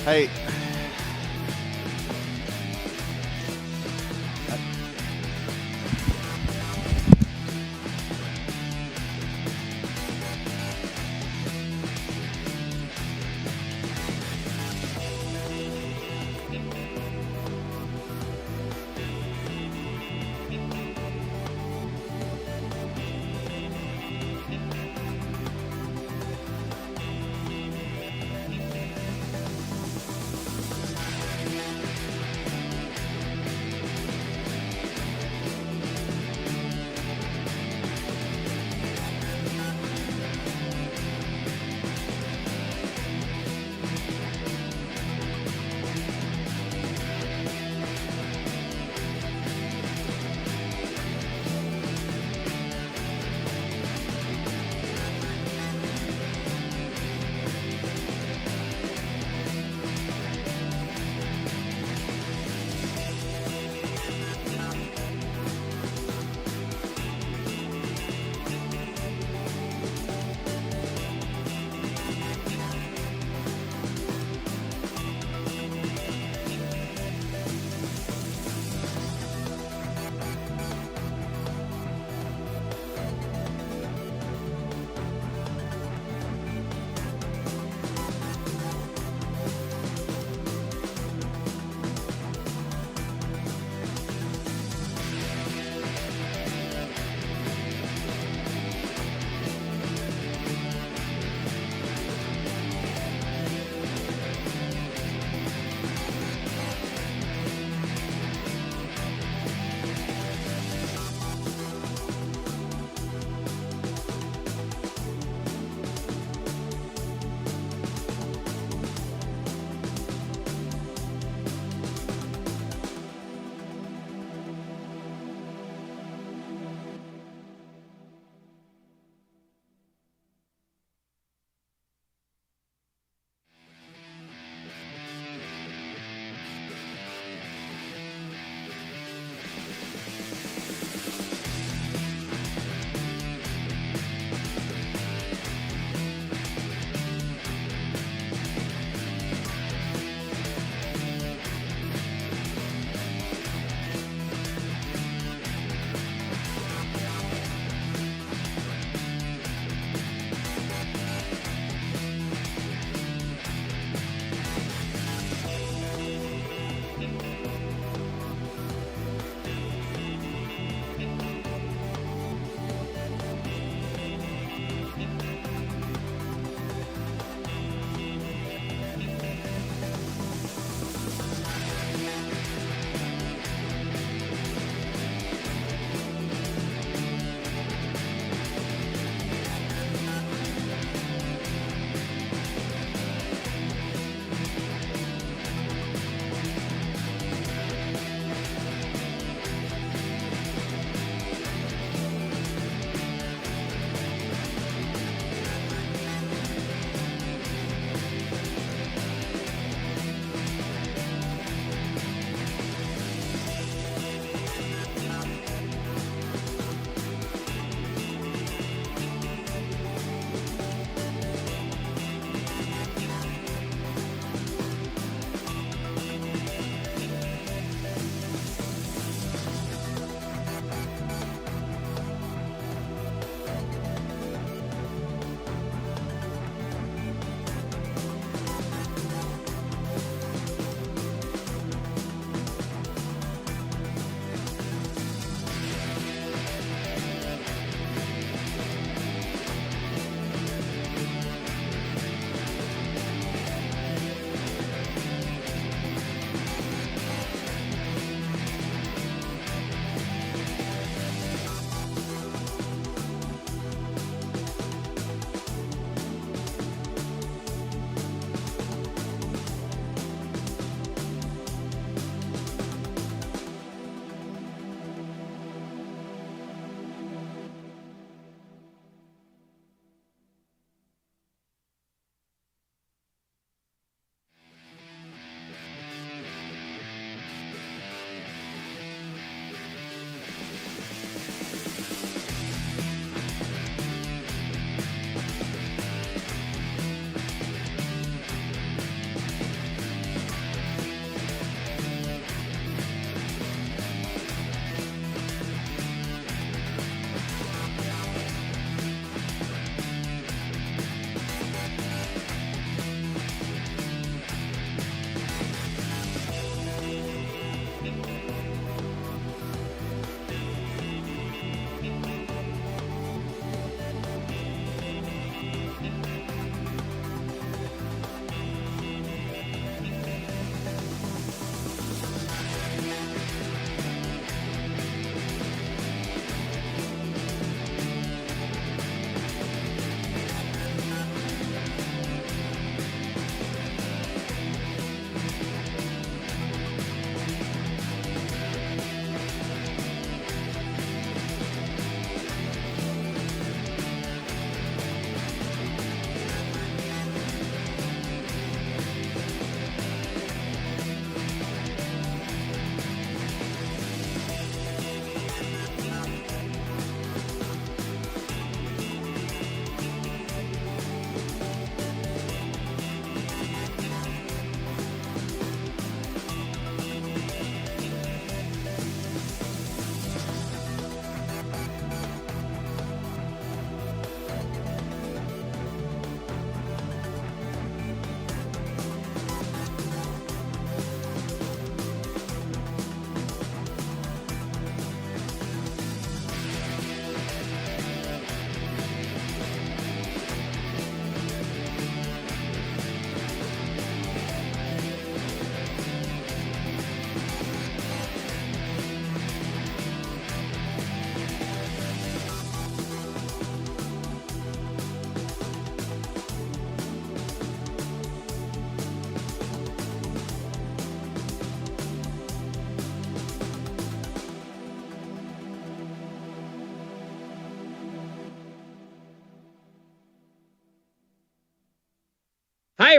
Hey.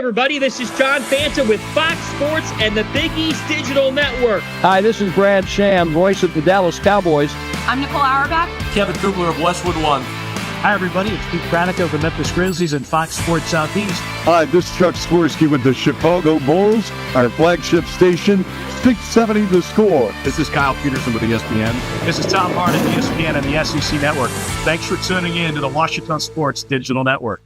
everybody, this is John Fanta with Fox Sports and the Big East Digital Network. Hi, this is Brad Sham, voice of the Dallas Cowboys. I'm Nicole Auerbach. Kevin Kugler of Westwood One. Hi, everybody. It's Pete Pranica of the Memphis Grizzlies and Fox Sports Southeast. Hi, this is Chuck Swirsky with the Chicago Bulls, our flagship station, 670 The Score. This is Kyle Peterson with ESPN. This is Tom Hart at ESPN and the SEC Network. Thanks for tuning in to the Washington Sports Digital Network.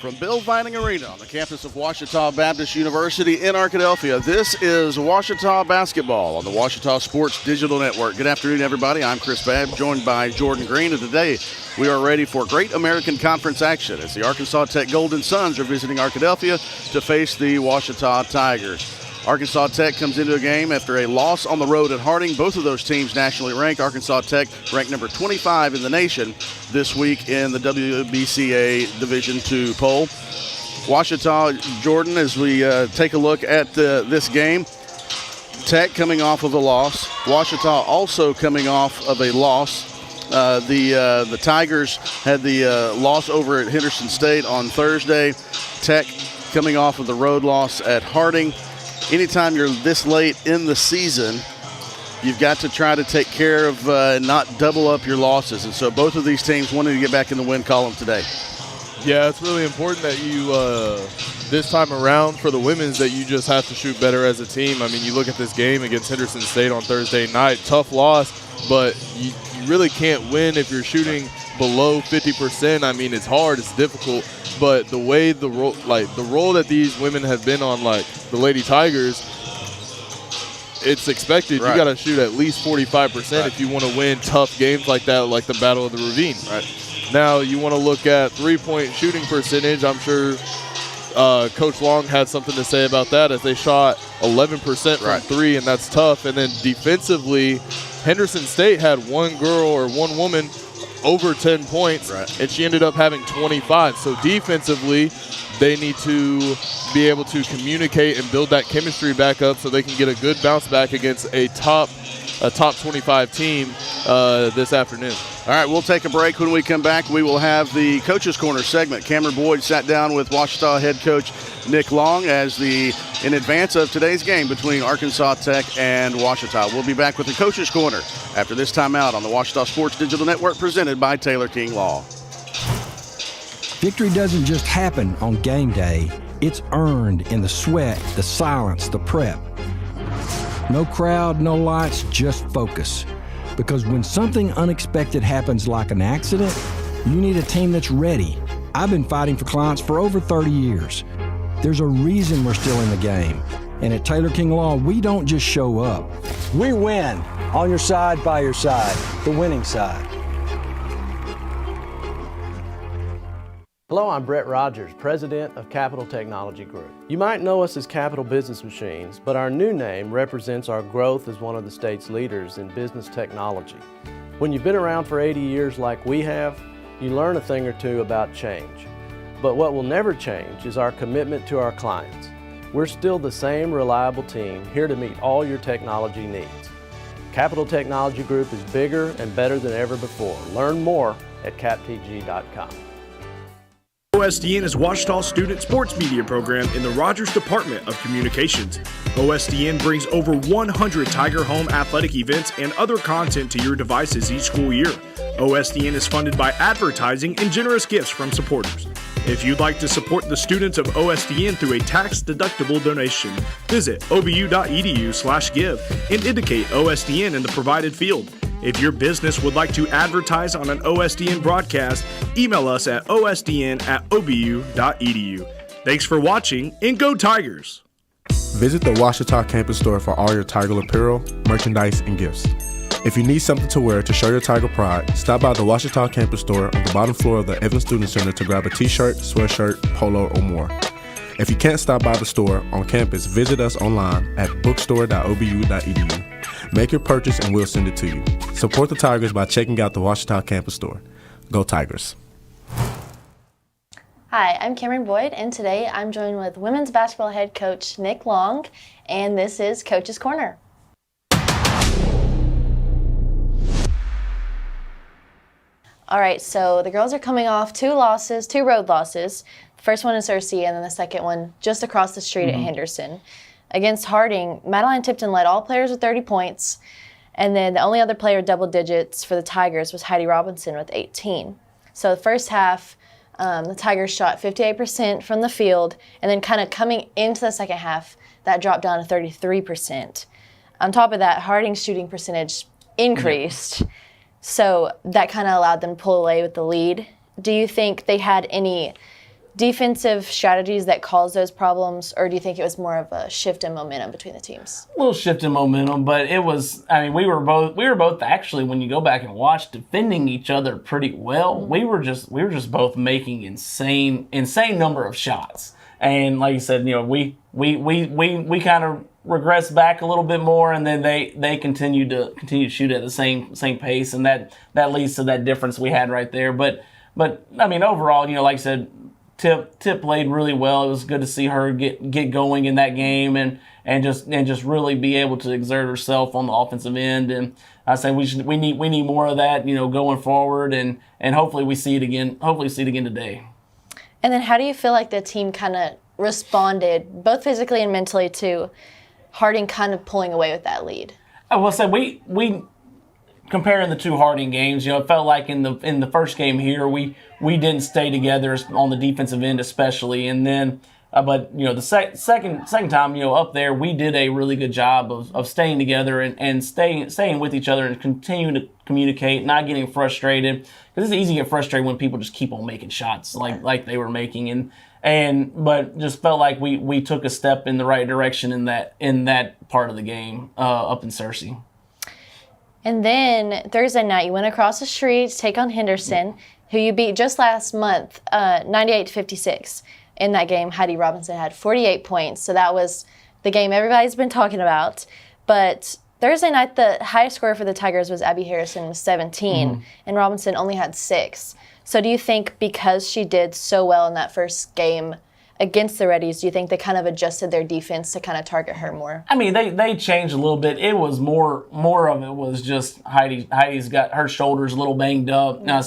From Bill Vining Arena on the campus of Ouachita Baptist University in Arkadelphia, this is Ouachita Basketball on the Ouachita Sports Digital Network. Good afternoon, everybody. I'm Chris Babb, joined by Jordan Green, and today we are ready for great American Conference action as the Arkansas Tech Golden Suns are visiting Arkadelphia to face the Ouachita Tigers. Arkansas Tech comes into a game after a loss on the road at Harding. Both of those teams nationally ranked. Arkansas Tech ranked number 25 in the nation this week in the WBCA Division II poll. Ouachita, Jordan, as we take a look at this game, Tech coming off of a loss. Ouachita also coming off of a loss. The Tigers had the loss over at Henderson State on Thursday. Tech coming off of the road loss at Harding. Anytime you're this late in the season, you've got to try to take care of not double up your losses. And so both of these teams wanted to get back in the win column today. Yeah, it's really important that you, this time around for the women's, that you just have to shoot better as a team. I mean, you look at this game against Henderson State on Thursday night, tough loss, but you really can't win if you're shooting below 50%. I mean, it's hard, it's difficult. But the way the role that these women have been on, like the Lady Tigers, it's expected. Right. You got to shoot at least 45% if you want to win tough games like that, like the Battle of the Ravine. Right. Now you want to look at three-point shooting percentage. I'm sure Coach Long had something to say about that, as they shot 11% from three, and that's tough. And then defensively, Henderson State had one girl or one woman over 10 points, and she ended up having 25. So defensively, they need to be able to communicate and build that chemistry back up so they can get a good bounce back against a top 25 team this afternoon. All right, we'll take a break. When we come back, we will have the Coach's Corner segment. Cameron Boyd sat down with Ouachita head coach Nick Long in advance of today's game between Arkansas Tech and Ouachita. We'll be back with the Coach's Corner after this timeout on the Ouachita Sports Digital Network, presented by Taylor King Law. Victory doesn't just happen on game day. It's earned in the sweat, the silence, the prep. No crowd, no lights, just focus. Because when something unexpected happens like an accident, you need a team that's ready. I've been fighting for clients for over 30 years. There's a reason we're still in the game. And at Taylor King Law, we don't just show up. We win. On your side, by your side. The winning side. Hello, I'm Brett Rogers, President of Capital Technology Group. You might know us as Capital Business Machines, but our new name represents our growth as one of the state's leaders in business technology. When you've been around for 80 years like we have, you learn a thing or two about change. But what will never change is our commitment to our clients. We're still the same reliable team here to meet all your technology needs. Capital Technology Group is bigger and better than ever before. Learn more at captg.com. OSDN is Ouachita's student sports media program in the Rogers Department of Communications. OSDN brings over 100 Tiger Home athletic events and other content to your devices each school year. OSDN is funded by advertising and generous gifts from supporters. If you'd like to support the students of OSDN through a tax-deductible donation, visit obu.edu/give and indicate OSDN in the provided field. If your business would like to advertise on an OSDN broadcast, email us at osdn@obu.edu. Thanks for watching, and go Tigers! Visit the Ouachita campus store for all your Tiger apparel, merchandise, and gifts. If you need something to wear to show your Tiger pride, stop by the Ouachita campus store on the bottom floor of the Evans Student Center to grab a t-shirt, sweatshirt, polo, or more. If you can't stop by the store on campus, visit us online at bookstore.obu.edu. Make your purchase and we'll send it to you. Support the Tigers by checking out the Ouachita campus store. Go Tigers. Hi, I'm Cameron Boyd, and today I'm joined with women's basketball head coach Nick Long, and this is Coach's Corner. All right, so the girls are coming off two road losses. First one in Searcy, and then the second one just across the street at Henderson. Against Harding, Madeline Tipton led all players with 30 points, and then the only other player double digits for the Tigers was Heidi Robinson with 18. So the first half, the Tigers shot 58% from the field, and then kind of coming into the second half, that dropped down to 33%. On top of that, Harding's shooting percentage increased, so that kind of allowed them to pull away with the lead. Do you think they had any defensive strategies that caused those problems, or do you think it was more of a shift in momentum between the teams? A little shift in momentum, but it was, I mean, we were both actually, when you go back and watch, defending each other pretty well. We were just both making insane number of shots. And like you said, you know, we kind of regressed back a little bit more, and then they continued to shoot at the same pace, and that leads to that difference we had right there. But I mean, overall, you know, like I said, Tip played really well. It was good to see her get going in that game and just really be able to exert herself on the offensive end. And I say we need more of that, you know, going forward, and hopefully we see it again. Hopefully see it again today. And then how do you feel like the team kind of responded, both physically and mentally, to Harding kind of pulling away with that lead? I will say we comparing the two Harding games, you know, it felt like in the first game here we didn't stay together on the defensive end especially, and then but you know the second time, you know, up there we did a really good job of staying together and staying with each other and continuing to communicate, not getting frustrated, because it's easy to get frustrated when people just keep on making shots like they were making, but just felt like we took a step in the right direction in that part of the game up in Searcy. And then Thursday night, you went across the street to take on Henderson, who you beat just last month, 98-56. In that game, Heidi Robinson had 48 points, so that was the game everybody's been talking about. But Thursday night, the highest score for the Tigers was Abby Harrison with 17, and Robinson only had 6. So do you think because she did so well in that first game against the Reddies, do you think they kind of adjusted their defense to kind of target her more? I mean, they changed a little bit. It was more of it was just Heidi's got her shoulders a little banged up. Now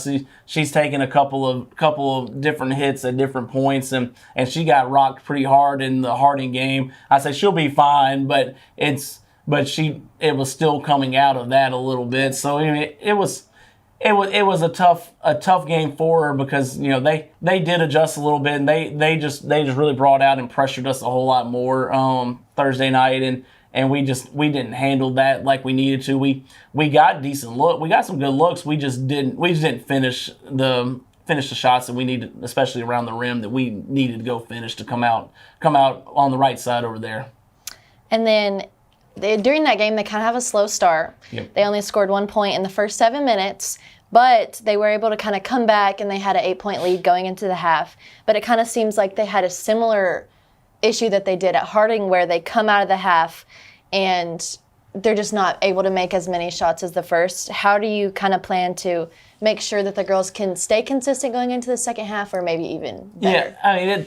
she's taken a couple of different hits at different points, and she got rocked pretty hard in the Harding game. I say she'll be fine, but it was still coming out of that a little bit. So I mean, it was a tough game for her, because you know they did adjust a little bit, and they just really brought out and pressured us a whole lot more Thursday night, and we didn't handle that like we needed to. We got decent look, we got some good looks. We just didn't finish the shots that we needed, especially around the rim, that we needed to go finish to come out on the right side over there. And then during that game, they kind of have a slow start. Yep. They only scored 1 point in the first 7 minutes, but they were able to kind of come back, and they had an 8-point lead going into the half. But it kind of seems like they had a similar issue that they did at Harding, where they come out of the half and they're just not able to make as many shots as the first. How do you kind of plan to make sure that the girls can stay consistent going into the second half, or maybe even better? Yeah, I mean,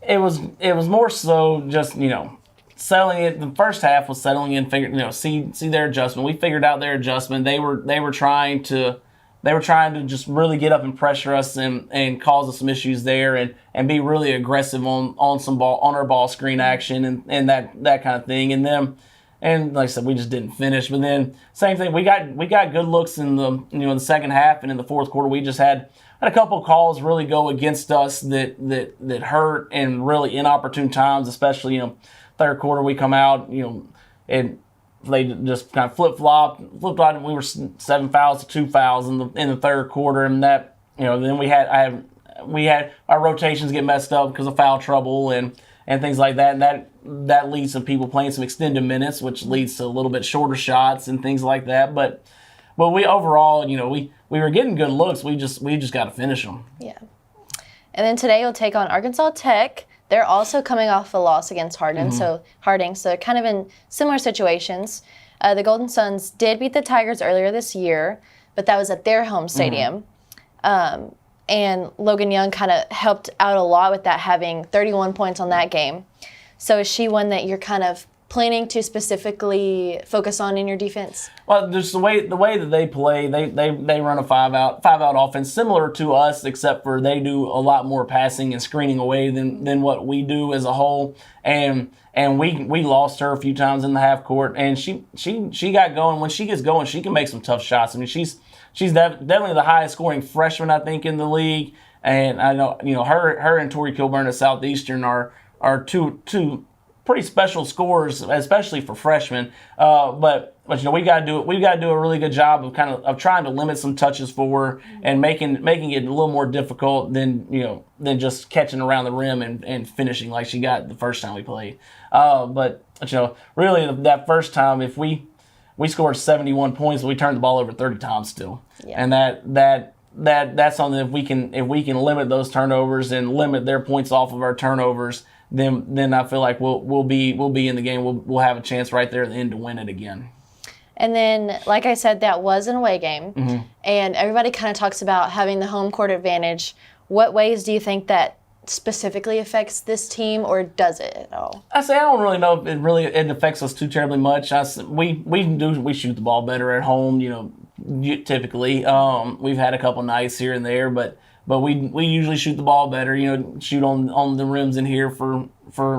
it was more so just, you know, settling it. The first half was settling in, see their adjustment. We figured out their adjustment. They were trying to just really get up and pressure us and cause us some issues there, and be really aggressive on our ball screen action and that kind of thing. And like I said, we just didn't finish. But then same thing, we got good looks in the second half, and in the fourth quarter we just had a couple calls really go against us that hurt, and really inopportune times, especially third quarter we come out, and they just kind of flip-flopped, and we were 7 fouls to 2 fouls in the third quarter, and that, then we had our rotations get messed up because of foul trouble and things like that, and that leads to people playing some extended minutes, which leads to a little bit shorter shots and things like that. But we overall, we were getting good looks. We just got to finish them. Yeah. And then today you'll take on Arkansas Tech. They're also coming off a loss against Harding, so they're kind of in similar situations. The Golden Suns did beat the Tigers earlier this year, but that was at their home stadium. And Logan Young kind of helped out a lot with that, having 31 points on that game. So is she one that you're kind of planning to specifically focus on in your defense? Well, just the way that they play, they run a five out offense similar to us, except for they do a lot more passing and screening away than what we do as a whole. And we lost her a few times in the half court, and she got going. When she gets going, she can make some tough shots. I mean, she's definitely the highest scoring freshman, I think, in the league. And I know, her and Tori Kilburn at Southeastern are two pretty special scorers, especially for freshmen. But we got to do a really good job of trying to limit some touches for her and making it a little more difficult than just catching around the rim and finishing like she got the first time we played. But really that first time, if we scored 71 points, we turned the ball over 30 times still. Yeah. And that's something, if we can limit those turnovers and limit their points off of our turnovers, then I feel like we'll be in the game. We'll have a chance right there at the end to win it again. And then, like I said, that was an away game, and everybody kind of talks about having the home court advantage. What ways do you think that specifically affects this team, or does it at all? I don't really know if it affects us too terribly much. We shoot the ball better at home, typically. We've had a couple nights here and there, but we usually shoot the ball better. Shoot on the rims in here for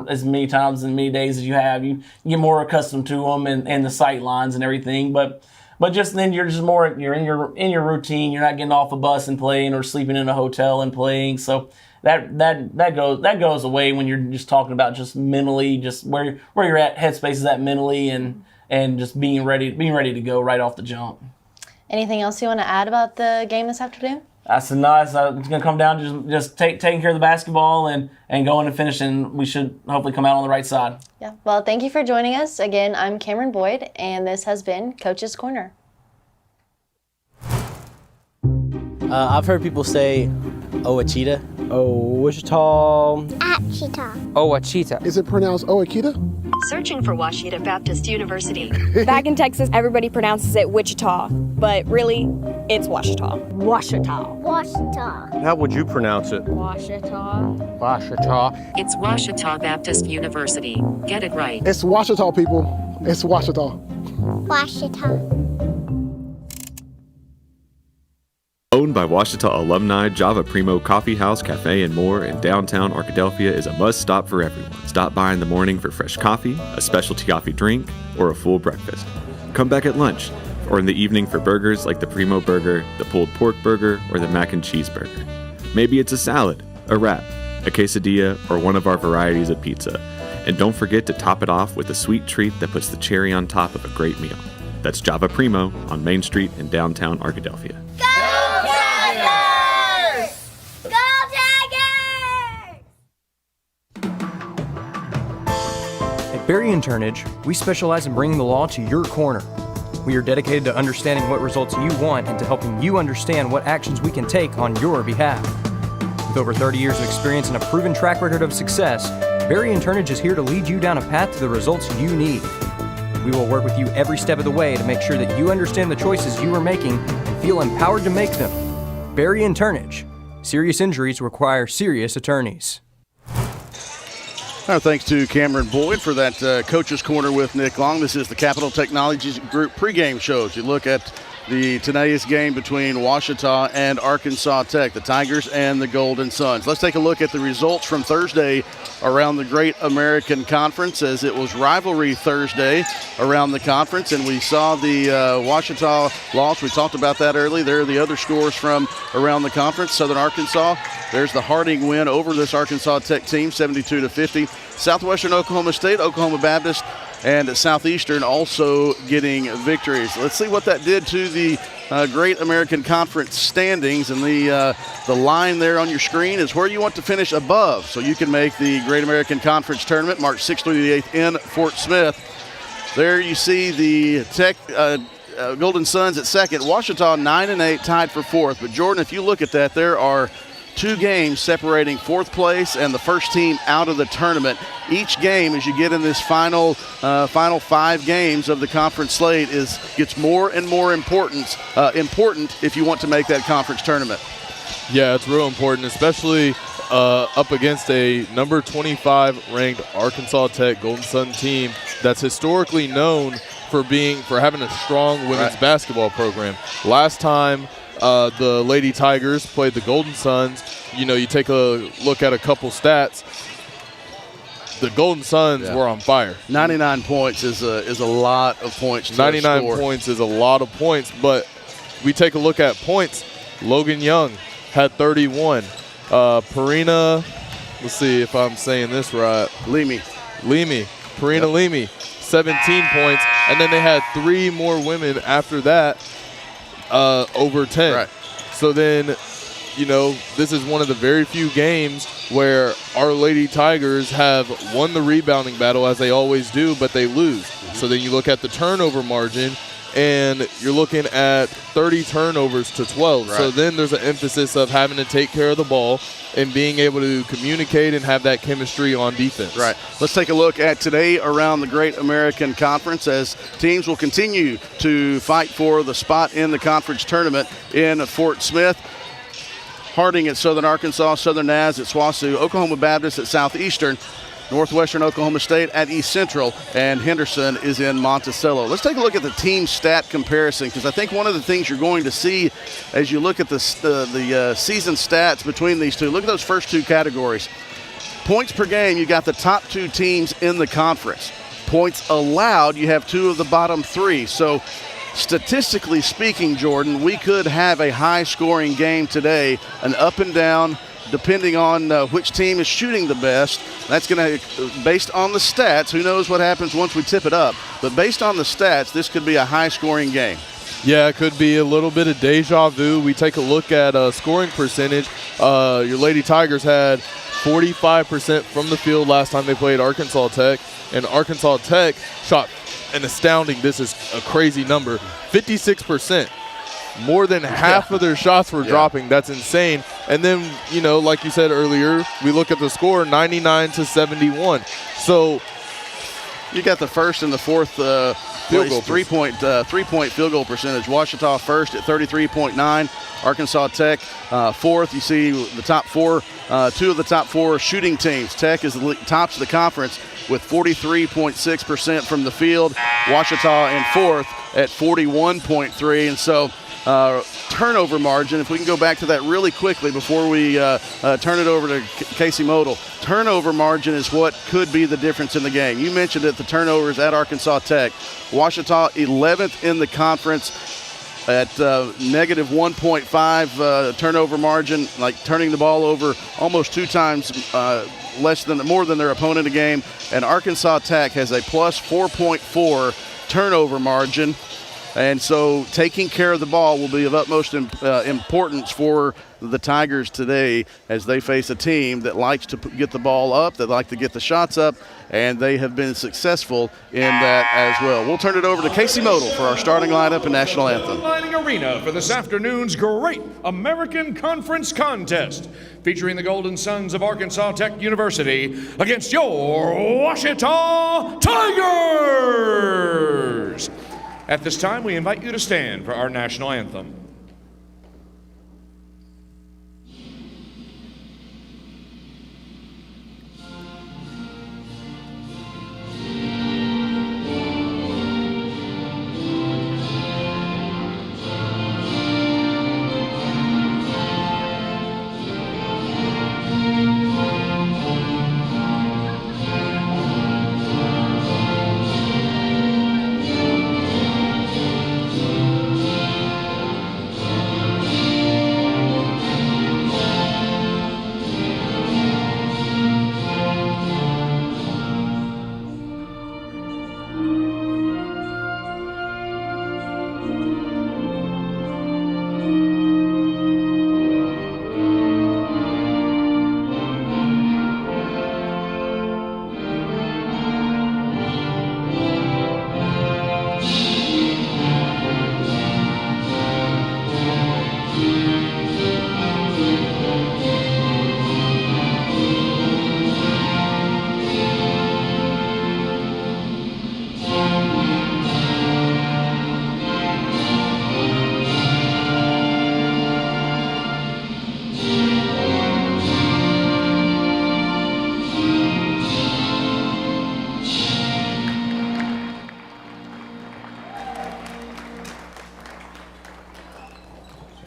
as many times and many days as you have. You get more accustomed to them and the sight lines and everything. But just then you're in your routine. You're not getting off a bus and playing or sleeping in a hotel and playing. So that goes away when you're just talking about just mentally, just where you're at, headspace is at mentally, and just being ready to go right off the jump. Anything else you want to add about the game this afternoon? I said no. It's going to come down to just taking care of the basketball and going and finishing. We should hopefully come out on the right side. Yeah. Well, thank you for joining us. Again, I'm Cameron Boyd, and this has been Coach's Corner. I've heard people say Ouachita. Wichita. Achita. Ouachita. Is it pronounced Ouachita? Searching for Ouachita Baptist University. Back in Texas, everybody pronounces it Wichita, but really, it's Ouachita. Ouachita. Washita. How would you pronounce it? Washita. Washita. It's Ouachita Baptist University. Get it right. It's Washita, people. It's Washita. Washita. Owned by Washita alumni, Java Primo Coffee House, Cafe, and more in downtown Arkadelphia is a must-stop for everyone. Stop by in the morning for fresh coffee, a specialty coffee drink, or a full breakfast. Come back at lunch, or in the evening for burgers like the Primo Burger, the pulled pork burger, or the mac and cheese burger. Maybe it's a salad, a wrap, a quesadilla, or one of our varieties of pizza. And don't forget to top it off with a sweet treat that puts the cherry on top of a great meal. That's Java Primo on Main Street in downtown Arkadelphia. At Berry & Turnage, we specialize in bringing the law to your corner. We are dedicated to understanding what results you want and to helping you understand what actions we can take on your behalf. With over 30 years of experience and a proven track record of success, Berry & Turnage is here to lead you down a path to the results you need. We will work with you every step of the way to make sure that you understand the choices you are making and feel empowered to make them. Berry & Turnage. Serious injuries require serious attorneys. Our thanks to Cameron Boyd for that Coach's Corner with Nick Long. This is the Capital Technologies Group pregame shows. You look at today's game between Washita and Arkansas Tech, the Tigers and the Golden Suns. Let's take a look at the results from Thursday around the Great American Conference, as it was rivalry Thursday around the conference, and we saw the Washita loss. We talked about that early. There are the other scores from around the conference. Southern Arkansas, there's the Harding win over this Arkansas Tech team, 72-50. Southwestern Oklahoma State, Oklahoma Baptist, and Southeastern also getting victories. Let's see what that did to the Great American Conference standings. And the line there on your screen is where you want to finish above, so you can make the Great American Conference tournament March 6th through the 8th in Fort Smith. There you see the Tech Golden Suns at second. Washita 9-8, tied for fourth. But Jordan, if you look at that, there are 2 games separating fourth place and the first team out of the tournament. Each game, as you get in this final 5 games of the conference slate, gets more and more important if you want to make that conference tournament. Yeah, it's real important, especially up against a number 25 ranked Arkansas Tech Golden Sun team that's historically known for having a strong women's basketball program. Last time the Lady Tigers played the Golden Suns, you take a look at a couple stats. The Golden Suns were on fire. 99 points is a lot of points to 99 score. points is a lot of points, but we take a look at points. Logan Young had 31. Parina, let's see if I'm saying this right. Leamy. Parina Leamy, 17 points. And then they had 3 more women after that over 10. Right. So then, this is one of the very few games where our Lady Tigers have won the rebounding battle, as they always do, but they lose. So then you look at the turnover margin, and you're looking at 30 turnovers to 12. Right. So then there's an emphasis of having to take care of the ball and being able to communicate and have that chemistry on defense. Right. Let's take a look at today around the Great American Conference as teams will continue to fight for the spot in the conference tournament in Fort Smith. Harding at Southern Arkansas, Southern Naz at SWOSU, Oklahoma Baptist at Southeastern, Northwestern Oklahoma State at East Central, and Henderson is in Monticello. Let's take a look at the team stat comparison, because I think one of the things you're going to see as you look at the season stats between these two, look at those first two categories. Points per game, you got the top 2 teams in the conference. Points allowed, you have 2 of the bottom 3. So statistically speaking, Jordan, we could have a high-scoring game today, an up and down, depending on which team is shooting the best. That's going to, based on the stats, who knows what happens once we tip it up, but based on the stats, this could be a high-scoring game. Yeah, it could be a little bit of deja vu. We take a look at scoring percentage. Your Lady Tigers had 45% from the field last time they played Arkansas Tech, and Arkansas Tech shot an astounding, this is a crazy number, 56%. More than half of their shots were dropping. That's insane. And then, like you said earlier, we look at the score, 99-71. So you got the first and the fourth field goal, three-point field goal percentage. Ouachita first at 33.9. Arkansas Tech fourth. You see the top 4, 2 of the top 4 shooting teams. Tech is tops the conference with 43.6% from the field. Ouachita in fourth at 41.3. And so turnover margin, if we can go back to that really quickly before we turn it over to Casey Modal. Turnover margin is what could be the difference in the game. You mentioned it, the turnovers at Arkansas Tech. Ouachita 11th in the conference at negative 1.5 turnover margin, like turning the ball over almost 2 times more than their opponent a game. And Arkansas Tech has a plus 4.4 turnover margin. And so taking care of the ball will be of utmost importance for the Tigers today as they face a team that likes to get the ball up, that like to get the shots up, and they have been successful in that as well. We'll turn it over to Casey Modal for our starting lineup and national anthem. Lining arena for this afternoon's Great American Conference contest, featuring the Golden Suns of Arkansas Tech University against your Ouachita Tigers. At this time, we invite you to stand for our national anthem.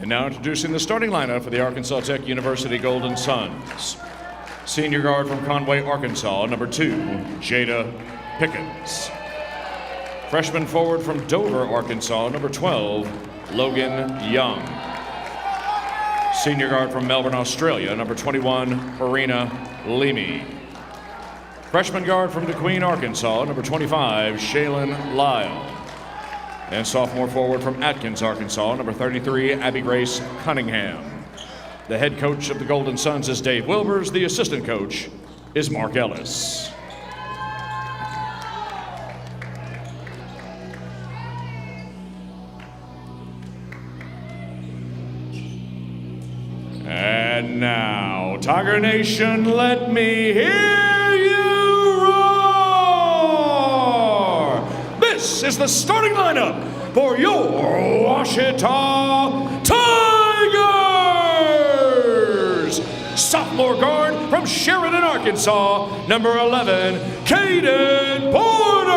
And now introducing the starting lineup for the Arkansas Tech University Golden Suns. Senior guard from Conway, Arkansas, number 2, Jada Pickens. Freshman forward from Dover, Arkansas, number 12, Logan Young. Senior guard from Melbourne, Australia, number 21, Harina Leamy. Freshman guard from DeQueen, Arkansas, number 25, Shaylin Lyle. And sophomore forward from Atkins, Arkansas, number 33, Abby Grace Cunningham. The head coach of the Golden Suns is Dave Wilbers. The assistant coach is Mark Ellis. And now, Tiger Nation, let me hear you roar! This is the starting lineup for your Ouachita Tigers! Sophomore guard from Sheridan, Arkansas, number 11, Caden Porter.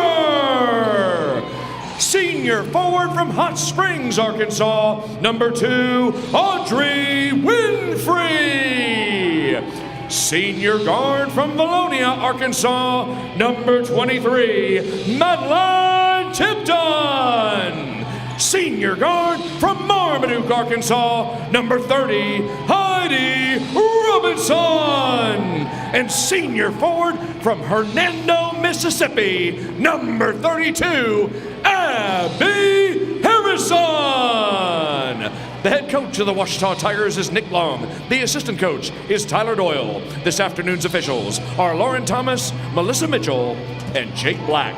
Senior forward from Hot Springs, Arkansas, number 2, Audrey Winfrey. Senior guard from Valonia, Arkansas, number 23, Madeline Tipton. Senior guard from Marmaduke, Arkansas, number 30, Heidi Robinson. And senior forward from Hernando, Mississippi, number 32, Abby Harrison. The head coach of the Ouachita Tigers is Nick Long. The assistant coach is Tyler Doyle. This afternoon's officials are Lauren Thomas, Melissa Mitchell, and Jake Black.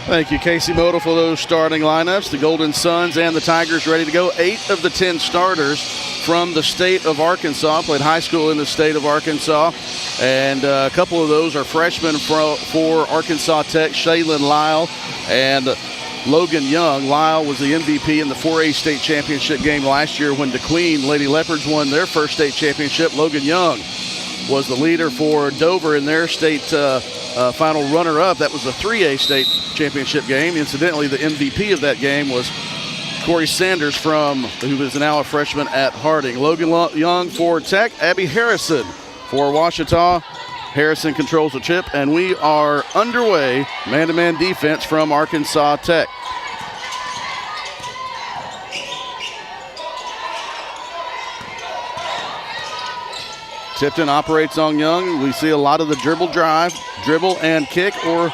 Thank you, Casey Model, for those starting lineups. The Golden Suns and the Tigers ready to go. 8 of the 10 starters from the state of Arkansas, played high school in the state of Arkansas. And a couple of those are freshmen for Arkansas Tech, Shaylin Lyle and Logan Young. Lyle was the MVP in the 4A state championship game last year when DeQueen Lady Leopards won their first state championship. Logan Young was the leader for Dover in their state final runner-up. That was the 3A state championship game. Incidentally, the MVP of that game was Corey Sanders who is now a freshman at Harding. Logan Young for Tech, Abby Harrison for Ouachita. Harrison controls the tip, and we are underway. Man-to-man defense from Arkansas Tech. Tipton operates on Young. We see a lot of the dribble and kick, or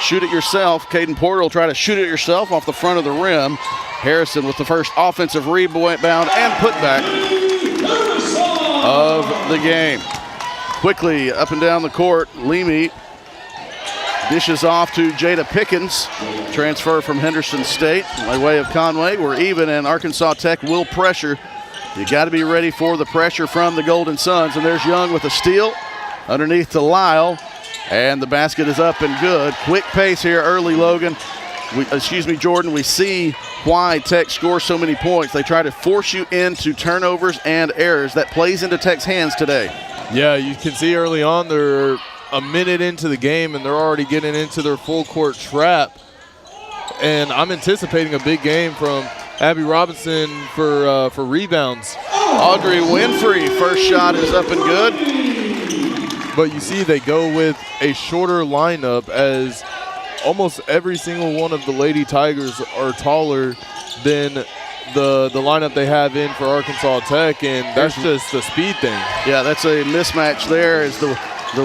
shoot it yourself. Caden Porter will try to shoot it yourself off the front of the rim. Harrison with the first offensive rebound and putback of the game. Quickly up and down the court, Leamy dishes off to Jada Pickens. Transfer from Henderson State by way of Conway. We're even, and Arkansas Tech will pressure. You got to be ready for the pressure from the Golden Suns. And there's Young with a steal underneath to Lyle. And the basket is up and good. Quick pace here early, Jordan. We see why Tech scores so many points. They try to force you into turnovers and errors. That plays into Tech's hands today. Yeah, you can see early on they're a minute into the game and they're already getting into their full court trap. And I'm anticipating a big game from Abby Robinson for rebounds. Audrey Winfrey, first shot is up and good. But you see they go with a shorter lineup, as almost every single one of the Lady Tigers are taller than the lineup they have in for Arkansas Tech, and that's just the speed thing. Yeah, that's a mismatch there. Is the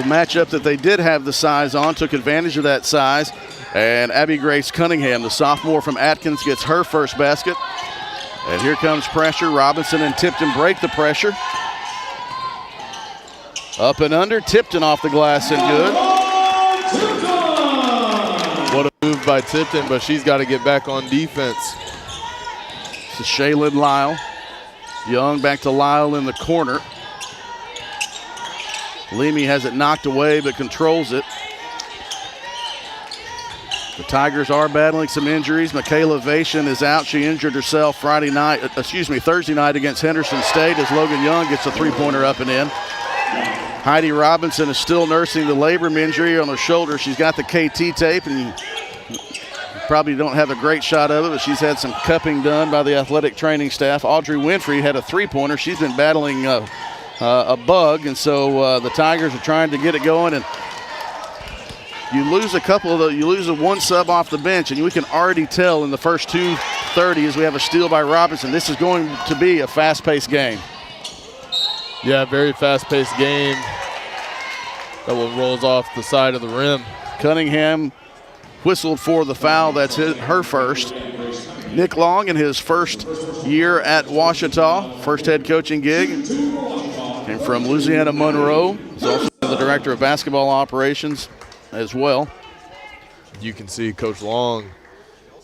matchup that they did have the size on, took advantage of that size. And Abby Grace Cunningham, the sophomore from Atkins, gets her first basket. And here comes pressure. Robinson and Tipton break the pressure. Up and under, Tipton off the glass and good. What a move by Tipton, but she's got to get back on defense. This is Shaylin Lyle. Young back to Lyle in the corner. Leamy has it knocked away but controls it. The Tigers are battling some injuries. Michaela Vation is out. She injured herself Thursday night against Henderson State as Logan Young gets a three-pointer up and in. Heidi Robinson is still nursing the labrum injury on her shoulder. She's got the KT tape, and probably don't have a great shot of it, but she's had some cupping done by the athletic training staff. Audrey Winfrey had a three-pointer. She's been battling a bug, and so the Tigers are trying to get it going. And you lose you lose one sub off the bench, and we can already tell in the first 2:30 as we have a steal by Robinson, this is going to be a fast-paced game. Yeah, very fast-paced game. That one rolls off the side of the rim. Cunningham whistled for the foul. That's her first. Nick Long in his first year at Ouachita, first head coaching gig. Came from Louisiana Monroe. He's also the director of basketball operations as well. You can see Coach Long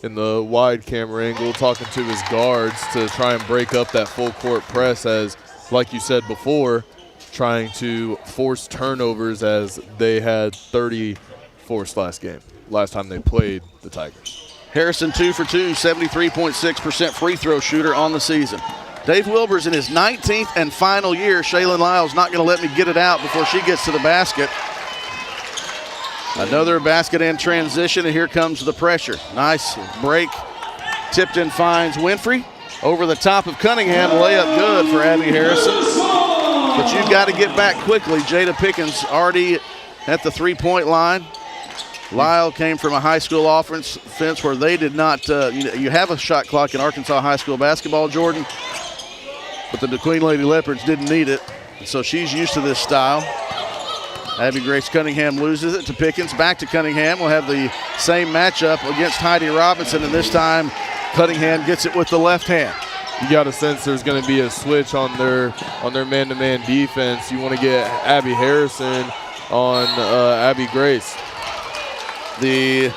in the wide camera angle talking to his guards to try and break up that full court press as, like you said before, trying to force turnovers as they had 30 forced last time they played the Tigers. Harrison 2 for 2, 73.6% free throw shooter on the season. Dave Wilbur's in his 19th and final year. Shaylin Lyle's not going to let me get it out before she gets to the basket. Another basket in transition, and here comes the pressure. Nice break. Tipton finds Winfrey. Over the top of Cunningham, layup good for Abby Harrison. But you've got to get back quickly. Jada Pickens already at the three-point line. Lyle came from a high school offense where they did not, you have a shot clock in Arkansas high school basketball, Jordan, but the Queen Lady Leopards didn't need it, so she's used to this style. Abby Grace Cunningham loses it to Pickens, back to Cunningham. We'll have the same matchup against Heidi Robinson, and this time Cunningham gets it with the left hand. You got a sense there's going to be a switch on their man-to-man defense. You want to get Abby Harrison on Abby Grace. The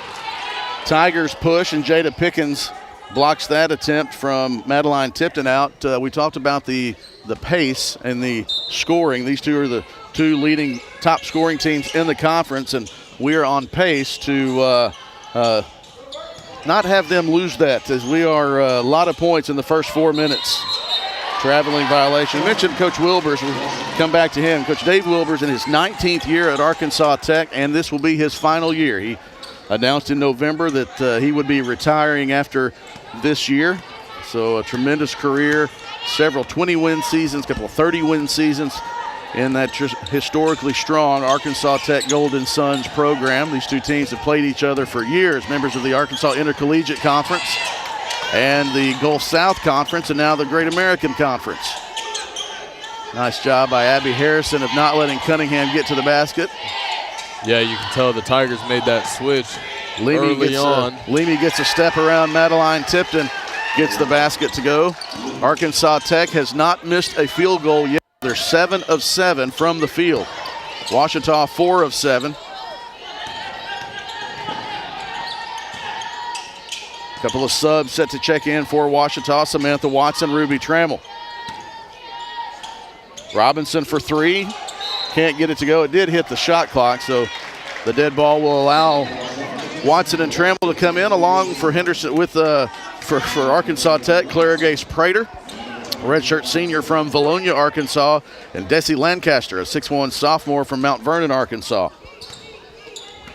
Tigers push, and Jada Pickens blocks that attempt from Madeline Tipton out. We talked about the pace and the scoring. These two are the two leading top scoring teams in the conference, and we are on pace to not have them lose that, as we are a lot of points in the first 4 minutes. Traveling violation. I mentioned Coach Wilbers. We'll come back to him. Coach Dave Wilbers in his 19th year at Arkansas Tech, and this will be his final year. He announced in November that he would be retiring after this year. So a tremendous career, several 20-win seasons, a couple of 30-win seasons in that historically strong Arkansas Tech Golden Suns program. These two teams have played each other for years, members of the Arkansas Intercollegiate Conference and the Gulf South Conference, and now the Great American Conference. Nice job by Abby Harrison of not letting Cunningham get to the basket. Yeah, you can tell the Tigers made that switch early on. Leamy gets a step around Madeline Tipton, gets the basket to go. Arkansas Tech has not missed a field goal yet. They're 7 of 7 from the field. Ouachita 4 of 7. Couple of subs set to check in for Ouachita. Samantha Watson, Ruby Trammell. Robinson for 3. Can't get it to go. It did hit the shot clock, so the dead ball will allow Watson and Trammell to come in along for Henderson with for Arkansas Tech, Clara Gase Prater, redshirt senior from Valonia, Arkansas, and Desi Lancaster, a 6'1" sophomore from Mount Vernon, Arkansas.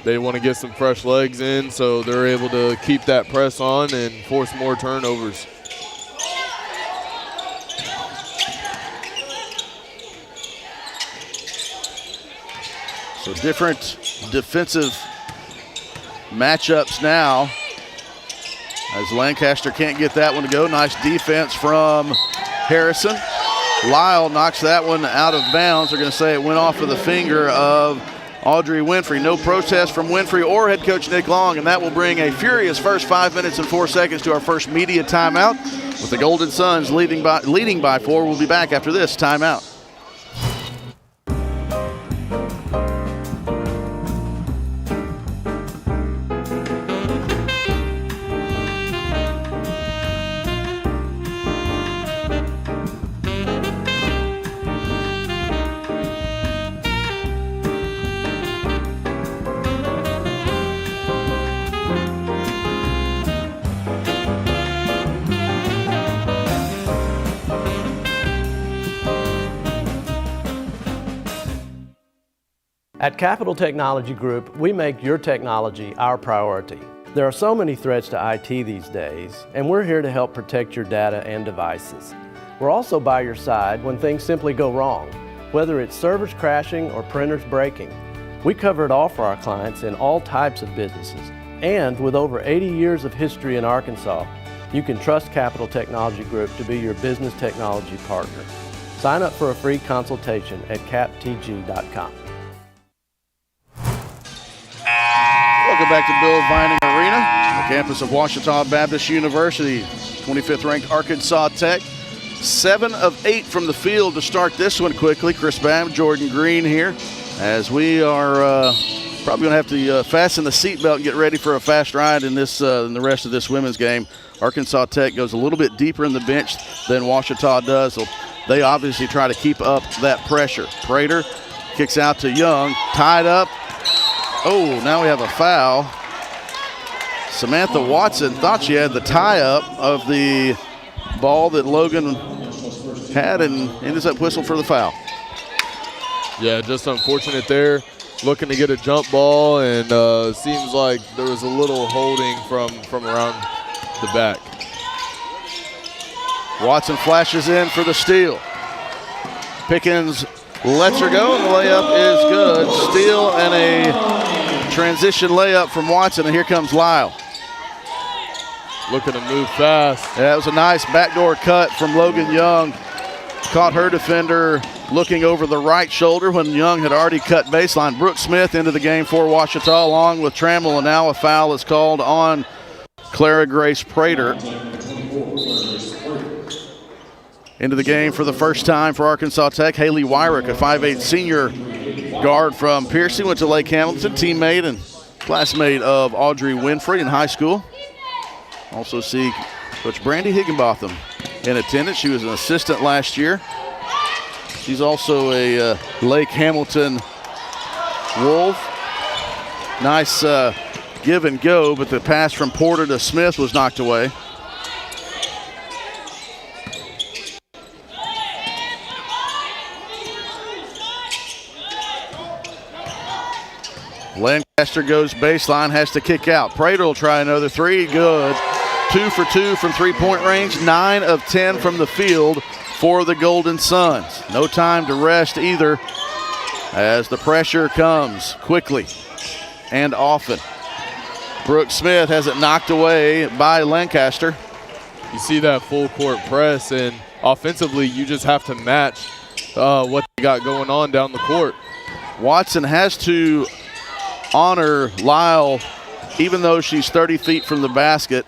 They want to get some fresh legs in, so they're able to keep that press on and force more turnovers. So different defensive matchups now as Lancaster can't get that one to go. Nice defense from Harrison. Lyle knocks that one out of bounds. They're going to say it went off of the finger of Audrey Winfrey. No protest from Winfrey or head coach Nick Long, and that will bring a furious first 5 minutes and 4 seconds to our first media timeout. With the Golden Suns leading by 4, we'll be back after this timeout. At Capital Technology Group, we make your technology our priority. There are so many threats to IT these days, and we're here to help protect your data and devices. We're also by your side when things simply go wrong, whether it's servers crashing or printers breaking. We cover it all for our clients in all types of businesses. And with over 80 years of history in Arkansas, you can trust Capital Technology Group to be your business technology partner. Sign up for a free consultation at captg.com. Welcome back to Bill Vining Arena, on the campus of Ouachita Baptist University. 25th ranked Arkansas Tech. 7 of 8 from the field to start this one quickly. Chris Babb, Jordan Green here, as we are probably going to have to fasten the seatbelt and get ready for a fast ride in this in the rest of this women's game. Arkansas Tech goes a little bit deeper in the bench than Ouachita does, so they obviously try to keep up that pressure. Prater kicks out to Young, tied up. Oh, now we have a foul. Samantha Watson thought she had the tie-up of the ball that Logan had and ends up whistled for the foul. Yeah, just unfortunate there. Looking to get a jump ball, and seems like there was a little holding from around the back. Watson flashes in for the steal. Pickens lets her go, and the layup is good. Steal and a transition layup from Watson, and here comes Lyle. Looking to move fast. Yeah, that was a nice backdoor cut from Logan Young. Caught her defender looking over the right shoulder when Young had already cut baseline. Brooke Smith into the game for Ouachita along with Trammell, and now a foul is called on Clara Grace Prater. Into the game for the first time for Arkansas Tech, Haley Wyrick, a 5'8 senior guard from Piercy, went to Lake Hamilton, teammate and classmate of Audrey Winfrey in high school. Also see Coach Brandy Higginbotham in attendance. She was an assistant last year. She's also a Lake Hamilton Wolf. Nice give and go, but the pass from Porter to Smith was knocked away. Lancaster goes baseline, has to kick out. Prater will try another three, good. 2 for 2 from three-point range, 9 of 10 from the field for the Golden Suns. No time to rest either as the pressure comes quickly and often. Brooke Smith has it knocked away by Lancaster. You see that full court press, and offensively you just have to match what they got going on down the court. Watson has to honor Lyle even though she's 30 feet from the basket.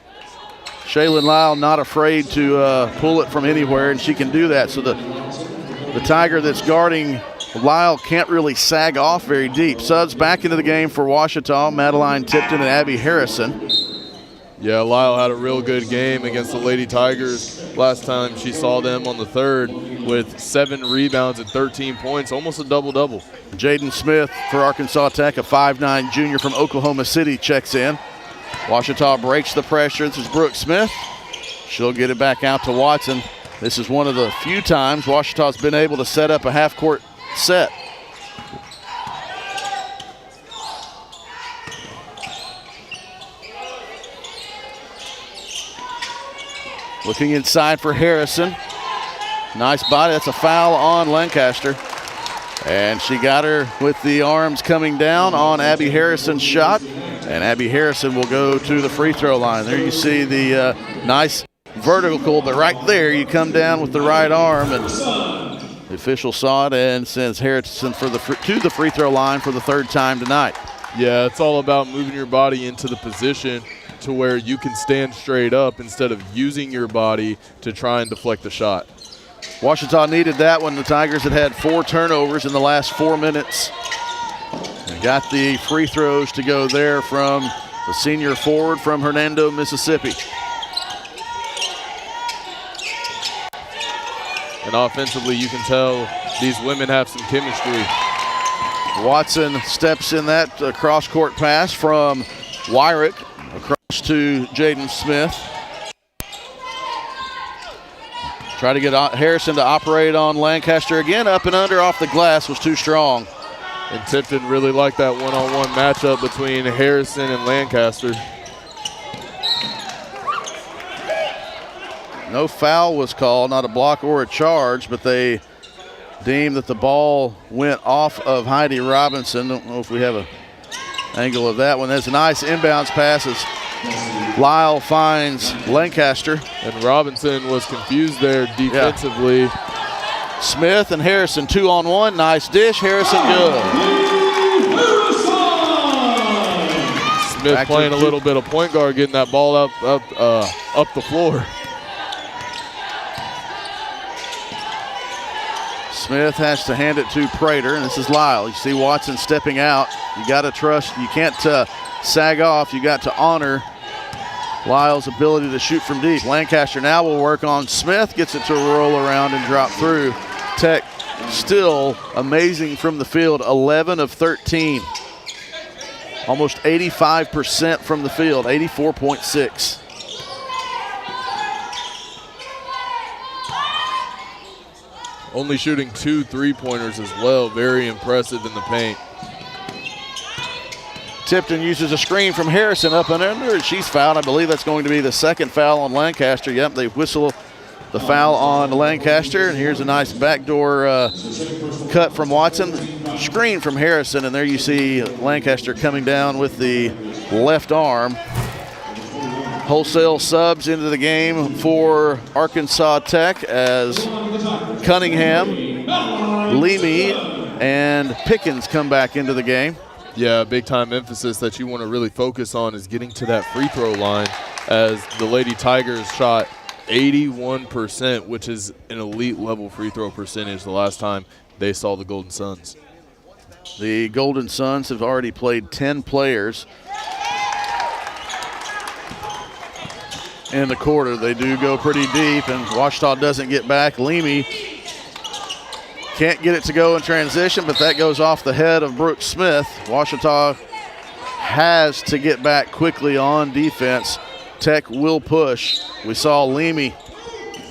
Shaylin Lyle not afraid to pull it from anywhere, and she can do that. So the Tiger that's guarding Lyle can't really sag off very deep. Suds back into the game for Ouachita, Madeline Tipton and Abby Harrison. Yeah, Lyle had a real good game against the Lady Tigers last time she saw them on the third with 7 rebounds and 13 points, almost a double-double. Jaden Smith for Arkansas Tech, a 5'9 junior from Oklahoma City, checks in. Ouachita breaks the pressure. This is Brooke Smith. She'll get it back out to Watson. This is one of the few times Ouachita's been able to set up a half-court set. Looking inside for Harrison. Nice body. That's a foul on Lancaster. And she got her with the arms coming down on Abby Harrison's shot. And Abby Harrison will go to the free throw line. There you see the nice vertical, but right there you come down with the right arm. And the official saw it and sends Harrison to the free throw line for the third time tonight. Yeah, it's all about moving your body into the position to where you can stand straight up instead of using your body to try and deflect the shot. Ouachita needed that one. The Tigers had 4 turnovers in the last 4 minutes. They got the free throws to go there from the senior forward from Hernando, Mississippi. And offensively, you can tell these women have some chemistry. Watson steps in that cross-court pass from Wyrick across to Jaden Smith. Try to get Harrison to operate on Lancaster again. Up and under off the glass was too strong. And Tipton really liked that one-on-one matchup between Harrison and Lancaster. No foul was called, not a block or a charge, but they deemed that the ball went off of Heidi Robinson. Don't know if we have an angle of that one. That's a nice inbounds pass as Lyle finds Lancaster. And Robinson was confused there defensively. Yeah. Smith and Harrison 2-on-1. Nice dish. Harrison good. Smith playing a little bit of point guard, getting that ball up the floor. Smith has to hand it to Prater, and this is Lyle. You see Watson stepping out. You got to trust. You can't sag off. You got to honor Lyle's ability to shoot from deep. Lancaster now will work on Smith. Gets it to roll around and drop through. Tech still amazing from the field. 11 of 13. Almost 85% from the field. 84.6. Only shooting 2 3-pointers as well. Very impressive in the paint. Tipton uses a screen from Harrison up and under, and she's fouled. I believe that's going to be the second foul on Lancaster. Yep, they whistle the foul on Lancaster, and here's a nice backdoor cut from Watson. Screen from Harrison, and there you see Lancaster coming down with the left arm. Wholesale subs into the game for Arkansas Tech as Cunningham, Leamy, and Pickens come back into the game. Yeah, big time emphasis that you want to really focus on is getting to that free throw line, as the Lady Tigers shot 81%, which is an elite level free throw percentage the last time they saw the Golden Suns. The Golden Suns have already played 10 players in the quarter. They do go pretty deep, and Ouachita doesn't get back. Leamy can't get it to go in transition, but that goes off the head of Brooke Smith. Ouachita has to get back quickly on defense. Tech will push. We saw Leamy,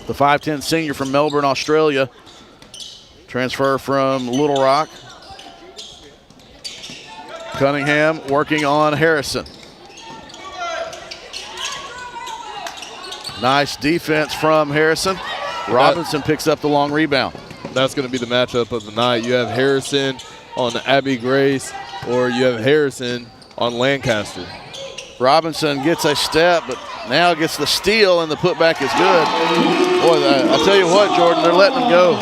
the 5'10 senior from Melbourne, Australia, transfer from Little Rock. Cunningham working on Harrison. Nice defense from Harrison. Robinson picks up the long rebound. That's going to be the matchup of the night. You have Harrison on Abby Grace, or you have Harrison on Lancaster. Robinson gets a step, but now gets the steal, and the putback is good. Boy, I'll tell you what, Jordan, they're letting them go.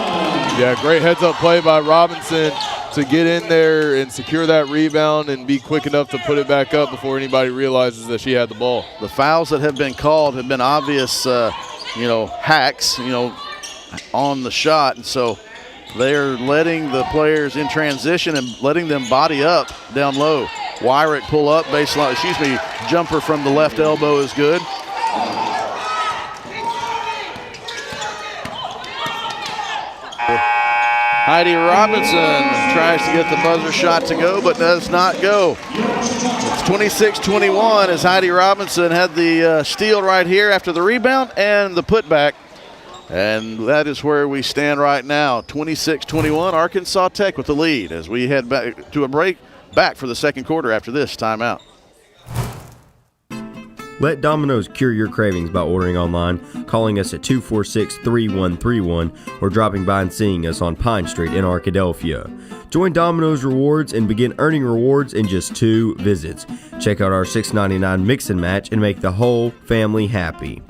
Yeah, great heads-up play by Robinson to get in there and secure that rebound and be quick enough to put it back up before anybody realizes that she had the ball. The fouls that have been called have been obvious, hacks, on the shot, and so they're letting the players in transition and letting them body up down low. Wyrick pull up, baseline, jumper from the left elbow is good. Heidi Robinson tries to get the buzzer shot to go, but does not go. It's 26-21 as Heidi Robinson had the steal right here after the rebound and the putback. And that is where we stand right now. 26-21, Arkansas Tech with the lead as we head back to a break, back for the second quarter after this timeout. Let Domino's cure your cravings by ordering online, calling us at 246-3131, or dropping by and seeing us on Pine Street in Arkadelphia. Join Domino's Rewards and begin earning rewards in just 2 visits. Check out our $6.99 mix and match and make the whole family happy.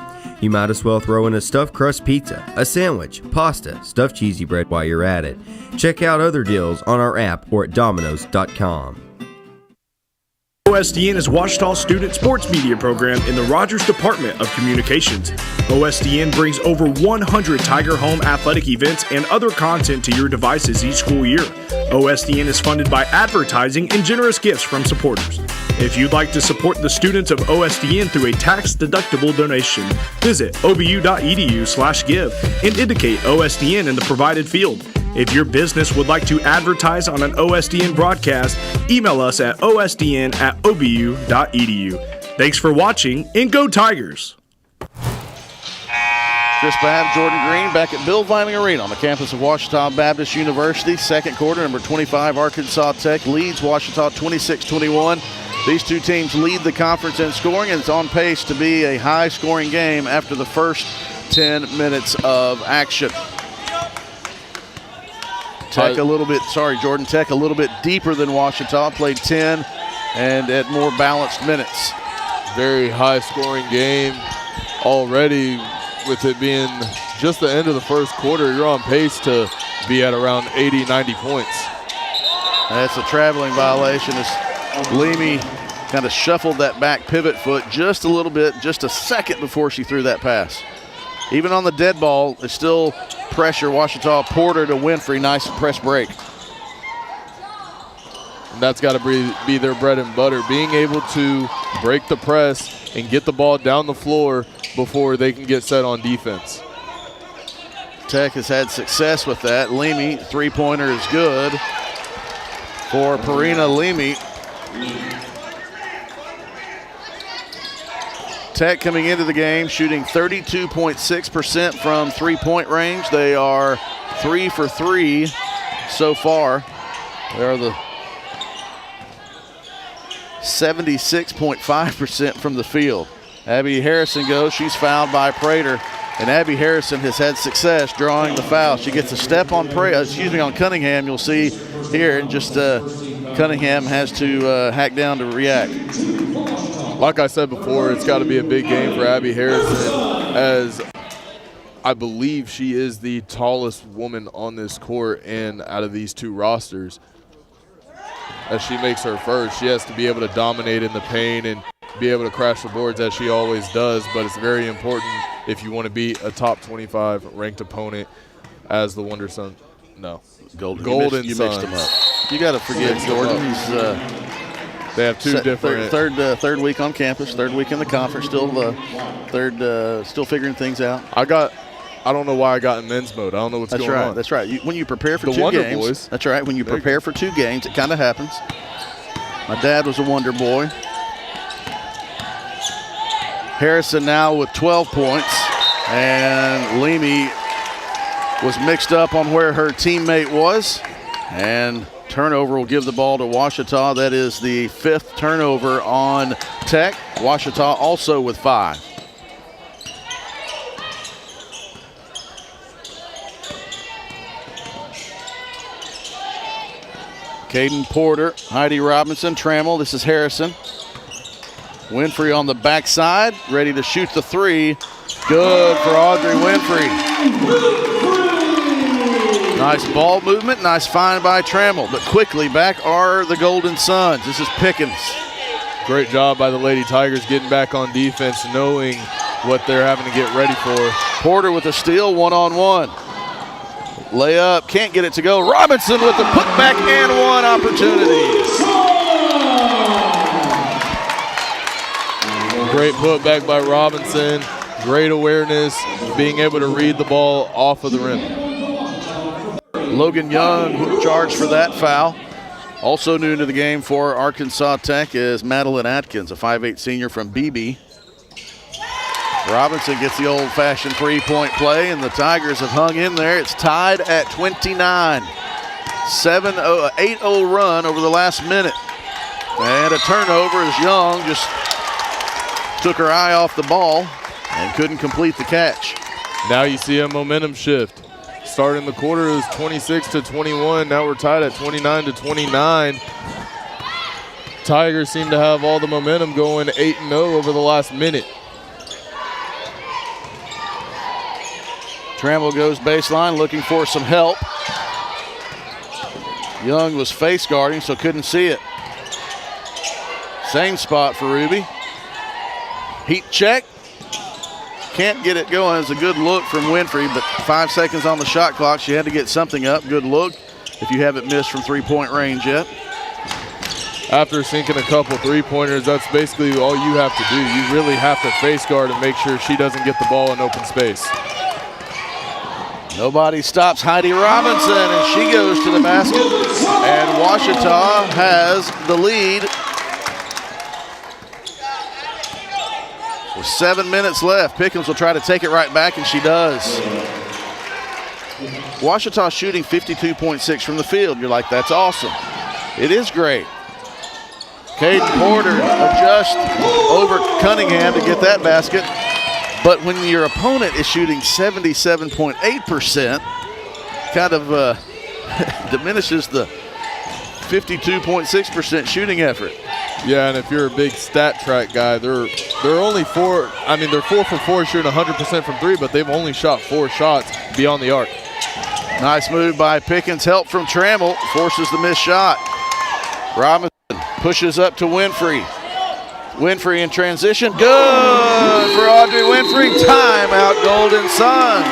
You might as well throw in a stuffed crust pizza, a sandwich, pasta, stuffed cheesy bread while you're at it. Check out other deals on our app or at Domino's.com. OSDN is Ouachita's student sports media program in the Rogers Department of Communications. OSDN brings over 100 Tiger Home athletic events and other content to your devices each school year. OSDN is funded by advertising and generous gifts from supporters. If you'd like to support the students of OSDN through a tax-deductible donation, visit obu.edu/give and indicate OSDN in the provided field. If your business would like to advertise on an OSDN broadcast, email us at osdn@obu.edu. Thanks for watching, and go Tigers! Chris Babb, Jordan Green back at Bill Vining Arena on the campus of Ouachita Baptist University. Second quarter, number 25, Arkansas Tech leads Ouachita 26-21. These two teams lead the conference in scoring, and it's on pace to be a high-scoring game after the first 10 minutes of action. Tech Jordan Tech a little bit deeper than Ouachita, played 10 and at more balanced minutes. Very high scoring game already, with it being just the end of the first quarter. You're on pace to be at around 80, 90 points. That's a traveling violation as Leamy kind of shuffled that back pivot foot just a little bit, just a second before she threw that pass. Even on the dead ball, it's still pressure. Ouachita. Porter to Winfrey. Nice press break. And that's got to be their bread and butter, being able to break the press and get the ball down the floor before they can get set on defense. Tech has had success with that. Leamy, three-pointer is good for Perina Leamy. Tech coming into the game shooting 32.6% from three-point range. They are 3 for 3 so far. They are the 76.5% from the field. Abby Harrison goes. She's fouled by Prater, and Abby Harrison has had success drawing the foul. She gets a step on on Cunningham. You'll see here, and just Cunningham has to hack down to react. Like I said before, it's got to be a big game for Abby Harrison, as I believe she is the tallest woman on this court and out of these two rosters. As she makes her first, she has to be able to dominate in the paint and be able to crash the boards as she always does, but it's very important if you want to beat a top 25 ranked opponent as the Wonder Sun. No, Golden Suns. You mixed them up. You got to forgive Jordan. They have two different third week on campus, third week in the conference, still figuring things out. I don't know why I got in men's mode. I don't know what's going on. That's right. When you prepare for the two Wonder games, Boys. That's right. When you prepare for two games, it kind of happens. My dad was a Wonder Boy. Harrison now with 12 points, and Leamy was mixed up on where her teammate was, and turnover will give the ball to Ouachita. That is the 5th turnover on Tech. Ouachita also with 5. Caden Porter, Heidi Robinson, Trammell. This is Harrison. Winfrey on the backside, ready to shoot the three. Good for Audrey Winfrey. Nice ball movement, nice find by Trammell, but quickly back are the Golden Suns. This is Pickens. Great job by the Lady Tigers getting back on defense, knowing what they're having to get ready for. Porter with a steal, one-on-one. Layup, can't get it to go. Robinson with the putback and one opportunity. Great putback by Robinson. Great awareness, being able to read the ball off of the rim. Logan Young charged for that foul. Also new into the game for Arkansas Tech is Madeline Atkins, a 5'8" senior from BB. Robinson gets the old-fashioned three-point play, and the Tigers have hung in there. It's tied at 29. 8-0 run over the last minute. And a turnover as Young just took her eye off the ball and couldn't complete the catch. Now you see a momentum shift. Starting the quarter, it was 26-21. Now we're tied at 29-29. Tigers seem to have all the momentum going 8-0 over the last minute. Trammell goes baseline looking for some help. Young was face guarding, so couldn't see it. Same spot for Ruby. Heat check. Can't get it going. It's a good look from Winfrey, but 5 seconds on the shot clock. She had to get something up. Good look if you haven't missed from three-point range yet. After sinking a couple three-pointers, that's basically all you have to do. You really have to face guard and make sure she doesn't get the ball in open space. Nobody stops Heidi Robinson, and she goes to the basket. And Ouachita has the lead. With 7 minutes left, Pickens will try to take it right back, and she does. Ouachita shooting 52.6 from the field. You're like, that's awesome. It is great. Caden Porter adjusts over Cunningham to get that basket. But when your opponent is shooting 77.8%, kind of diminishes the 52.6% shooting effort. Yeah, and if you're a big stat track guy, they're only four. I mean, they're 4 for 4 shooting 100% from three, but they've only shot 4 shots beyond the arc. Nice move by Pickens. Help from Trammell forces the missed shot. Robinson pushes up to Winfrey. Winfrey in transition. Good for Audrey Winfrey. Timeout, Golden Suns.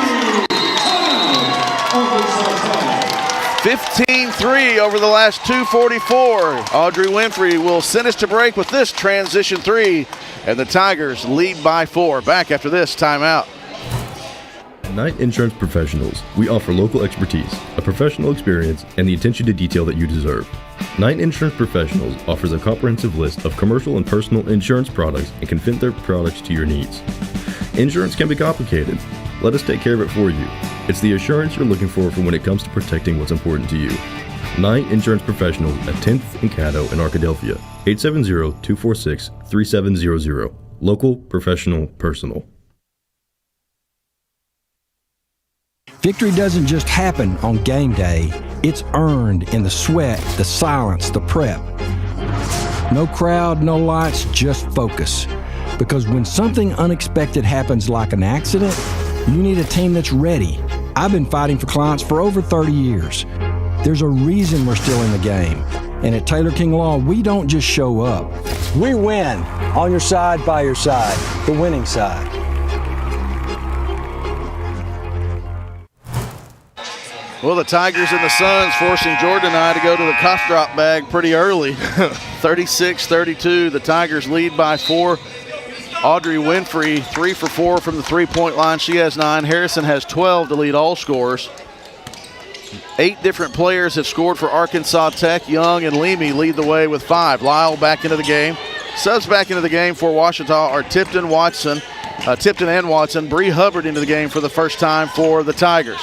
15-3 over the last 2:44. Audrey Winfrey will send us to break with this transition three, and the Tigers lead by 4. Back after this timeout. At Knight Insurance Professionals, we offer local expertise, a professional experience, and the attention to detail that you deserve. Knight Insurance Professionals offers a comprehensive list of commercial and personal insurance products and can fit their products to your needs. Insurance can be complicated. Let us take care of it for you. It's the assurance you're looking for when it comes to protecting what's important to you. Knight Insurance Professionals at 10th and Caddo in Arkadelphia. 870-246-3700. Local, professional, personal. Victory doesn't just happen on game day. It's earned in the sweat, the silence, the prep. No crowd, no lights, just focus. Because when something unexpected happens like an accident, you need a team that's ready. I've been fighting for clients for over 30 years. There's a reason we're still in the game. And at Taylor King Law, we don't just show up. We win. On your side, by your side. The winning side. Well, the Tigers and the Suns forcing Jordan and I to go to the cough drop bag pretty early. 36-32, the Tigers lead by 4. Audrey Winfrey, 3 for 4 from the three-point line. She has 9. Harrison has 12 to lead all scorers. 8 different players have scored for Arkansas Tech. Young and Leamy lead the way with 5. Lyle back into the game. Subs back into the game for Ouachita are Tipton and Watson. Bree Hubbard into the game for the first time for the Tigers.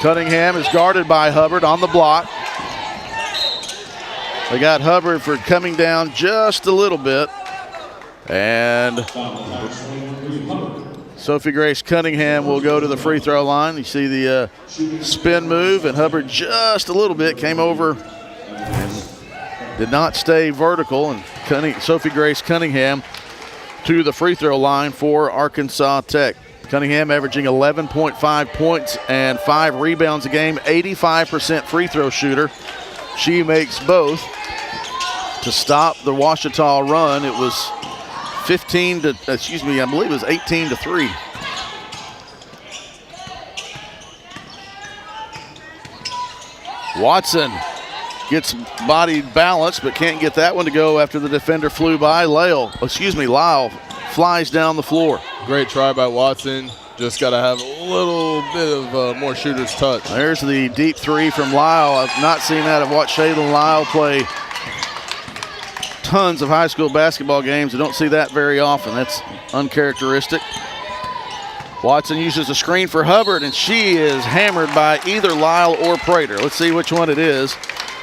Cunningham is guarded by Hubbard on the block. They got Hubbard for coming down just a little bit. And Sophie Grace Cunningham will go to the free throw line. You see the spin move, and Hubbard just a little bit came over and did not stay vertical. And Sophie Grace Cunningham to the free throw line for Arkansas Tech. Cunningham averaging 11.5 points and 5 rebounds a game, 85% free throw shooter. She makes both to stop the Ouachita run. It was 18 to 3. Watson gets body balanced but can't get that one to go after the defender flew by. Lyle flies down the floor. Great try by Watson. Just got to have a little bit of more shooter's touch. There's the deep 3 from Lyle. I've not seen that. I've watched Shaylin Lyle play tons of high school basketball games. I don't see that very often. That's uncharacteristic. Watson uses a screen for Hubbard, and she is hammered by either Lyle or Prater. Let's see which one it is.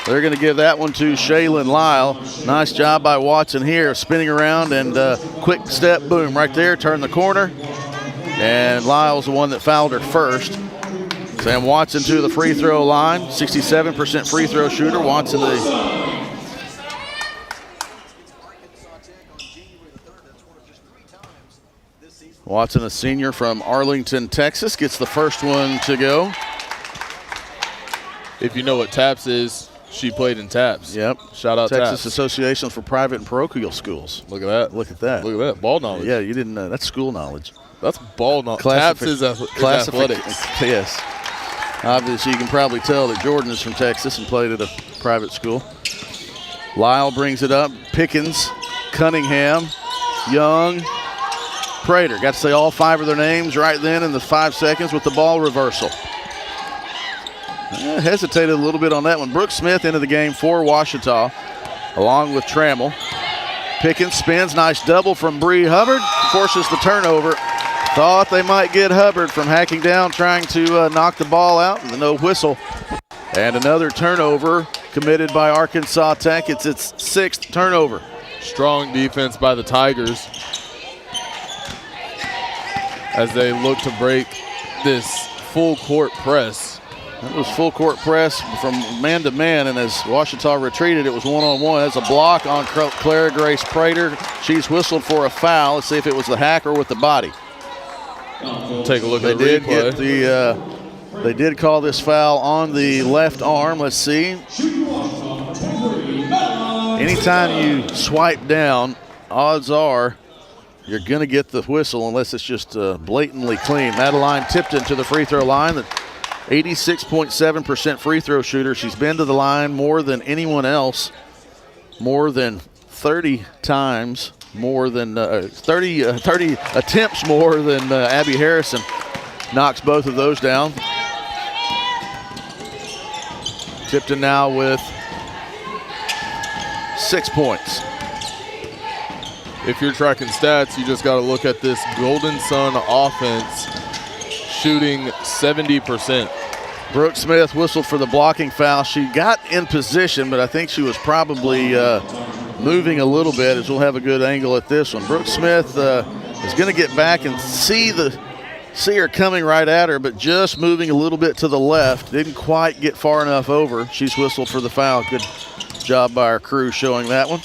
They're going to give that one to Shaylin Lyle. Nice job by Watson here, spinning around and quick step, boom, right there, turn the corner. And Lyle's the one that fouled her first. Sam Watson to the free throw line, 67% free throw shooter. Watson Watson, a senior from Arlington, Texas, gets the first one to go. If you know what TAPS is, she played in TAPS. Yep. Shout out Texas TAPS. Association for Private and Parochial Schools. Look at that. Look at that. Look at that. Ball knowledge. Yeah, you didn't know. That's school knowledge. That's ball knowledge. TAPS is athletics. Yes. Obviously, you can probably tell that Jordan is from Texas and played at a private school. Lyle brings it up. Pickens, Cunningham, Young, Prater. Got to say all 5 of their names right then in the 5 seconds with the ball reversal. Hesitated a little bit on that one. Brooke Smith into the game for Ouachita, along with Trammell. Pickens spins, nice double from Bree Hubbard, forces the turnover. Thought they might get Hubbard from hacking down, trying to knock the ball out with a no whistle. And another turnover committed by Arkansas Tech. It's its 6th turnover. Strong defense by the Tigers. as they look to break this full court press. That was full court press from man to man, and as Ouachita retreated, it was one-on-one. That's a block on Clara Grace Prater. She's whistled for a foul. Let's see if it was the hacker with the body. Take a look at the replay. They did call this foul on the left arm. Let's see. Anytime you swipe down, odds are you're going to get the whistle unless it's just blatantly clean. Madeline Tipton to the free throw line. The 86.7% free throw shooter. She's been to the line more than anyone else, more than 30 times, more than 30 attempts more than Abby Harrison. Knocks both of those down. Tipton now with 6 points. If you're tracking stats, you just got to look at this Golden Sun offense shooting 70%. Brooke Smith whistled for the blocking foul. She got in position, but I think she was probably moving a little bit, as we'll have a good angle at this one. Brooke Smith is going to get back and see her coming right at her, but just moving a little bit to the left. Didn't quite get far enough over. She's whistled for the foul. Good job by our crew showing that one.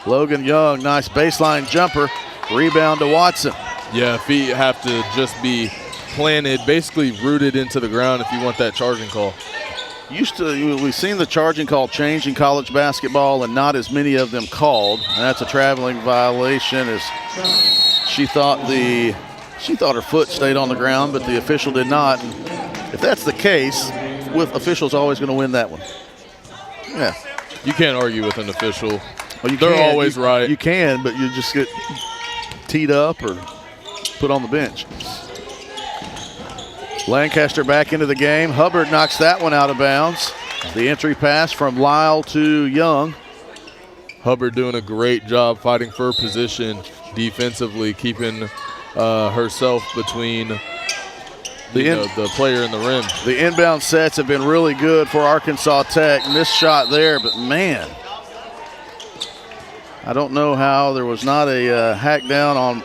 Logan Young, nice baseline jumper. Rebound to Watson. Yeah, feet have to just be planted, basically rooted into the ground if you want that charging call. We've seen the charging call change in college basketball and not as many of them called. And that's a traveling violation, as she thought her foot stayed on the ground, but the official did not. And if that's the case, with officials always going to win that one. Yeah. You can't argue with an official. Well, they're always right. You can, but you just get teed up or put on the bench. Lancaster back into the game. Hubbard knocks that one out of bounds. The entry pass from Lyle to Young. Hubbard doing a great job fighting for position defensively, keeping herself between the player and the rim. The inbound sets have been really good for Arkansas Tech. Missed shot there, but man, I don't know how there was not a hack down on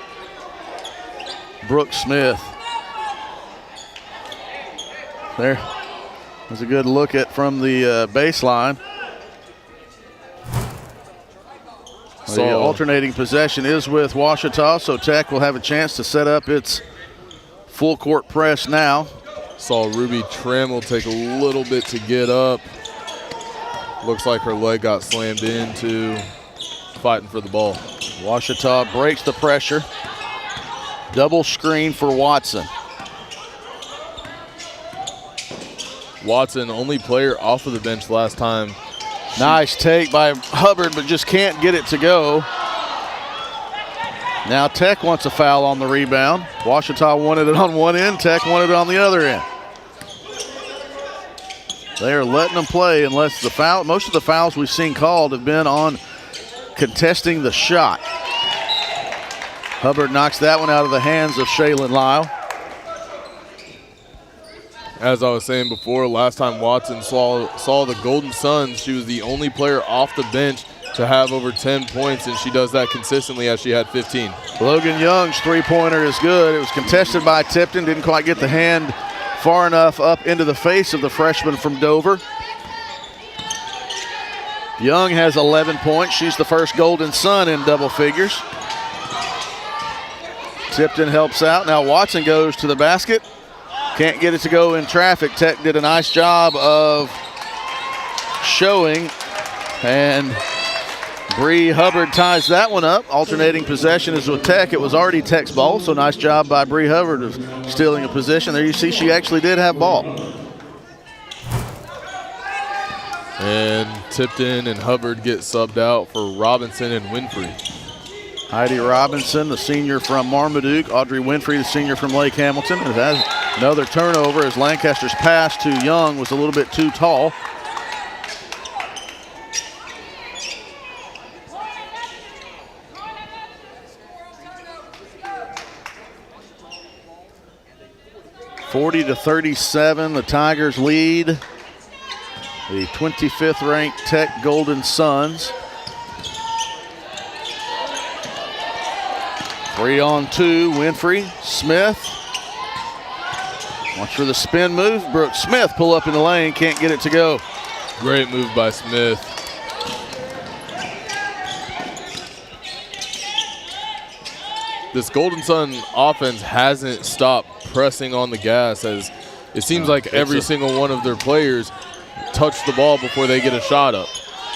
Brooke Smith. There was a good look at from the baseline. The alternating possession is with Ouachita, so Tech will have a chance to set up its full court press now. Saw Ruby Trammell take a little bit to get up. Looks like her leg got slammed into fighting for the ball. Ouachita breaks the pressure. Double screen for Watson. Watson, only player off of the bench last time. Nice take by Hubbard, but just can't get it to go. Now Tech wants a foul on the rebound. Ouachita wanted it on one end, Tech wanted it on the other end. They are letting them play unless the foul. Most of the fouls we've seen called have been on contesting the shot. Hubbard knocks that one out of the hands of Shaylin Lyle. As I was saying before, last time Watson saw the Golden Suns, she was the only player off the bench to have over 10 points, and she does that consistently as she had 15. Logan Young's three-pointer is good. It was contested by Tipton, didn't quite get the hand far enough up into the face of the freshman from Dover. Young has 11 points. She's the first Golden Sun in double figures. Tipton helps out. Now Watson goes to the basket. Can't get it to go in traffic. Tech did a nice job of showing, and Bree Hubbard ties that one up. Alternating possession is with Tech. It was already Tech's ball, so nice job by Bree Hubbard of stealing a position. There you see she actually did have ball. And Tipton and Hubbard get subbed out for Robinson and Winfrey. Heidi Robinson, the senior from Marmaduke. Audrey Winfrey, the senior from Lake Hamilton. It has another turnover as Lancaster's pass to Young was a little bit too tall. (40-37), the Tigers lead the 25th ranked Tech Golden Suns. 3-on-2, Winfrey, Smith. Watch for the spin move. Brooks Smith pull up in the lane, can't get it to go. Great move by Smith. This Golden Sun offense hasn't stopped pressing on the gas, as it seems like every single one of their players touch the ball before they get a shot up.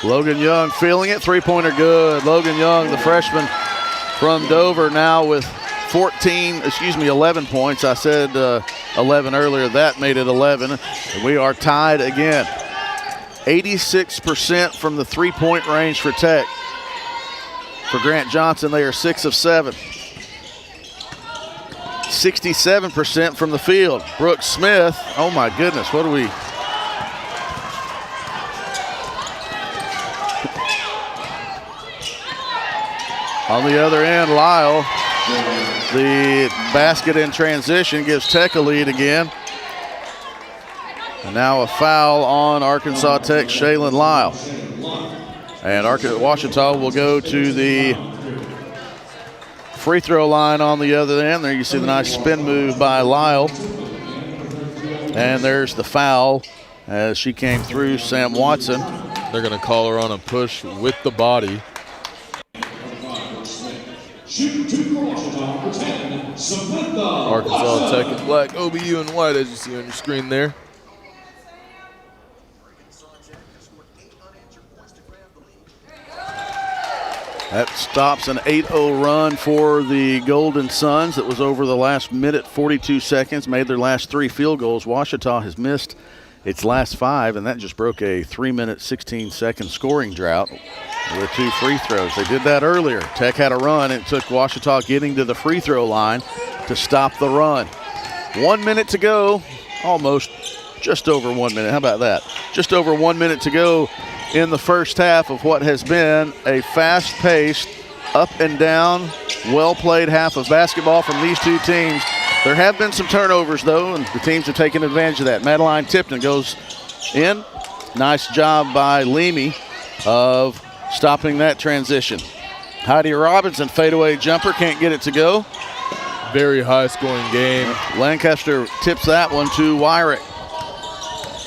Logan Young feeling it. Three-pointer good. Logan Young, the freshman from Dover, now with 11 points. I said 11 earlier. That made it 11. And we are tied again. 86% from the three-point range for Tech. For Grant Johnson, they are 6 of 7. 67% from the field. Brooks Smith, oh my goodness, what do we... On the other end, Lyle, the basket in transition gives Tech a lead again. And now a foul on Arkansas Tech, Shaylin Lyle. And Ouachita will go to the free throw line on the other end. There you see the nice spin move by Lyle. And there's the foul as she came through Sam Watson. They're going to call her on a push with the body. Arkansas Tech in black, OBU in white, as you see on your screen there. That stops an 8-0 run for the Golden Suns that was over the last minute, 42 seconds, made their last 3 field goals. Ouachita has missed its last 5, and that just broke a 3-minute, 16-second scoring drought with 2 free throws. They did that earlier. Tech had a run, and it took Ouachita getting to the free throw line to stop the run. 1 minute to go, almost just over 1 minute. How about that? Just over 1 minute to go in the first half of what has been a fast-paced, up and down, well-played half of basketball from these two teams. There have been some turnovers, though, and the teams have taken advantage of that. Madeline Tipton goes in. Nice job by Leamy of stopping that transition. Heidi Robinson, fadeaway jumper, can't get it to go. Very high-scoring game. Lancaster tips that one to Wyrick.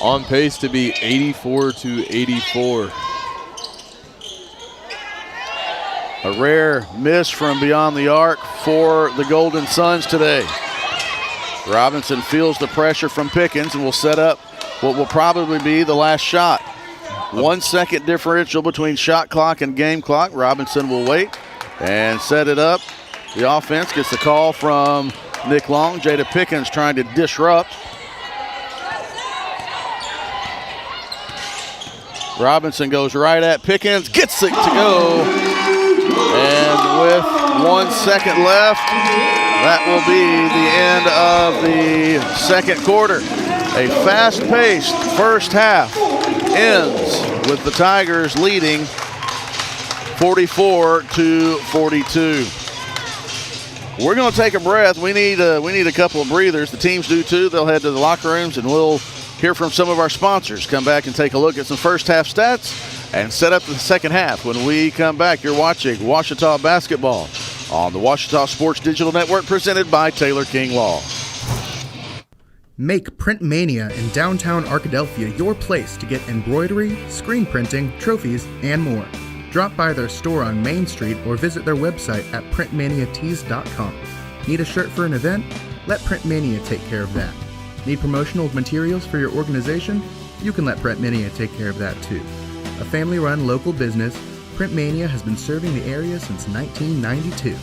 On pace to be 84-84. A rare miss from beyond the arc for the Golden Suns today. Robinson feels the pressure from Pickens and will set up what will probably be the last shot. 1 second differential between shot clock and game clock. Robinson will wait and set it up. The offense gets the call from Nick Long. Jada Pickens trying to disrupt. Robinson goes right at Pickens, gets it to go. And with 1 second left, that will be the end of the second quarter. A fast-paced first half ends with the Tigers leading 44-42. We're going to take a breath. We need a couple of breathers. The teams do too. They'll head to the locker rooms, and we'll hear from some of our sponsors. Come back and take a look at some first half stats and set up the second half. When we come back, you're watching Ouachita basketball on the Ouachita Sports Digital Network, presented by Taylor King Law. Make Print Mania in downtown Arkadelphia your place to get embroidery, screen printing, trophies, and more. Drop by their store on Main Street or visit their website at printmaniatees.com. Need a shirt for an event? Let Print Mania take care of that. Need promotional materials for your organization? You can let Print Mania take care of that too. A family-run local business, Print Mania has been serving the area since 1992.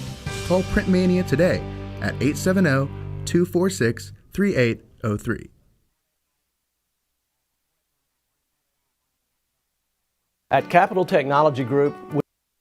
Call Print Mania today at 870-246-3803. At Capital Technology Group,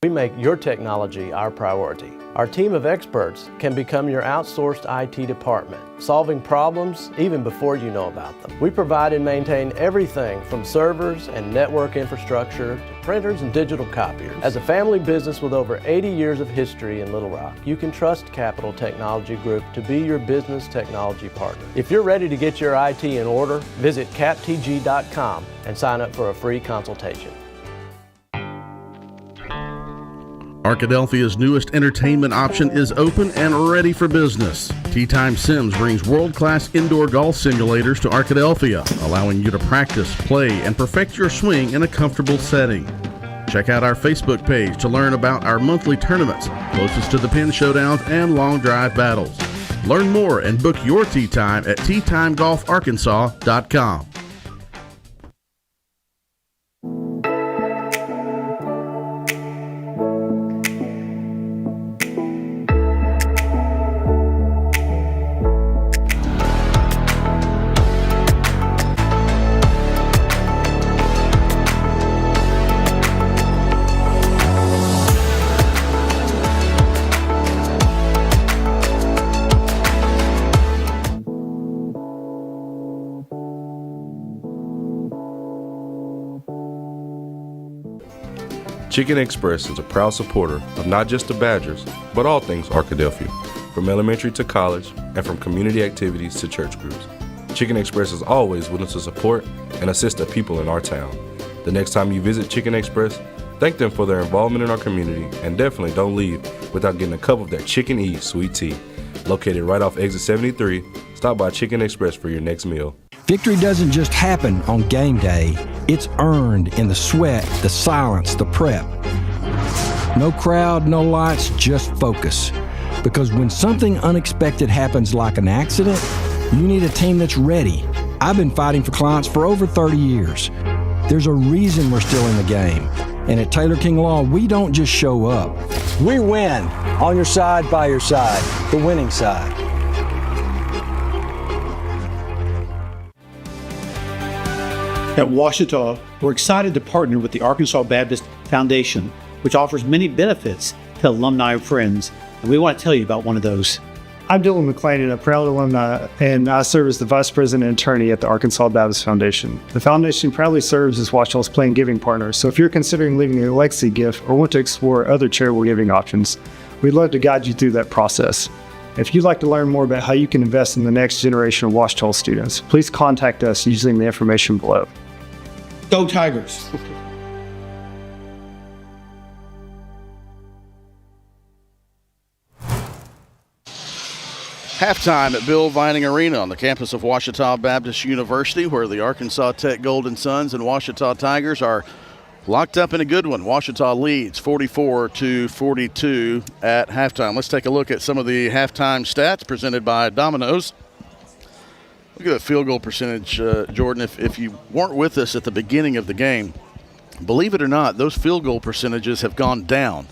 we make your technology our priority. Our team of experts can become your outsourced IT department, solving problems even before you know about them. We provide and maintain everything from servers and network infrastructure to printers and digital copiers. As a family business with over 80 years of history in Little Rock, you can trust Capital Technology Group to be your business technology partner. If you're ready to get your IT in order, visit captg.com and sign up for a free consultation. Arkadelphia's newest entertainment option is open and ready for business. Tee Time Sims brings world-class indoor golf simulators to Arkadelphia, allowing you to practice, play, and perfect your swing in a comfortable setting. Check out our Facebook page to learn about our monthly tournaments, closest to the pin showdowns and long drive battles. Learn more and book your tee time at teatimegolfarkansas.com. Chicken Express is a proud supporter of not just the Badgers, but all things Arkadelphia, from elementary to college, and from community activities to church groups. Chicken Express is always willing to support and assist the people in our town. The next time you visit Chicken Express, thank them for their involvement in our community, and definitely don't leave without getting a cup of their Chicken E sweet tea. Located right off exit 73, stop by Chicken Express for your next meal. Victory doesn't just happen on game day. It's earned in the sweat, the silence, the prep. No crowd, no lights, just focus. Because when something unexpected happens like an accident, you need a team that's ready. I've been fighting for clients for over 30 years. There's a reason we're still in the game. And at Taylor King Law, we don't just show up. We win. On your side, by your side. The winning side. At Ouachita, we're excited to partner with the Arkansas Baptist Foundation, which offers many benefits to alumni and friends, and we want to tell you about one of those. I'm Dylan McClain, a proud alumni, and I serve as the Vice President and Attorney at the Arkansas Baptist Foundation. The foundation proudly serves as Ouachita's planned giving partner, so if you're considering leaving a legacy gift or want to explore other charitable giving options, we'd love to guide you through that process. If you'd like to learn more about how you can invest in the next generation of Ouachita students, please contact us using the information below. Go Tigers! Halftime at Bill Vining Arena on the campus of Ouachita Baptist University, where the Arkansas Tech Golden Suns and Ouachita Tigers are locked up in a good one. Ouachita leads 44-42 at halftime. Let's take a look at some of the halftime stats presented by Domino's. Look at the field goal percentage, Jordan. If you weren't with us at the beginning of the game, believe it or not, those field goal percentages have gone down.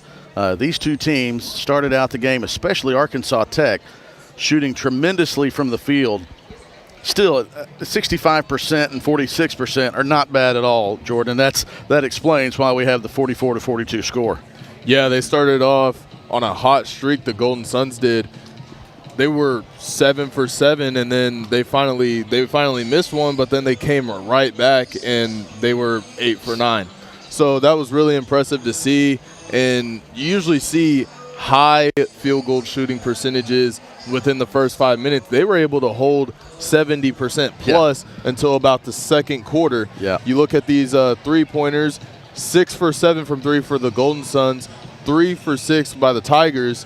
These two teams started out the game, especially Arkansas Tech, shooting tremendously from the field. Still, 65% and 46% are not bad at all, Jordan. That explains why we have the 44-42 score. Yeah, they started off on a hot streak, the Golden Suns did. They were 7 for 7, and then they finally missed one, but then they came right back, and they were 8 for 9. So that was really impressive to see, and you usually see high field goal shooting percentages within the first 5 minutes. They were able to hold 70% plus until about the second quarter. Yeah. You look at these three-pointers, 6 for 7 from 3 for the Golden Suns, 3 for 6 by the Tigers.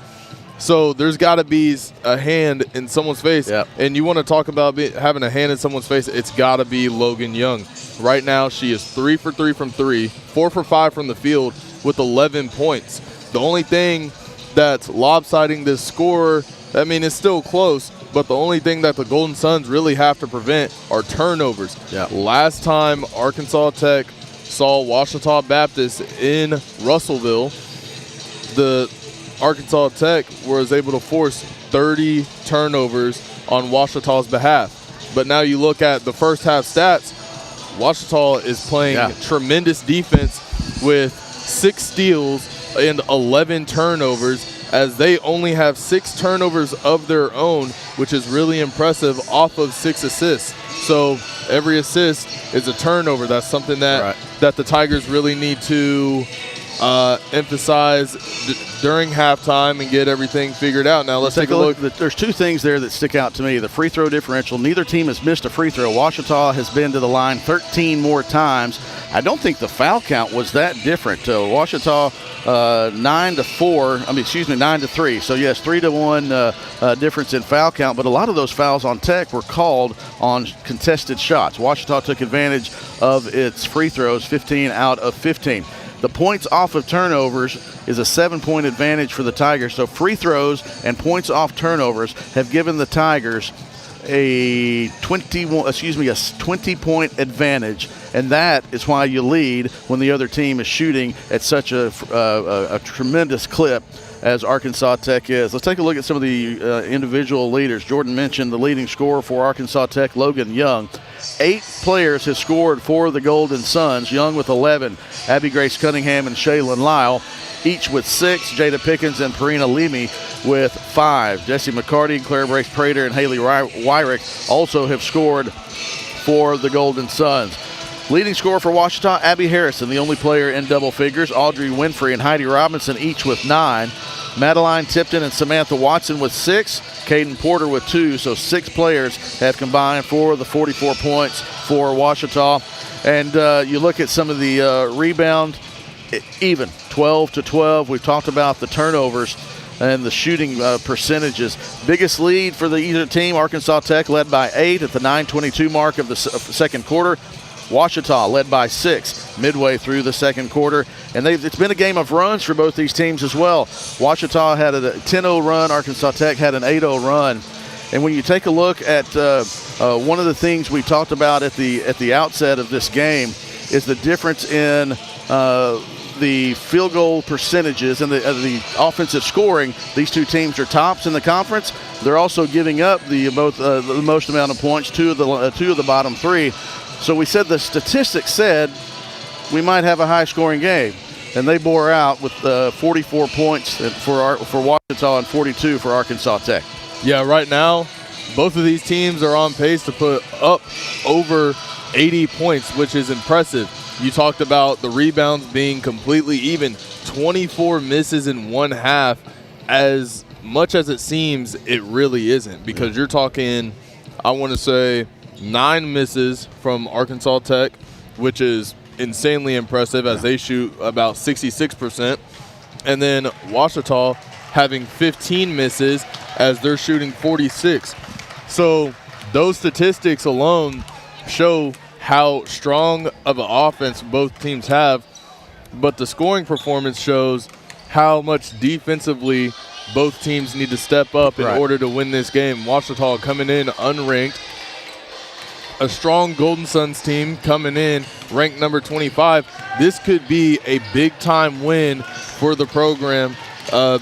So there's got to be a hand in someone's face. Yep. And you want to talk about having a hand in someone's face, it's got to be Logan Young. Right now she is 3 for 3 from 3, 4 for 5 from the field with 11 points. The only thing that's lopsiding this score, I mean, it's still close, but the only thing that the Golden Suns really have to prevent are turnovers. Yeah. Last time Arkansas Tech saw Ouachita Baptist in Russellville, the Arkansas Tech was able to force 30 turnovers on Ouachita's behalf. But now you look at the first half stats, Ouachita is playing tremendous defense with 6 steals and 11 turnovers, as they only have 6 turnovers of their own, which is really impressive off of 6 assists. So every assist is a turnover. That's something that the Tigers really need to emphasize during halftime and get everything figured out. Now let's take a look. There's 2 things there that stick out to me. The free throw differential. Neither team has missed a free throw. Ouachita has been to the line 13 more times. I don't think the foul count was that different. Ouachita 9-3. So yes, 3-1 difference in foul count, but a lot of those fouls on Tech were called on contested shots. Ouachita took advantage of its free throws, 15 out of 15. The points off of turnovers is a 7-point advantage for the Tigers. So free throws and points off turnovers have given the Tigers a 20-point advantage, and that is why you lead when the other team is shooting at such a tremendous clip as Arkansas Tech is. Let's take a look at some of the individual leaders. Jordan mentioned the leading scorer for Arkansas Tech, Logan Young. 8 players have scored for the Golden Suns, Young with 11, Abby Grace Cunningham and Shaylin Lyle, each with 6, Jada Pickens and Perina Leamy with 5. Jesse McCarty, Claire Brace Prater, and Haley Wyrick also have scored for the Golden Suns. Leading scorer for Ouachita, Abby Harrison, the only player in double figures. Audrey Winfrey and Heidi Robinson each with 9. Madeline Tipton and Samantha Watson with 6. Caden Porter with 2. So 6 players have combined for the 44 points for Ouachita. And you look at some of the rebound, even 12-12. We've talked about the turnovers and the shooting percentages. Biggest lead for either team, Arkansas Tech led by 8 at the 9:22 mark of the second quarter. Ouachita led by 6 midway through the second quarter. And it's been a game of runs for both these teams as well. Ouachita had a 10-0 run. Arkansas Tech had an 8-0 run. And when you take a look at one of the things we talked about at the outset of this game is the difference in the field goal percentages and the offensive scoring. These two teams are tops in the conference. They're also giving up the most amount of points, two of the bottom 3. So we said the statistics said we might have a high-scoring game, and they bore out with 44 points for Ouachita and 42 for Arkansas Tech. Yeah, right now, both of these teams are on pace to put up over 80 points, which is impressive. You talked about the rebounds being completely even. 24 misses in one half. As much as it seems, it really isn't, because you're talking, I want to say, 9 misses from Arkansas Tech, which is insanely impressive as they shoot about 66%. And then Ouachita having 15 misses as they're shooting 46. So those statistics alone show how strong of an offense both teams have, but the scoring performance shows how much defensively both teams need to step up in order to win this game. Ouachita coming in unranked. A strong Golden Suns team coming in ranked number 25. This could be a big-time win for the program,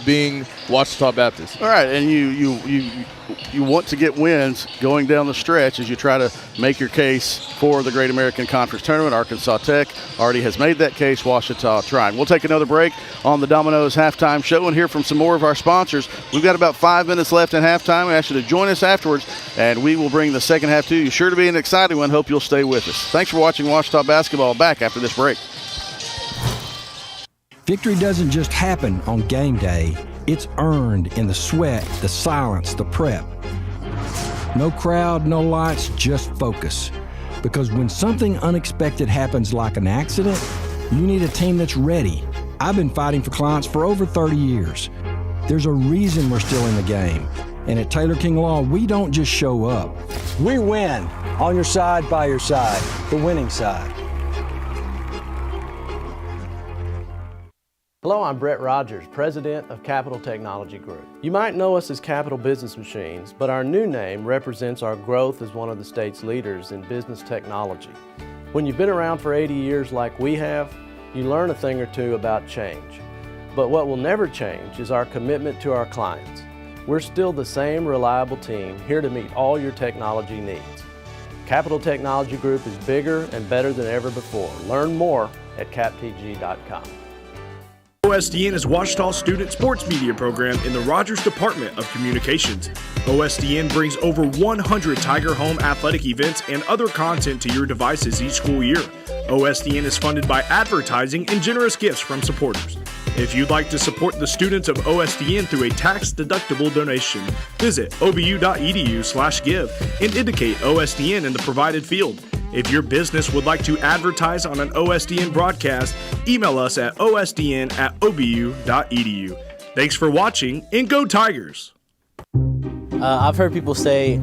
being Ouachita Baptist. All right, and you want to get wins going down the stretch as you try to make your case for the Great American Conference Tournament. Arkansas Tech already has made that case. Ouachita trying. We'll take another break on the Domino's Halftime Show and hear from some more of our sponsors. We've got about 5 minutes left in halftime. We ask you to join us afterwards, and we will bring the second half to you. Sure to be an exciting one. Hope you'll stay with us. Thanks for watching Ouachita Basketball. Back after this break. Victory doesn't just happen on game day. It's earned in the sweat, the silence, the prep. No crowd, no lights, just focus. Because when something unexpected happens like an accident, you need a team that's ready. I've been fighting for clients for over 30 years. There's a reason we're still in the game. And at Taylor King Law, we don't just show up. We win. On your side, by your side. The winning side. Hello, I'm Brett Rogers, President of Capital Technology Group. You might know us as Capital Business Machines, but our new name represents our growth as one of the state's leaders in business technology. When you've been around for 80 years like we have, you learn a thing or two about change. But what will never change is our commitment to our clients. We're still the same reliable team here to meet all your technology needs. Capital Technology Group is bigger and better than ever before. Learn more at captg.com. OSDN is Ouachita's student sports media program in the Rogers Department of Communications. OSDN brings over 100 Tiger Home athletic events and other content to your devices each school year. OSDN is funded by advertising and generous gifts from supporters. If you'd like to support the students of OSDN through a tax-deductible donation, visit obu.edu/give and indicate OSDN in the provided field. If your business would like to advertise on an OSDN broadcast, email us at osdn@obu.edu. Thanks for watching, and go Tigers! I've heard people say,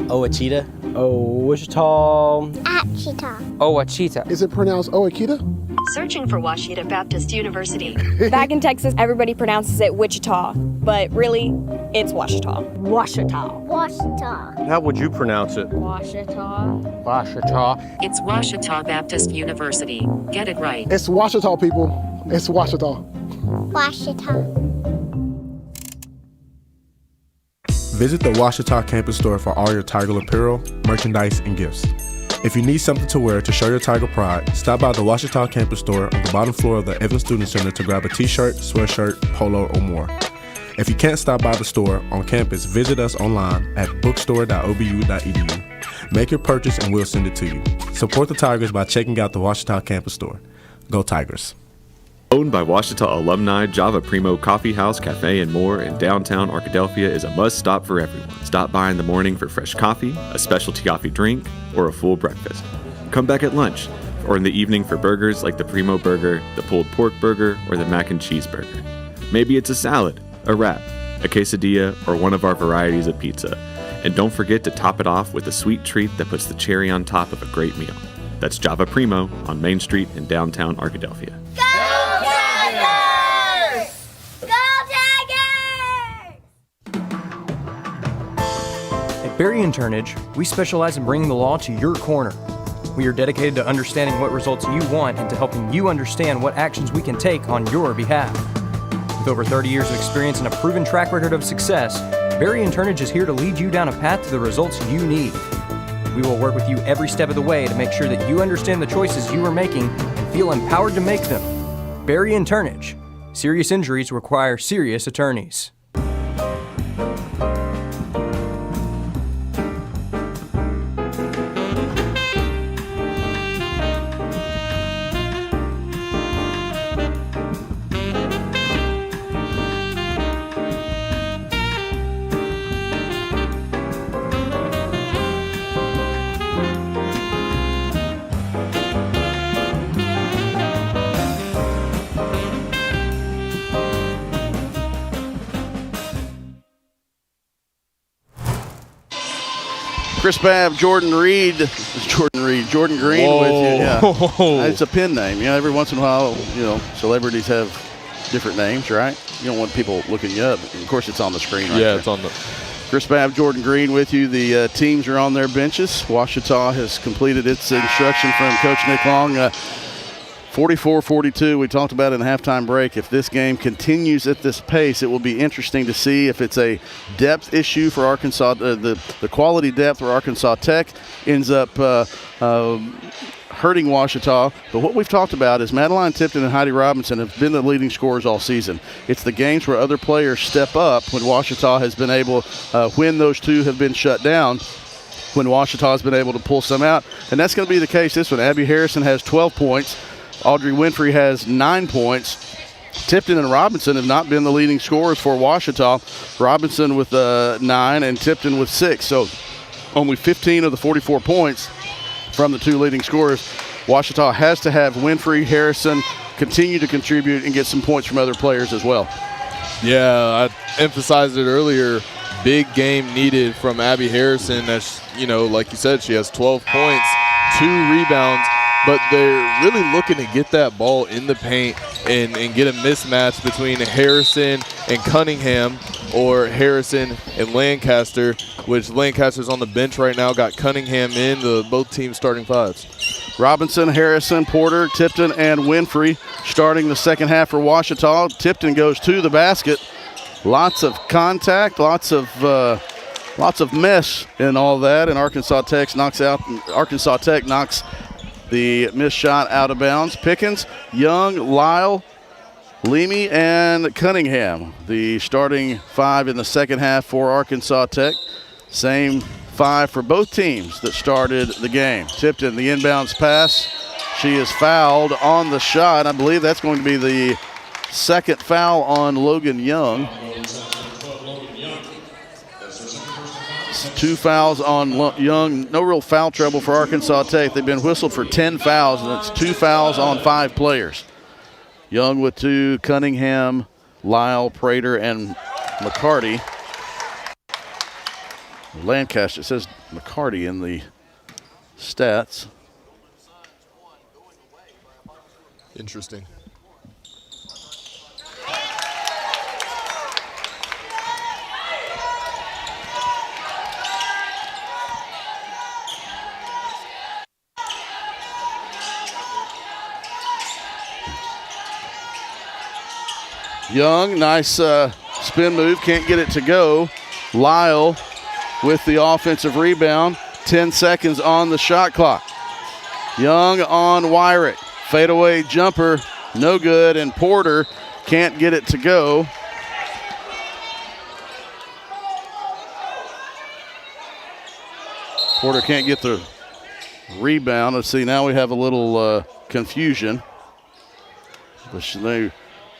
Ouachita. Wichita. Achita. Ouachita. Is it pronounced Ouachita? Searching for Washita Baptist University. Back in Texas, everybody pronounces it Wichita, but really, it's Washita. Washita. Washita. How would you pronounce it? Washita. Washita. It's Washita Baptist University. Get it right. It's Washita, people. It's Washita. Washita. Visit the Washita campus store for all your Tiger apparel, merchandise, and gifts. If you need something to wear to show your Tiger pride, stop by the Washita campus store on the bottom floor of the Evans Student Center to grab a t-shirt, sweatshirt, polo, or more. If you can't stop by the store on campus, visit us online at bookstore.obu.edu. Make your purchase and we'll send it to you. Support the Tigers by checking out the Washita campus store. Go Tigers! Owned by Washita alumni, Java Primo Coffee House, Cafe, and more in downtown Arkadelphia is a must-stop for everyone. Stop by in the morning for fresh coffee, a specialty coffee drink, or a full breakfast. Come back at lunch, or in the evening for burgers like the Primo Burger, the pulled pork burger, or the mac and cheese burger. Maybe it's a salad, a wrap, a quesadilla, or one of our varieties of pizza. And don't forget to top it off with a sweet treat that puts the cherry on top of a great meal. That's Java Primo on Main Street in downtown Arkadelphia. At Berry & Turnage, we specialize in bringing the law to your corner. We are dedicated to understanding what results you want and to helping you understand what actions we can take on your behalf. With over 30 years of experience and a proven track record of success, Berry & Turnage is here to lead you down a path to the results you need. We will work with you every step of the way to make sure that you understand the choices you are making and feel empowered to make them. Berry & Turnage. Serious injuries require serious attorneys. Chris Babb, Jordan Green with you. Yeah. It's a pen name. You know, every once in a while, you know, celebrities have different names, right? You don't want people looking you up. Of course, it's on the screen right there. It's on the. Chris Babb, Jordan Green with you. The teams are on their benches. Washita has completed its instruction from Coach Nick Long. 44-42, we talked about in the halftime break. If this game continues at this pace, it will be interesting to see if it's a depth issue for Arkansas, the quality depth where Arkansas Tech ends up hurting Washita. But what we've talked about is Madeline Tipton and Heidi Robinson have been the leading scorers all season. It's the games where other players step up when Washita has been able, when those two have been shut down, when Washita has been able to pull some out. And that's going to be the case this one. Abby Harrison has 12 points. Audrey Winfrey has 9 points. Tipton and Robinson have not been the leading scorers for Washita. Robinson with 9 and Tipton with 6. So only 15 of the 44 points from the two leading scorers. Washita has to have Winfrey, Harrison continue to contribute and get some points from other players as well. Yeah, I emphasized it earlier. Big game needed from Abby Harrison. As you know, like you said, she has 12 points, 2 rebounds. But they're really looking to get that ball in the paint and get a mismatch between Harrison and Cunningham or Harrison and Lancaster, which Lancaster's on the bench right now, got Cunningham in, both teams starting fives. Robinson, Harrison, Porter, Tipton, and Winfrey starting the second half for Washita. Tipton goes to the basket. Lots of contact, lots of mess and all that, and Arkansas Tech knocks the missed shot out of bounds. Pickens, Young, Lyle, Leamy, and Cunningham, the starting 5 in the second half for Arkansas Tech. Same 5 for both teams that started the game. Tipton, the inbounds pass. She is fouled on the shot. I believe that's going to be the second foul on Logan Young. 2 fouls on Young. No real foul trouble for Arkansas Tech. They've been whistled for 10 fouls, and it's 2 fouls on 5 players. Young with 2, Cunningham, Lyle, Prater, and McCarty. Lancaster, it says McCarty in the stats. Interesting. Young, nice spin move, can't get it to go. Lyle with the offensive rebound, 10 seconds on the shot clock. Young on Wyrick, fadeaway jumper, no good, and Porter can't get it to go. Porter can't get the rebound. Let's see, now we have a little confusion. They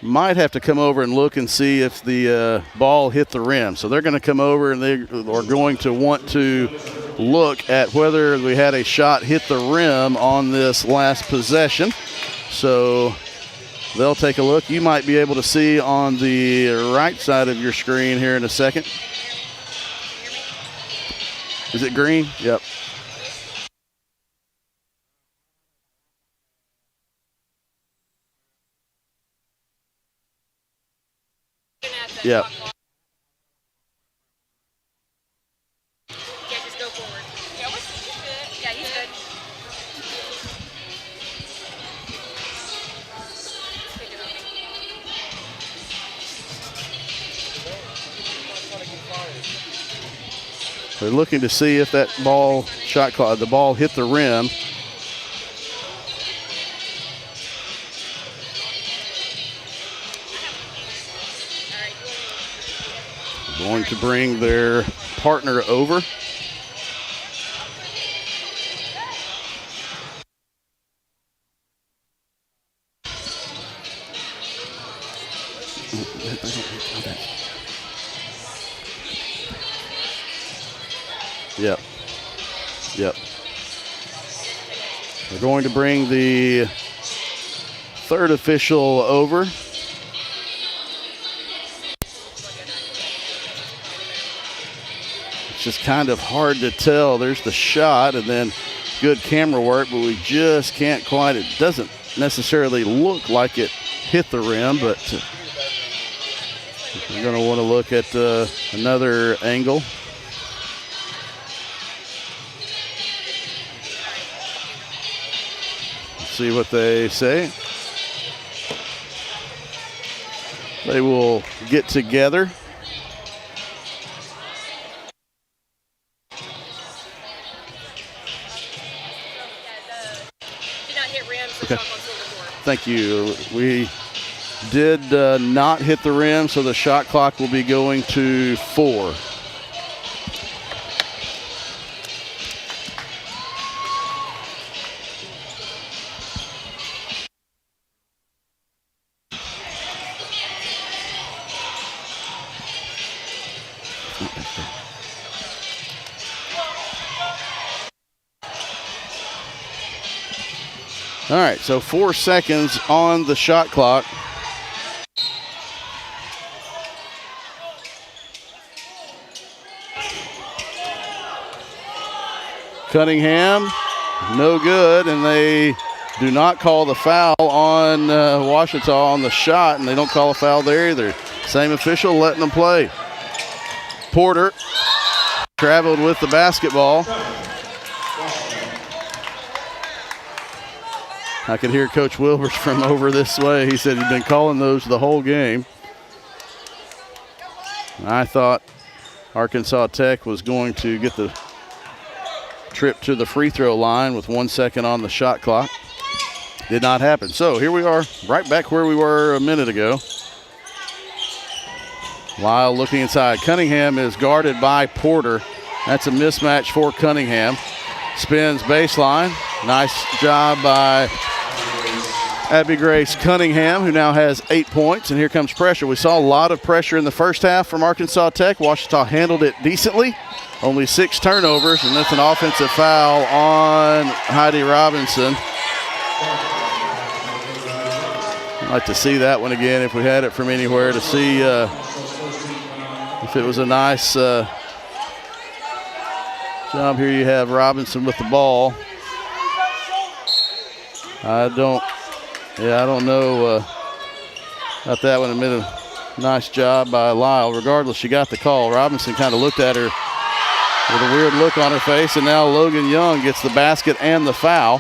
might have to come over and look and see if the ball hit the rim. So they're going to come over and they are going to want to look at whether we had a shot hit the rim on this last possession. So they'll take a look. You might be able to see on the right side of your screen here in a second. Is it green? Yep. Yeah. Yeah, just go forward. Yeah, yeah, he's good. They're looking to see if that ball shot clock, the ball hit the rim. Going to bring their partner over. Yep. Yep. We're going to bring the third official over. It's just kind of hard to tell. There's the shot and then good camera work, but we just can't quite. It doesn't necessarily look like it hit the rim, but we're going to want to look at another angle. See what they say. They will get together. Okay. Thank you. We did not hit the rim, so the shot clock will be going to 4. All right, so 4 seconds on the shot clock. Cunningham, no good, and they do not call the foul on Washita on the shot, and they don't call a foul there either. Same official letting them play. Porter traveled with the basketball. I could hear Coach Wilbers from over this way. He said he'd been calling those the whole game. I thought Arkansas Tech was going to get the trip to the free throw line with 1 second on the shot clock. Did not happen. So here we are, right back where we were a minute ago. Lyle looking inside. Cunningham is guarded by Porter. That's a mismatch for Cunningham. Spins baseline. Nice job by Abby Grace Cunningham, who now has 8 points, and here comes pressure. We saw a lot of pressure in the first half from Arkansas Tech. Ouachita handled it decently. Only 6 turnovers, and that's an offensive foul on Heidi Robinson. I'd like to see that one again if we had it from anywhere, to see if it was a nice job. Here you have Robinson with the ball. I don't know about that one. Admitted a nice job by Lyle. Regardless, she got the call. Robinson kind of looked at her with a weird look on her face, and now Logan Young gets the basket and the foul.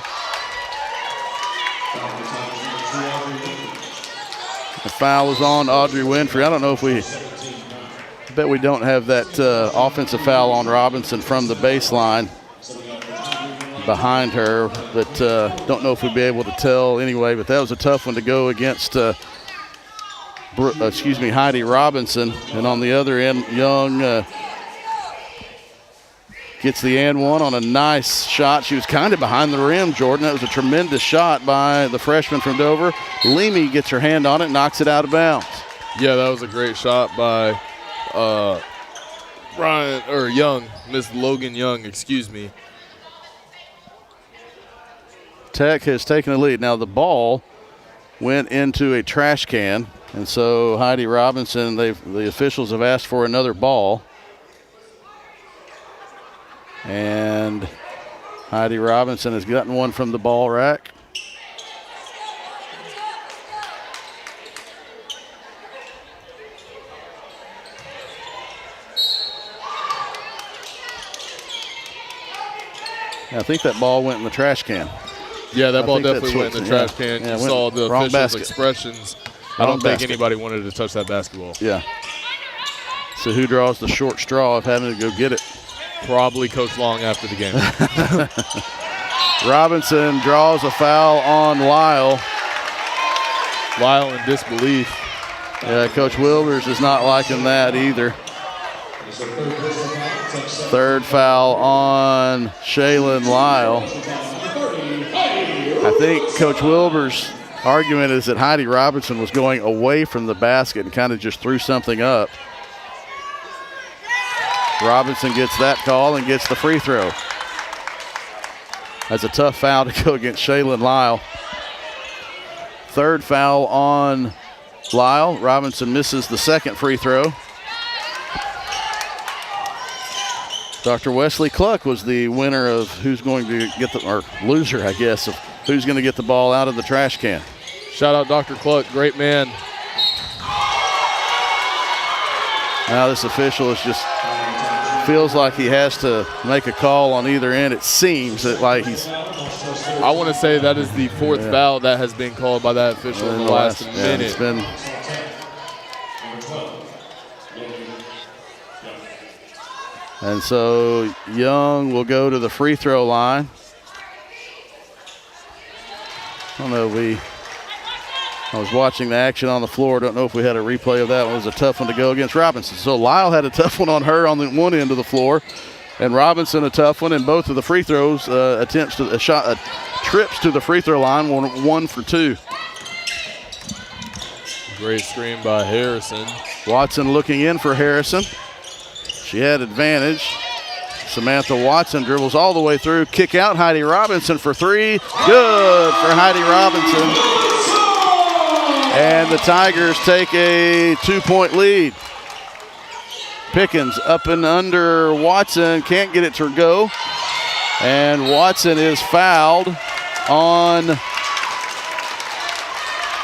The foul is on Audrey Winfrey. I don't know if I bet we don't have that offensive foul on Robinson from the baseline behind her, but don't know if we'd be able to tell anyway. But that was a tough one to go against Heidi Robinson. And on the other end, Young gets the and one on a nice shot. She was kind of behind the rim, Jordan. That was a tremendous shot by the freshman from Dover. Leamy gets her hand on it, knocks it out of bounds. Yeah, that was a great shot by Miss Logan Young, excuse me. Tech has taken a lead. Now the ball went into a trash can, and so Heidi Robinson, the officials have asked for another ball. And Heidi Robinson has gotten one from the ball rack. I think that ball went in the trash can. Yeah, that ball definitely went in the trash can. Yeah, you saw the officials' basket. Expressions. I don't think anybody wanted to touch that basketball. Yeah. So who draws the short straw of having to go get it? Probably Coach Long after the game. Robinson draws a foul on Lyle. Lyle in disbelief. Yeah, Coach Wilbers is not liking that either. Third foul on Shaylin Lyle. I think Coach Wilbers' argument is that Heidi Robinson was going away from the basket and kind of just threw something up. Robinson gets that call and gets the free throw. That's a tough foul to go against Shaylin Lyle. Third foul on Lyle. Robinson misses the second free throw. Dr. Wesley Cluck was the winner of who's going to get the, or loser, I guess, of who's going to get the ball out of the trash can. Shout out Dr. Cluck, great man. Now this official is just feels like he has to make a call on either end. It seems that like he's. I want to say that is the fourth foul that has been called by that official in the last minute. It's been. And so Young will go to the free throw line. I don't know, I was watching the action on the floor. Don't know if we had a replay of that one. It was a tough one to go against Robinson. So Lyle had a tough one on her on the one end of the floor, and Robinson a tough one. And both of the free throws trips to the free throw line, 1 for 2. Great screen by Harrison. Watson looking in for Harrison. She had advantage. Samantha Watson dribbles all the way through. Kick out Heidi Robinson for 3. Good for Heidi Robinson. And the Tigers take a 2-point lead. Pickens up and under Watson. Can't get it to go. And Watson is fouled on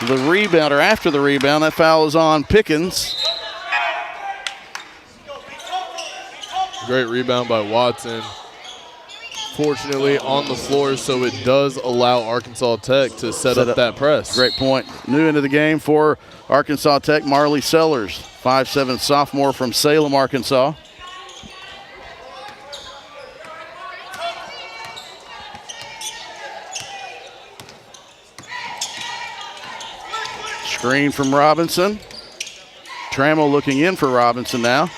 the rebound, or after the rebound. That foul is on Pickens. Great rebound by Watson. Fortunately on the floor, so it does allow Arkansas Tech to set up that press. Great point. New into the game for Arkansas Tech, Marley Sellers, 5'7" sophomore from Salem, Arkansas. Screen from Robinson. Trammell looking in for Robinson now.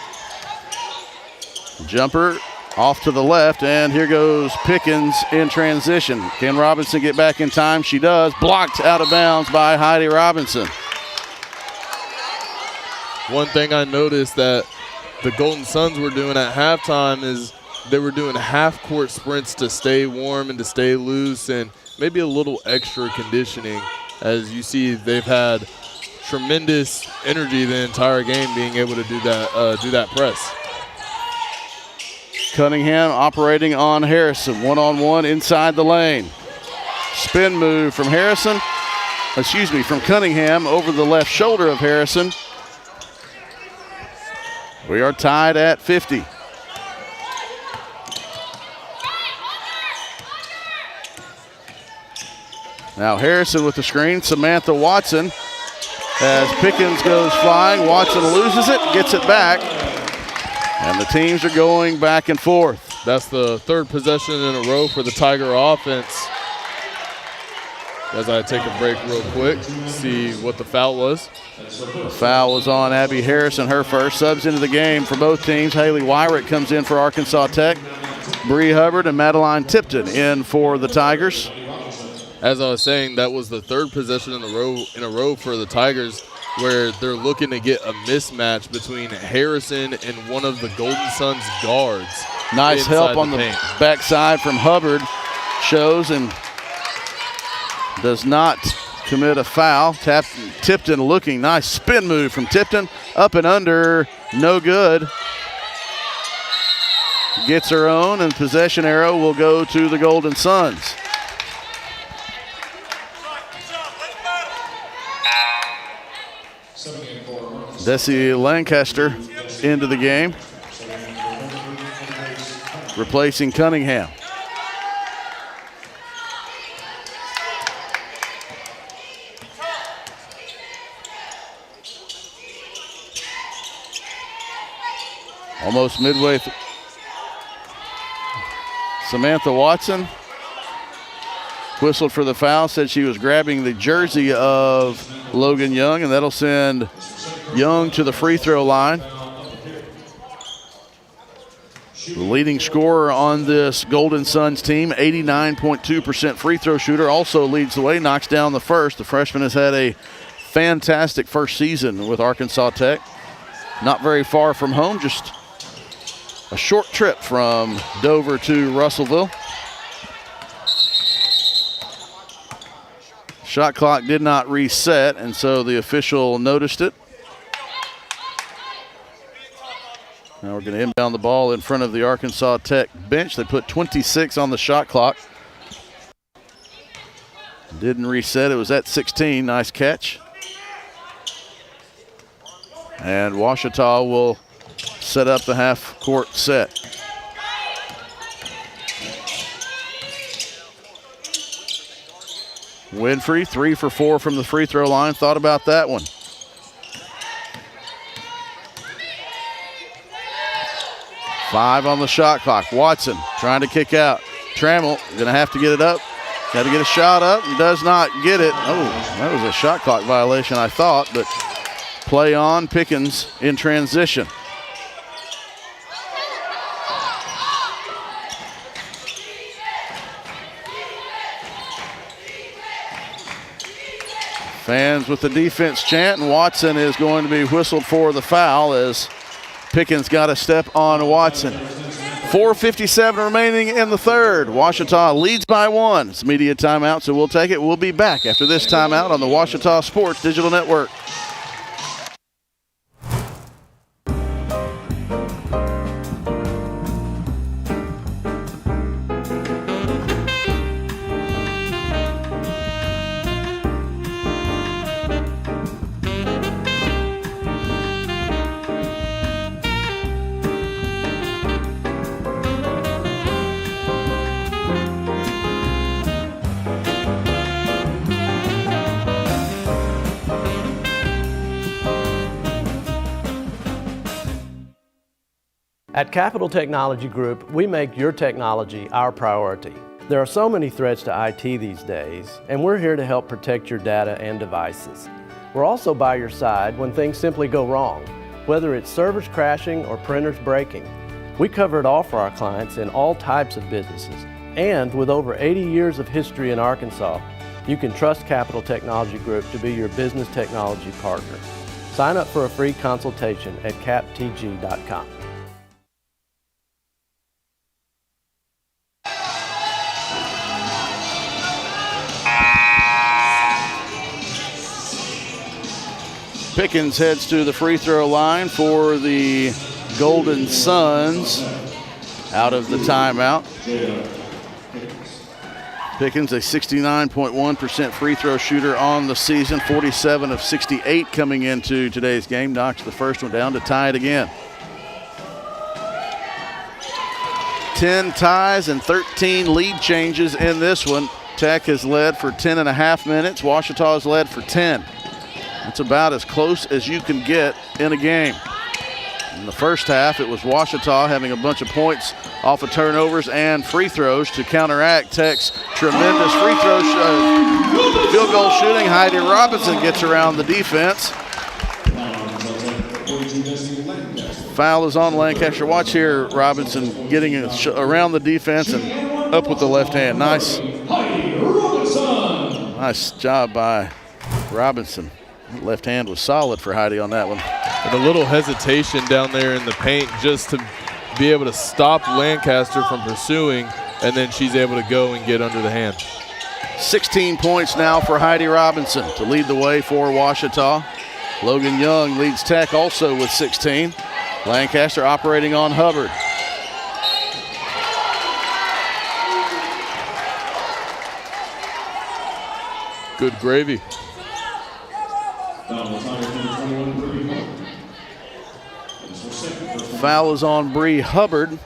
Jumper Off to the left, and here goes Pickens in transition. Can Robinson get back in time? She does. Blocked out of bounds by Heidi Robinson. One thing I noticed that the Golden Suns were doing at halftime is they were doing half-court sprints to stay warm and to stay loose, and maybe a little extra conditioning. As you see, they've had tremendous energy the entire game being able to do that press. Cunningham operating on Harrison, one-on-one inside the lane. Spin move from from Cunningham over the left shoulder of Harrison. We are tied at 50. Now Harrison with the screen. Samantha Watson as Pickens goes flying. Watson loses it, gets it back. And the teams are going back and forth. That's the third possession in a row for the Tiger offense. As I take a break real quick, see what the foul was. The foul was on Abby Harrison, her first. Subs into the game for both teams. Haley Wyrick comes in for Arkansas Tech. Bree Hubbard and Madeline Tipton in for the Tigers. As I was saying, that was the third possession in a row for the Tigers, where they're looking to get a mismatch between Harrison and one of the Golden Suns guards. Nice help on the backside from Hubbard. Shows and does not commit a foul. Tipton looking nice. Spin move from Tipton. Up and under. No good. Gets her own, and possession arrow will go to the Golden Suns. Desi Lancaster into the game, replacing Cunningham. Almost midway. Samantha Watson whistled for the foul, said she was grabbing the jersey of Logan Young, and that'll send Young to the free throw line. The leading scorer on this Golden Suns team, 89.2% free throw shooter, also leads the way, knocks down the first. The freshman has had a fantastic first season with Arkansas Tech. Not very far from home, just a short trip from Dover to Russellville. Shot clock did not reset, and so the official noticed it. Now we're going to inbound the ball in front of the Arkansas Tech bench. They put 26 on the shot clock. Didn't reset. It was at 16. Nice catch. And Ouachita will set up the half-court set. Winfrey, 3 for 4 from the free throw line. Thought about that one. Five on the shot clock. Watson trying to kick out. Trammell going to have to get it up. Got to get a shot up and does not get it. Oh, that was a shot clock violation, I thought, but play on. Pickens in transition. Fans with the defense chant, and Watson is going to be whistled for the foul as Pickens got a step on Watson. 4:57 remaining in the third. Ouachita leads by 1. It's media timeout, so we'll take it. We'll be back after this timeout on the Ouachita Sports Digital Network. At Capital Technology Group, we make your technology our priority. There are so many threats to IT these days, and we're here to help protect your data and devices. We're also by your side when things simply go wrong, whether it's servers crashing or printers breaking. We cover it all for our clients in all types of businesses. And with over 80 years of history in Arkansas, you can trust Capital Technology Group to be your business technology partner. Sign up for a free consultation at captg.com. Pickens heads to the free throw line for the Golden Suns out of the timeout. Pickens, a 69.1% free throw shooter on the season, 47 of 68 coming into today's game. Knocks the first one down to tie it again. 10 ties and 13 lead changes in this one. Tech has led for 10.5 minutes. Ouachita has led for 10. It's about as close as you can get in a game. In the first half, it was Ouachita having a bunch of points off of turnovers and free throws to counteract Tech's tremendous free throw field goal shooting. Heidi Robinson gets around the defense. Foul is on Lancaster. Watch here, Robinson getting around the defense and up with the left hand. Nice job by Robinson. Left hand was solid for Heidi on that one. And a little hesitation down there in the paint just to be able to stop Lancaster from pursuing, and then she's able to go and get under the hand. 16 points now for Heidi Robinson to lead the way for Ouachita. Logan Young leads Tech also with 16. Lancaster operating on Hubbard. Good gravy. Foul is on Bree Hubbard.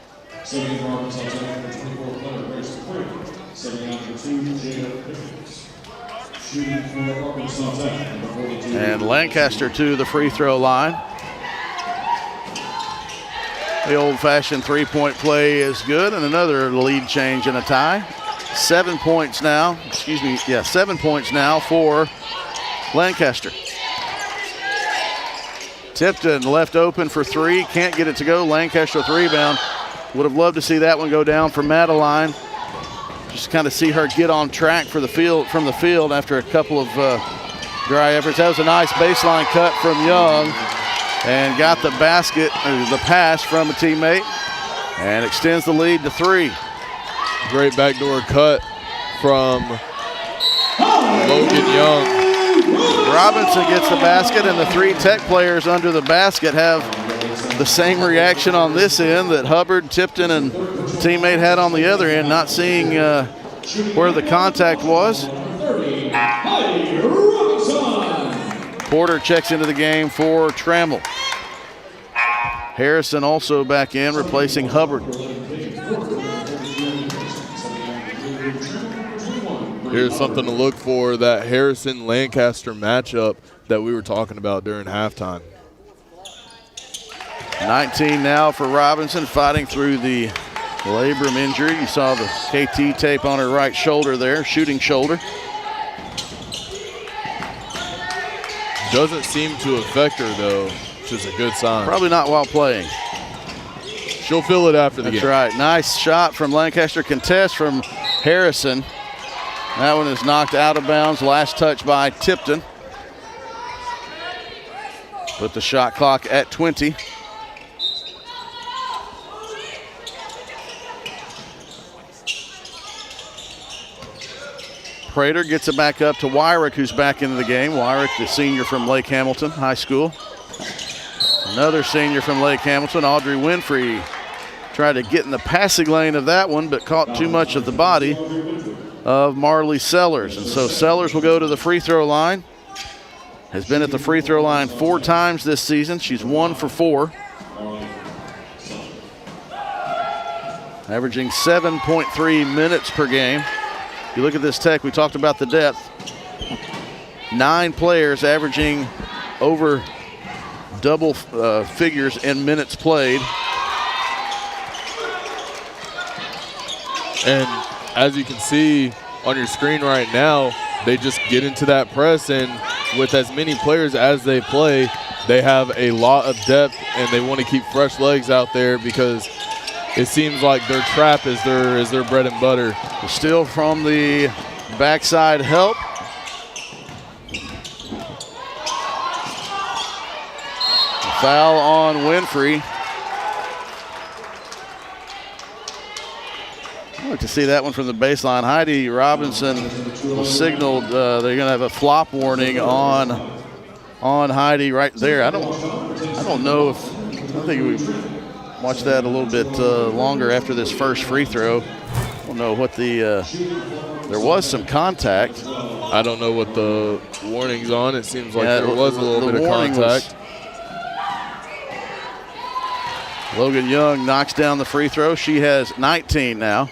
And Lancaster to the free throw line. The old-fashioned three-point play is good, and another lead change and a tie. 7 points now. 7 points now for Lancaster. Tipton left open for three, can't get it to go. Lancaster with rebound. Would have loved to see that one go down for Madeline. Just kind of see her get on track for the field from the field after a couple of dry efforts. That was a nice baseline cut from Young, and got the the pass from a teammate, and extends the lead to 3. Great backdoor cut from Logan Young. Robinson gets the basket, and the 3 Tech players under the basket have the same reaction on this end that Hubbard, Tipton, and teammate had on the other end, not seeing where the contact was. Porter checks into the game for Trammell. Harrison also back in, replacing Hubbard. Here's something to look for, that Harrison-Lancaster matchup that we were talking about during halftime. 19 now for Robinson, fighting through the labrum injury. You saw the KT tape on her right shoulder there, shooting shoulder. Doesn't seem to affect her, though, which is a good sign. Probably not while playing. She'll feel it after the game. That's right. Nice shot from Lancaster. Contest from Harrison. That one is knocked out of bounds. Last touch by Tipton. Put the shot clock at 20. Prater gets it back up to Wyrick, who's back into the game. Wyrick, the senior from Lake Hamilton High School. Another senior from Lake Hamilton, Audrey Winfrey, tried to get in the passing lane of that one, but caught too much of the body of Marley Sellers. And so Sellers will go to the free throw line. Has been at the free throw line 4 times this season. She's 1 for 4. Averaging 7.3 minutes per game. If you look at this Tech, we talked about the depth. 9 players averaging over double figures in minutes played. And as you can see on your screen right now, they just get into that press, and with as many players as they play, they have a lot of depth, and they want to keep fresh legs out there because it seems like their trap is their bread and butter. The steal from the backside help. A foul on Winfrey. I'd like to see that one from the baseline. Heidi Robinson was signaled they're going to have a flop warning on Heidi right there. I don't know if I think we watched that a little bit longer after this first free throw. I don't know what there was some contact. I don't know what the warning's on. It seems like there was a little bit of contact. Logan Young knocks down the free throw. She has 19 now.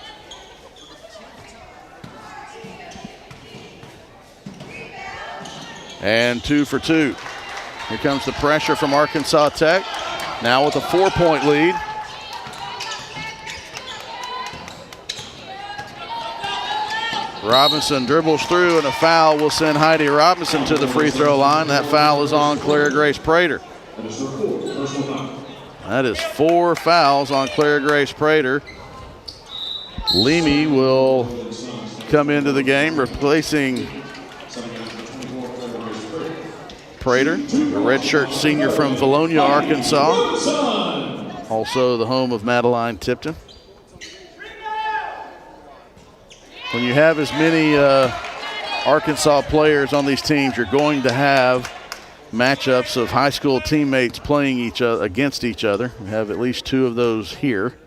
And 2 for 2. Here comes the pressure from Arkansas Tech. Now with a 4-point lead. Robinson dribbles through, and a foul will send Heidi Robinson to the free throw line. That foul is on Clara Grace Prater. That is 4 fouls on Clara Grace Prater. Leamy will come into the game, replacing Prater, the redshirt senior from Valonia, Arkansas. Also the home of Madeline Tipton. When you have as many Arkansas players on these teams, you're going to have matchups of high school teammates playing against each other. We have at least 2 of those here.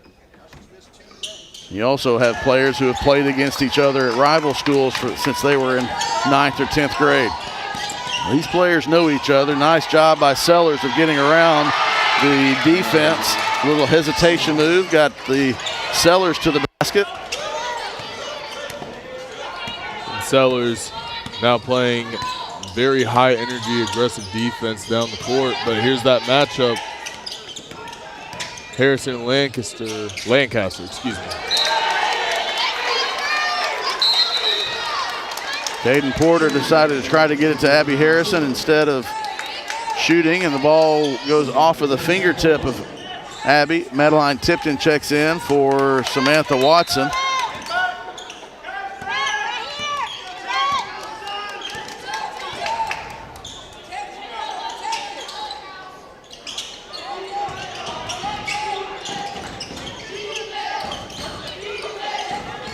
You also have players who have played against each other at rival schools since they were in 9th or 10th grade. These players know each other. Nice job by Sellers of getting around the defense. A little hesitation move, got the Sellers to the basket. And Sellers now playing very high energy, aggressive defense down the court. But here's that matchup. Harrison and Lancaster, excuse me. Caden Porter decided to try to get it to Abby Harrison instead of shooting, and the ball goes off of the fingertip of Abby. Madeline Tipton checks in for Samantha Watson.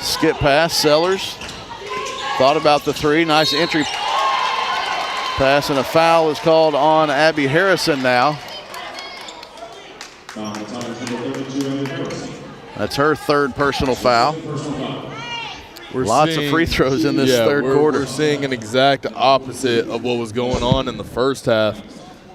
Skip pass, Sellers. Thought about the 3, nice entry pass, and a foul is called on Abby Harrison now. That's her 3rd personal foul. Lots of free throws in this third quarter. We're seeing an exact opposite of what was going on in the first half,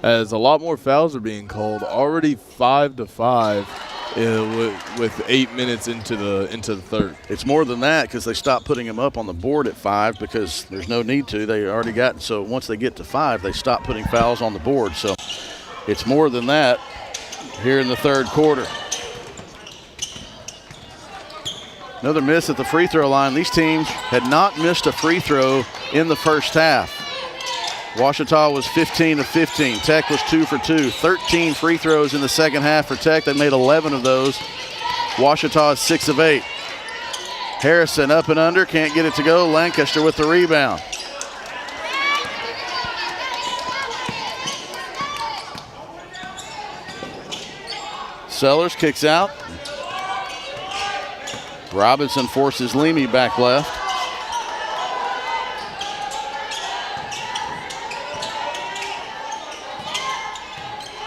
as a lot more fouls are being called. Already 5-5. With 8 minutes into the third. It's more than that because they stopped putting them up on the board at 5 because there's no need to. They already got, so once they get to 5, they stop putting fouls on the board. So it's more than that here in the third quarter. Another miss at the free throw line. These teams had not missed a free throw in the first half. Ouachita was 15 of 15. Tech was 2 for 2. 13 free throws in the second half for Tech. They made 11 of those. Ouachita is 6 of 8. Harrison up and under, can't get it to go. Lancaster with the rebound. Sellers kicks out. Robinson forces Leamy back left.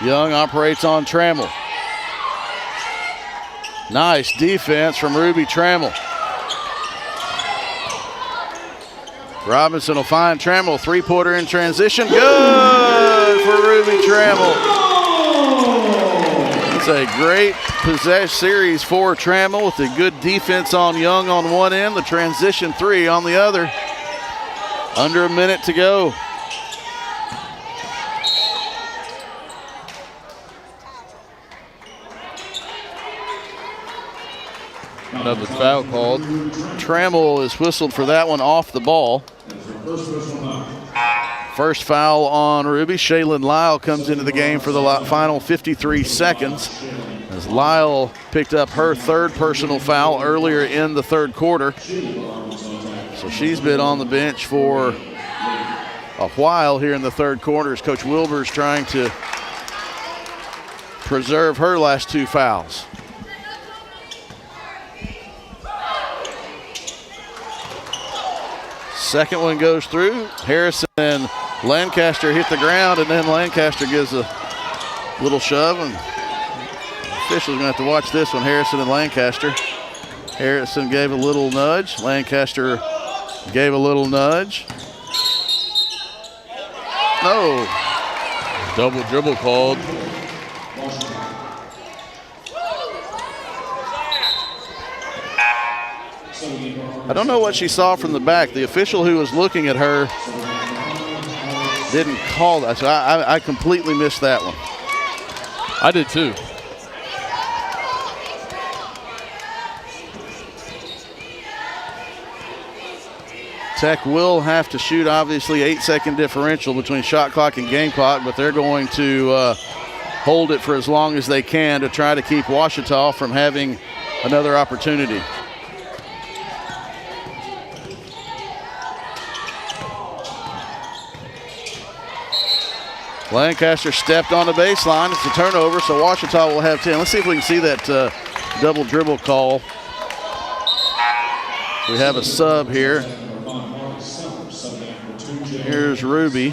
Young operates on Trammell. Nice defense from Ruby Trammell. Robinson will find Trammell. 3-pointer in transition. Good for Ruby Trammell. It's a great possession series for Trammell with a good defense on Young on one end, the transition 3 on the other. Under a minute to go. Another foul called. Trammell is whistled for that one off the ball. First foul on Ruby. Shaylin Lyle comes into the game for the final 53 seconds. As as Lyle picked up her third personal foul earlier in the third quarter. So she's been on the bench for a while here in the third quarter as Coach Wilbur's trying to preserve her last two fouls. Second one goes through. Harrison and Lancaster hit the ground, and then Lancaster gives a little shove, and the official's gonna have to watch this one, Harrison and Lancaster. Harrison gave a little nudge. Lancaster gave a little nudge. No. Double dribble called. I don't know what she saw from the back. The official who was looking at her didn't call that, so I completely missed that one. I did too. Tech will have to shoot, obviously, 8-second differential between shot clock and game clock, but they're going to hold it for as long as they can to try to keep Ouachita from having another opportunity. Lancaster stepped on the baseline. It's a turnover, so Ouachita will have 10. Let's see if we can see that double dribble call. We have a sub here. Here's Ruby.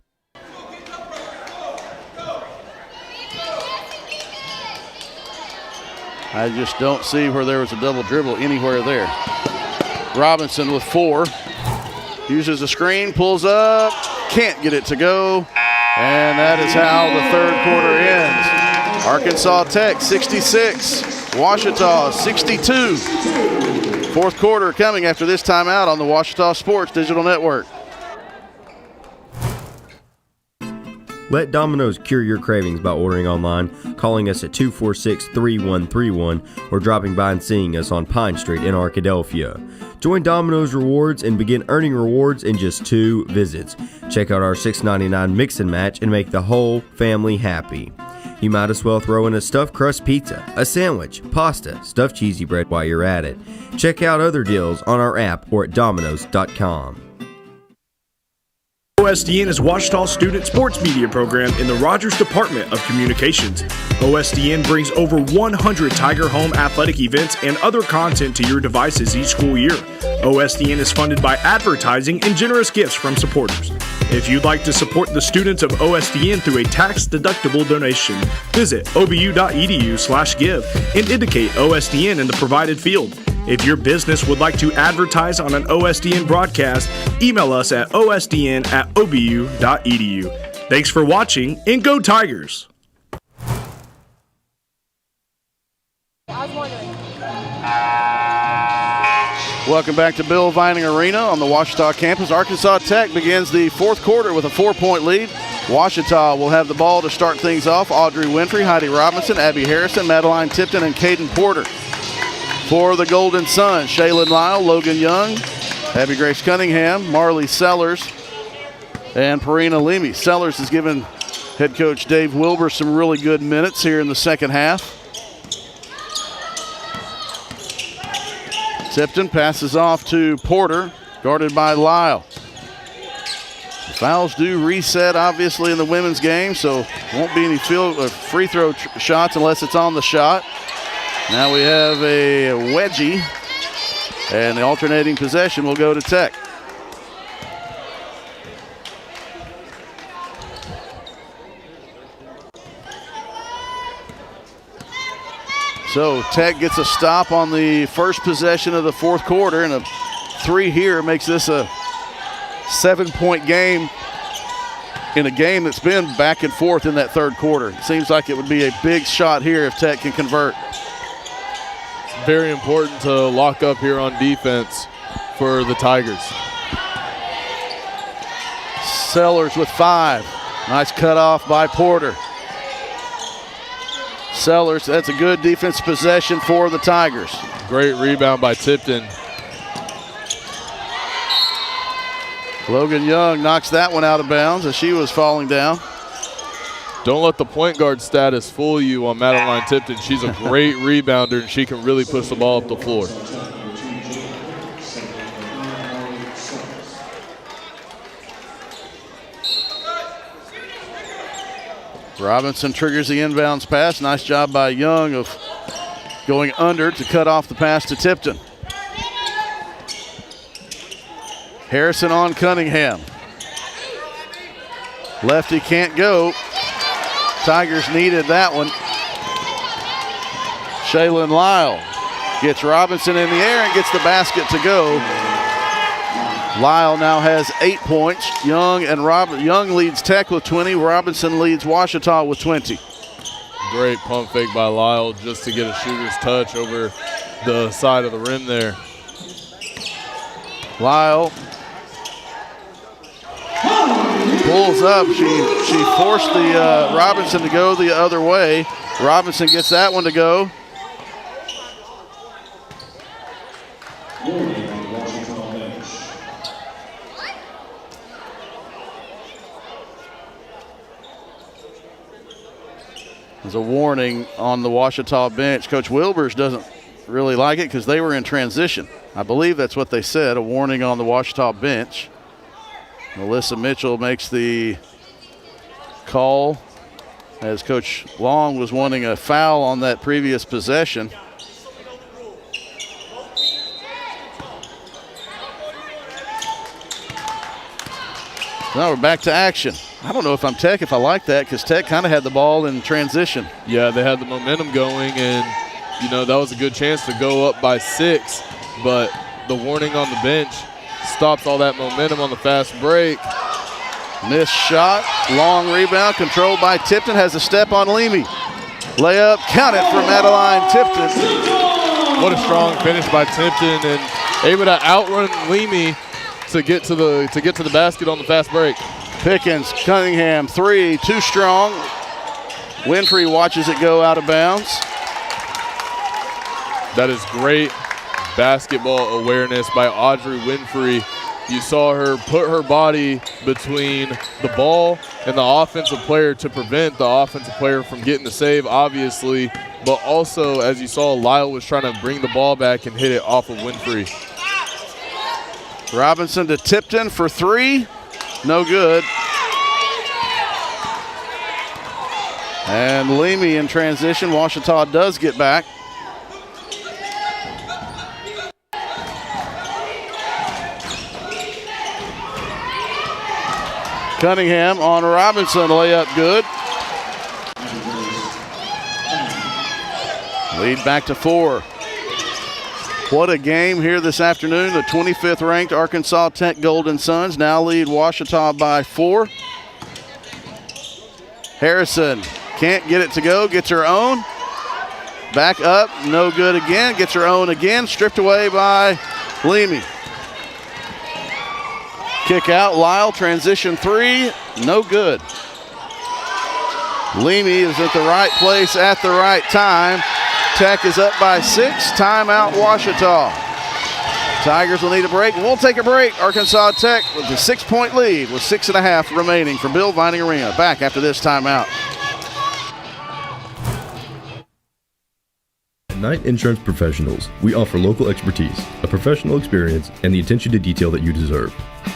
I just don't see where there was a double dribble anywhere there. Robinson with 4. Uses a screen, pulls up, can't get it to go. And that is how the third quarter ends. Arkansas Tech 66, Ouachita 62. Fourth quarter coming after this timeout on the Ouachita Sports Digital Network. Let Domino's cure your cravings by ordering online, calling us at 246-3131, or dropping by and seeing us on Pine Street in Arkadelphia. Join Domino's Rewards and begin earning rewards in just 2 visits. Check out our $6.99 mix and match and make the whole family happy. You might as well throw in a stuffed crust pizza, a sandwich, pasta, stuffed cheesy bread while you're at it. Check out other deals on our app or at Domino's.com. OSDN is Ouachita's student sports media program in the Rogers Department of Communications. OSDN brings over 100 Tiger Home athletic events and other content to your devices each school year. OSDN is funded by advertising and generous gifts from supporters. If you'd like to support the students of OSDN through a tax-deductible donation, visit obu.edu/give and indicate OSDN in the provided field. If your business would like to advertise on an OSDN broadcast, email us at osdn@obu.edu. Thanks for watching, and go Tigers! Welcome back to Bill Vining Arena on the Ouachita campus. Arkansas Tech begins the fourth quarter with a 4-point lead. Ouachita will have the ball to start things off. Audrey Winfrey, Heidi Robinson, Abby Harrison, Madeline Tipton, and Caden Porter. For the Golden Suns, Shaylin Lyle, Logan Young, Abby Grace Cunningham, Marley Sellers, and Parina Leamy. Sellers has given head coach Dave Wilbur some really good minutes here in the second half. Tipton passes off to Porter, guarded by Lyle. The fouls do reset, obviously, in the women's game, so won't be any free throw shots unless it's on the shot. Now we have a wedgie, and the alternating possession will go to Tech. So Tech gets a stop on the first possession of the fourth quarter, and a 3 here makes this a 7-point game in a game that's been back and forth in that third quarter. It seems like it would be a big shot here if Tech can convert. Very important to lock up here on defense for the Tigers. Sellers with 5. Nice cutoff by Porter. Sellers, that's a good defense possession for the Tigers. Great rebound by Tipton. Logan Young knocks that one out of bounds as she was falling down. Don't let the point guard status fool you on Madeline Tipton. She's a great rebounder, and she can really push the ball up the floor. Robinson triggers the inbounds pass. Nice job by Young of going under to cut off the pass to Tipton. Harrison on Cunningham. Lefty can't go. Tigers needed that one. Shaylin Lyle gets Robinson in the air and gets the basket to go. Lyle now has 8 points. Young leads Tech with 20. Robinson leads Ouachita with 20. Great pump fake by Lyle just to get a shooter's touch over the side of the rim there. Lyle pulls up. She forced the Robinson to go the other way. Robinson gets that one to go. There's a warning on the Ouachita bench. Coach Wilbers doesn't really like it because they were in transition. I believe that's what they said, a warning on the Ouachita bench. Melissa Mitchell makes the call as Coach Long was wanting a foul on that previous possession. Now we're back to action. I don't know if I'm Tech, if I like that, because Tech kind of had the ball in transition. Yeah, they had the momentum going, and, you know, that was a good chance to go up by 6, but the warning on the bench stops all that momentum on the fast break. Missed shot, long rebound, controlled by Tipton, has a step on Leamy. Layup, count it for Madeline Tipton. What a strong finish by Tipton, and able to outrun Leamy to get to the basket on the fast break. Pickens, Cunningham, 3, too strong. Winfrey watches it go out of bounds. That is great basketball awareness by Audrey Winfrey. You saw her put her body between the ball and the offensive player to prevent the offensive player from getting the save, obviously, but also, as you saw, Lyle was trying to bring the ball back and hit it off of Winfrey. Robinson to Tipton for 3. No good. And Leamy in transition. Ouachita does get back. Cunningham on Robinson, layup good. Lead back to 4. What a game here this afternoon. The 25th ranked Arkansas Tech Golden Suns now lead Ouachita by 4. Harrison can't get it to go, gets her own. Back up, no good again, gets her own again, stripped away by Leamy. Kick out, Lyle, transition 3, no good. Leamy is at the right place at the right time. Tech is up by 6. Timeout, Ouachita. Tigers will need a break. We'll take a break. Arkansas Tech with a 6-point lead with 6.5 remaining from Bill Vining Arena. Back after this timeout. At Knight Insurance Professionals, we offer local expertise, a professional experience, and the attention to detail that you deserve.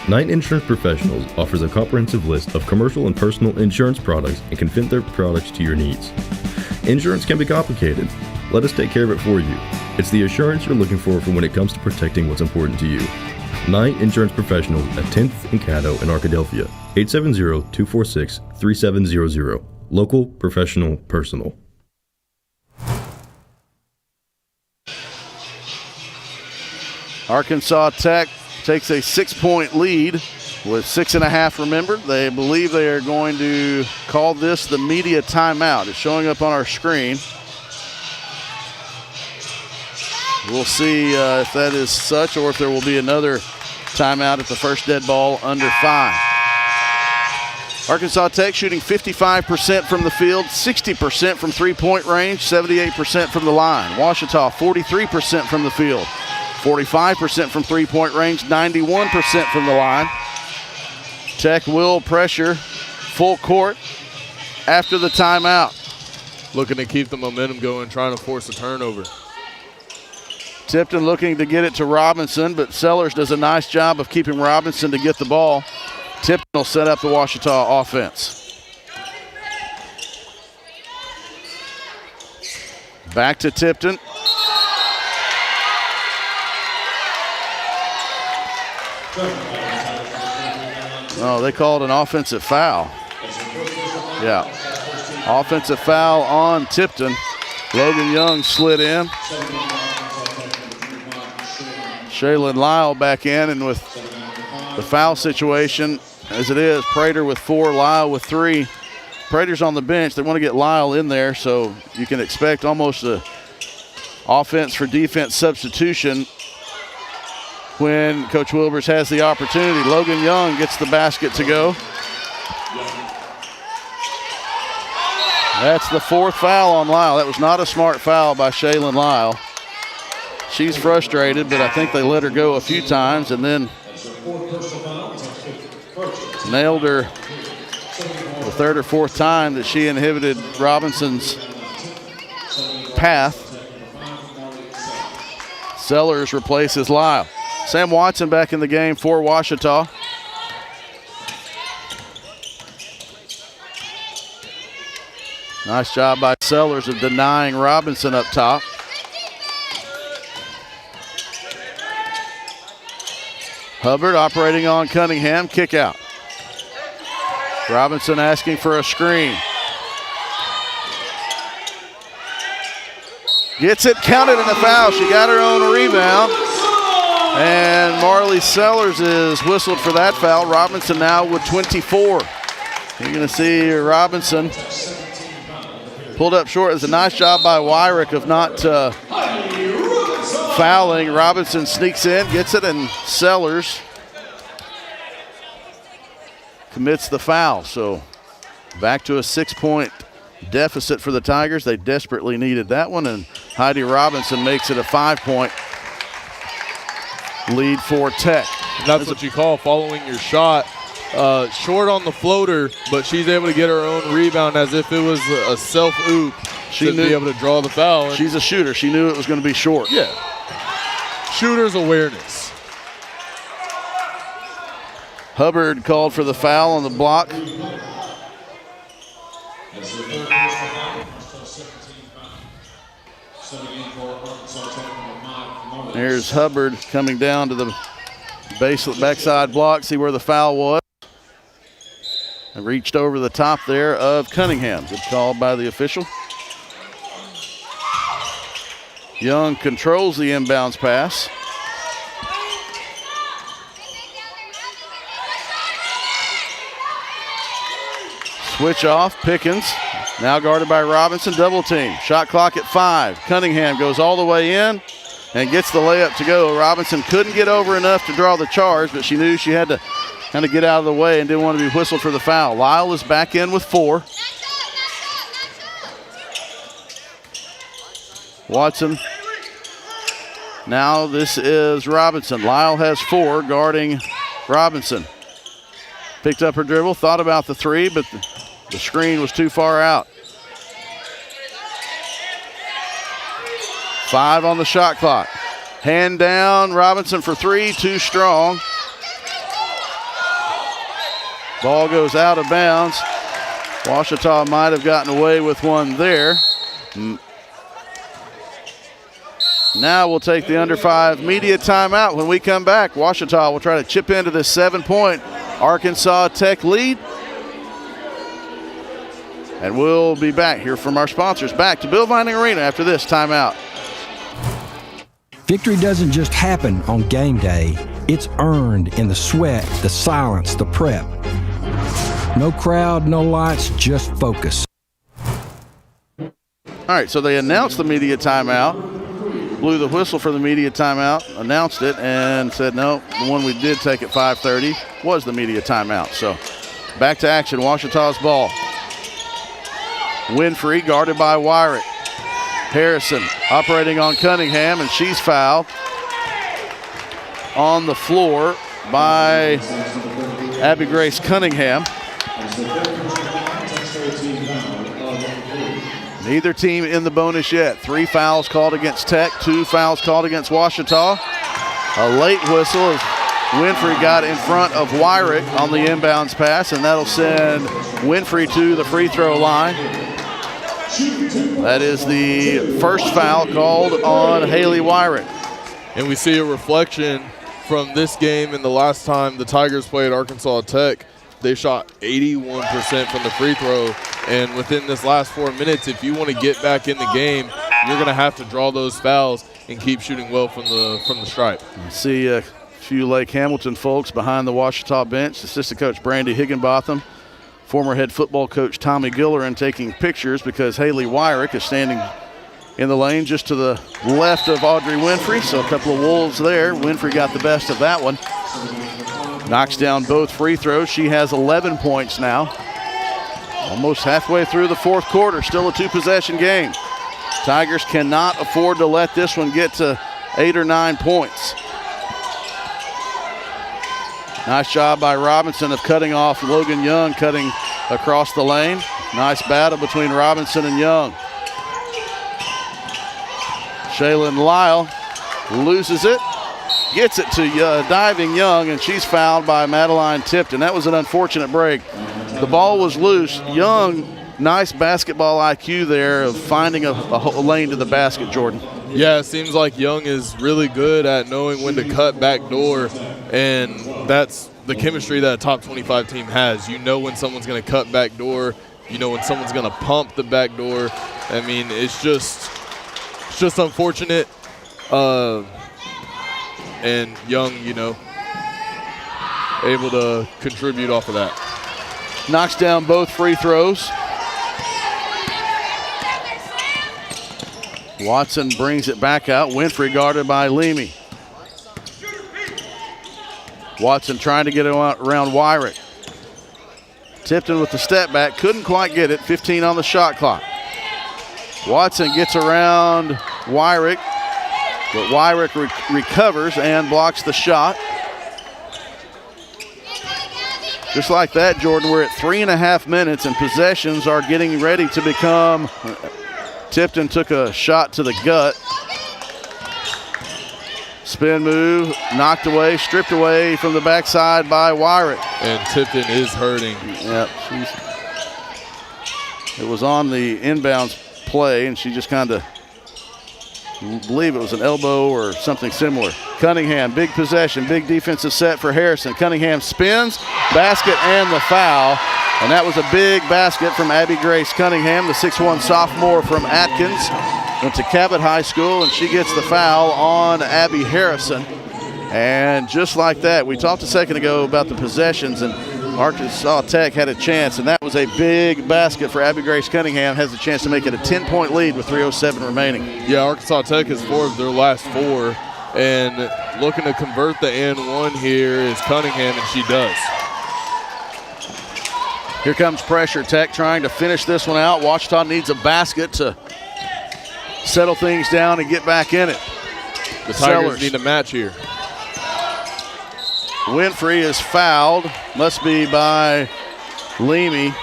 Knight Insurance Professionals offers a comprehensive list of commercial and personal insurance products and can fit their products to your needs. Insurance can be complicated. Let us take care of it for you. It's the assurance you're looking for when it comes to protecting what's important to you. Knight Insurance Professionals at 10th and Caddo in Arkadelphia. 870-246-3700. Local, professional, personal. Arkansas Tech takes a 6-point lead with 6.5 remembered. They believe they are going to call this the media timeout. It's showing up on our screen. We'll see if that is such or if there will be another timeout at the first dead ball under 5. Arkansas Tech shooting 55% from the field, 60% from three-point range, 78% from the line. Ouachita 43% from the field, 45% from three-point range, 91% from the line. Tech will pressure full court after the timeout. Looking to keep the momentum going, trying to force a turnover. Tipton looking to get it to Robinson, but Sellers does a nice job of keeping Robinson to get the ball. Tipton will set up the Ouachita offense. Back to Tipton. Oh, they called an offensive foul. Yeah. Offensive foul on Tipton. Logan Young slid in. Shaylin Lyle back in, and with the foul situation as it is, Prater with 4, Lyle with 3. Prater's on the bench. They want to get Lyle in there, so you can expect almost a offense for defense substitution when Coach Wilbers has the opportunity. Logan Young gets the basket to go. That's the 4th foul on Lyle. That was not a smart foul by Shaylin Lyle. She's frustrated, but I think they let her go a few times and then nailed her the 3rd or 4th time that she inhibited Robinson's path. Sellers replaces Lyle. Sam Watson back in the game for Ouachita. Nice job by Sellers of denying Robinson up top. Hubbard operating on Cunningham, kick out. Robinson asking for a screen. Gets it, counted in a foul. She got her own rebound. And Marley Sellers is whistled for that foul. Robinson now with 24. You're gonna see Robinson pulled up short. It's a nice job by Wyrick of not fouling. Robinson sneaks in, gets it, and Sellers commits the foul. So back to a 6-point deficit for the Tigers. They desperately needed that one, and Heidi Robinson makes it a 5-point lead for Tech. And that's what you call following your shot. Short on the floater, but she's able to get her own rebound as if it was a self-oop to be able to draw the foul. She's a shooter. She knew it was going to be short. Yeah. Shooter's awareness. Hubbard called for the foul on the block. There's Hubbard coming down to the backside block, see where the foul was. And reached over the top there of Cunningham. Good call by the official. Young controls the inbounds pass. Switch off, Pickens. Now guarded by Robinson, double team. Shot clock at 5. Cunningham goes all the way in and gets the layup to go. Robinson couldn't get over enough to draw the charge, but she knew she had to kind of get out of the way and didn't want to be whistled for the foul. Lyle is back in with 4. Watson. Now this is Robinson. Lyle has 4 guarding Robinson. Picked up her dribble, thought about the 3, but the screen was too far out. 5 on the shot clock. Hand down, Robinson for 3, too strong. Ball goes out of bounds. Ouachita might have gotten away with one there. Now we'll take the under 5 media timeout. When we come back, Ouachita will try to chip into this 7-point Arkansas Tech lead. And we'll be back here from our sponsors. Back to Bill Vining Arena after this timeout. Victory doesn't just happen on game day. It's earned in the sweat, the silence, the prep. No crowd, no lights, just focus. All right, so they announced the media timeout, blew the whistle for the media timeout, announced it, and said, no, the one we did take at 5:30 was the media timeout. So back to action, Ouachita's ball. Winfrey guarded by Wyrick. Harrison operating on Cunningham, and she's fouled on the floor by Abby Grace Cunningham. Neither team in the bonus yet. 3 fouls called against Tech, 2 fouls called against Ouachita. A late whistle as Winfrey got in front of Wyrick on the inbounds pass, and that'll send Winfrey to the free throw line. That is the first foul called on Haley Wyrick. And we see a reflection from this game and the last time the Tigers played Arkansas Tech. They shot 81% from the free throw, and within this last 4 minutes, if you want to get back in the game, you're going to have to draw those fouls and keep shooting well from the stripe. I see a few Lake Hamilton folks behind the Ouachita bench. Assistant coach Brandy Higginbotham, former head football coach Tommy Gillerin taking pictures because Haley Wyrick is standing in the lane just to the left of Audrey Winfrey, so a couple of wolves there. Winfrey got the best of that one. Knocks down both free throws. She has 11 points now. Almost halfway through the fourth quarter, still a 2-possession game. Tigers cannot afford to let this one get to 8 or 9 points. Nice job by Robinson of cutting off Logan Young, cutting across the lane. Nice battle between Robinson and Young. Shaylin Lyle loses it. Gets it to diving Young, and she's fouled by Madeline Tipton. That was an unfortunate break. The ball was loose. Young, nice basketball IQ there of finding a lane to the basket, Jordan. Yeah, it seems like Young is really good at knowing when to cut back door, and that's the chemistry that a top 25 team has. You know when someone's going to cut back door. You know when someone's going to pump the back door. I mean, it's just unfortunate. And Young, able to contribute off of that. Knocks down both free throws. Watson brings it back out. Winfrey guarded by Leamy. Watson trying to get it around Wyrick. Tipton with the step back. Couldn't quite get it. 15 on the shot clock. Watson gets around Wyrick. But Wyrick recovers and blocks the shot. Just like that, Jordan, we're at 3.5 minutes and possessions are getting ready to become. Tipton took a shot to the gut. Spin move, knocked away, stripped away from the backside by Wyrick. And Tipton is hurting. Yep. It was on the inbounds play, and she just kind of, I believe it was an elbow or something similar. Cunningham, big possession, big defensive set for Harrison. Cunningham spins, basket, and the foul. And that was a big basket from Abby Grace Cunningham, the 6'1 sophomore from Atkins. Went to Cabot High School, and she gets the foul on Abby Harrison. And just like that, we talked a second ago about the possessions, and Arkansas Tech had a chance, and that was a big basket for Abby Grace Cunningham. Has a chance to make it a 10-point lead with 3:07 remaining. Yeah, Arkansas Tech has 4 of their last 4, and looking to convert the and one here is Cunningham, and she does. Here comes pressure. Tech trying to finish this one out. Ouachita needs a basket to settle things down and get back in it. The Tigers need a match here. Winfrey is fouled. Must be by Leamy.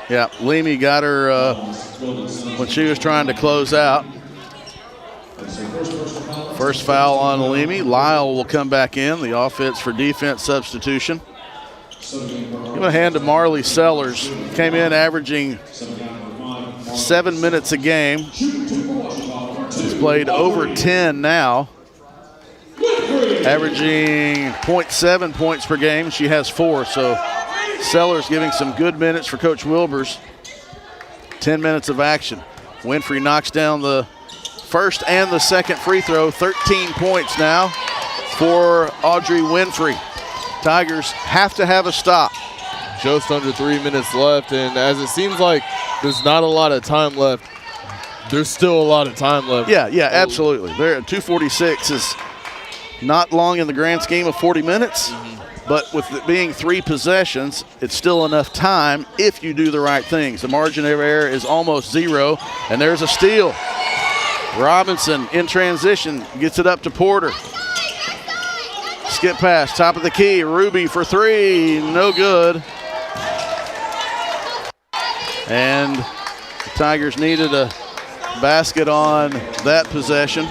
Yeah, Leamy got her when she was trying to close out. First foul on Leamy. Lyle will come back in, the offense for defense substitution. Give a hand to Marley Sellers. Came in averaging 7 minutes a game. He's played over 10 now. Averaging 0.7 points per game. She has 4, so Sellers giving some good minutes for Coach Wilbers. 10 minutes of action. Winfrey knocks down the first and the second free throw. 13 points now for Audrey Winfrey. Tigers have to have a stop. Just under 3 minutes left, and as it seems like there's not a lot of time left, there's still a lot of time left. Yeah, absolutely. They're at 2:46 is not long in the grand scheme of 40 minutes, but with it being 3 possessions, it's still enough time if you do the right things. The margin of error is almost 0, and there's a steal. Robinson in transition gets it up to Porter. Skip pass, top of the key, Ruby for 3, no good. And the Tigers needed a basket on that possession.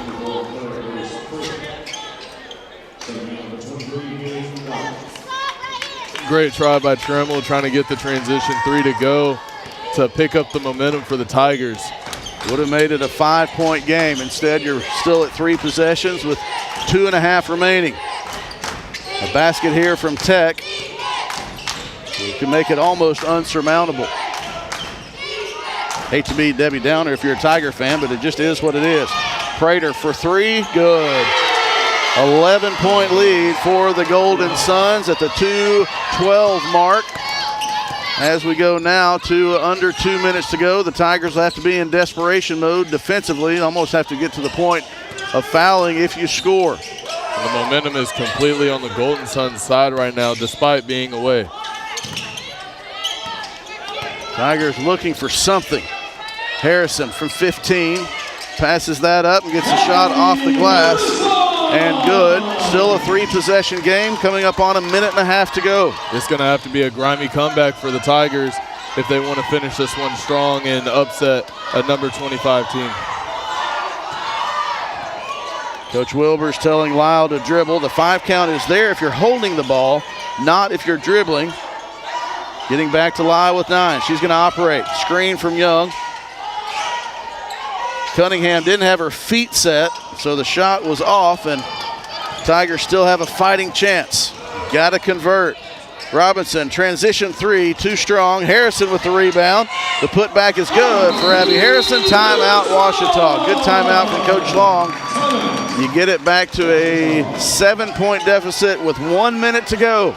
Great try by Tremble trying to get the transition 3 to go to pick up the momentum for the Tigers. Would have made it a 5-point game. Instead, you're still at 3 possessions with 2.5 remaining. A basket here from Tech. You can make it almost unsurmountable. Hate to be Debbie Downer if you're a Tiger fan, but it just is what it is. Prater for 3, good. 11-point lead for the Golden Suns at the 2:12 mark. As we go now to under 2 minutes to go, the Tigers will have to be in desperation mode defensively. Almost have to get to the point of fouling if you score. The momentum is completely on the Golden Suns side right now, despite being away. Tigers looking for something. Harrison from 15 passes that up and gets a shot off the glass. And good. Still a 3-possession game coming up on a 1.5 to go. It's going to have to be a grimy comeback for the Tigers if they want to finish this one strong and upset a number 25 team. Coach Wilbur's telling Lyle to dribble. The 5 count is there if you're holding the ball, not if you're dribbling. Getting back to Lyle with 9. She's going to operate. Screen from Young. Cunningham didn't have her feet set, so the shot was off, and Tigers still have a fighting chance. Got to convert. Robinson, transition 3, too strong. Harrison with the rebound. The putback is good for Abby Harrison. Timeout, Washita. Good timeout from Coach Long. You get it back to a 7-point deficit with 1 minute to go.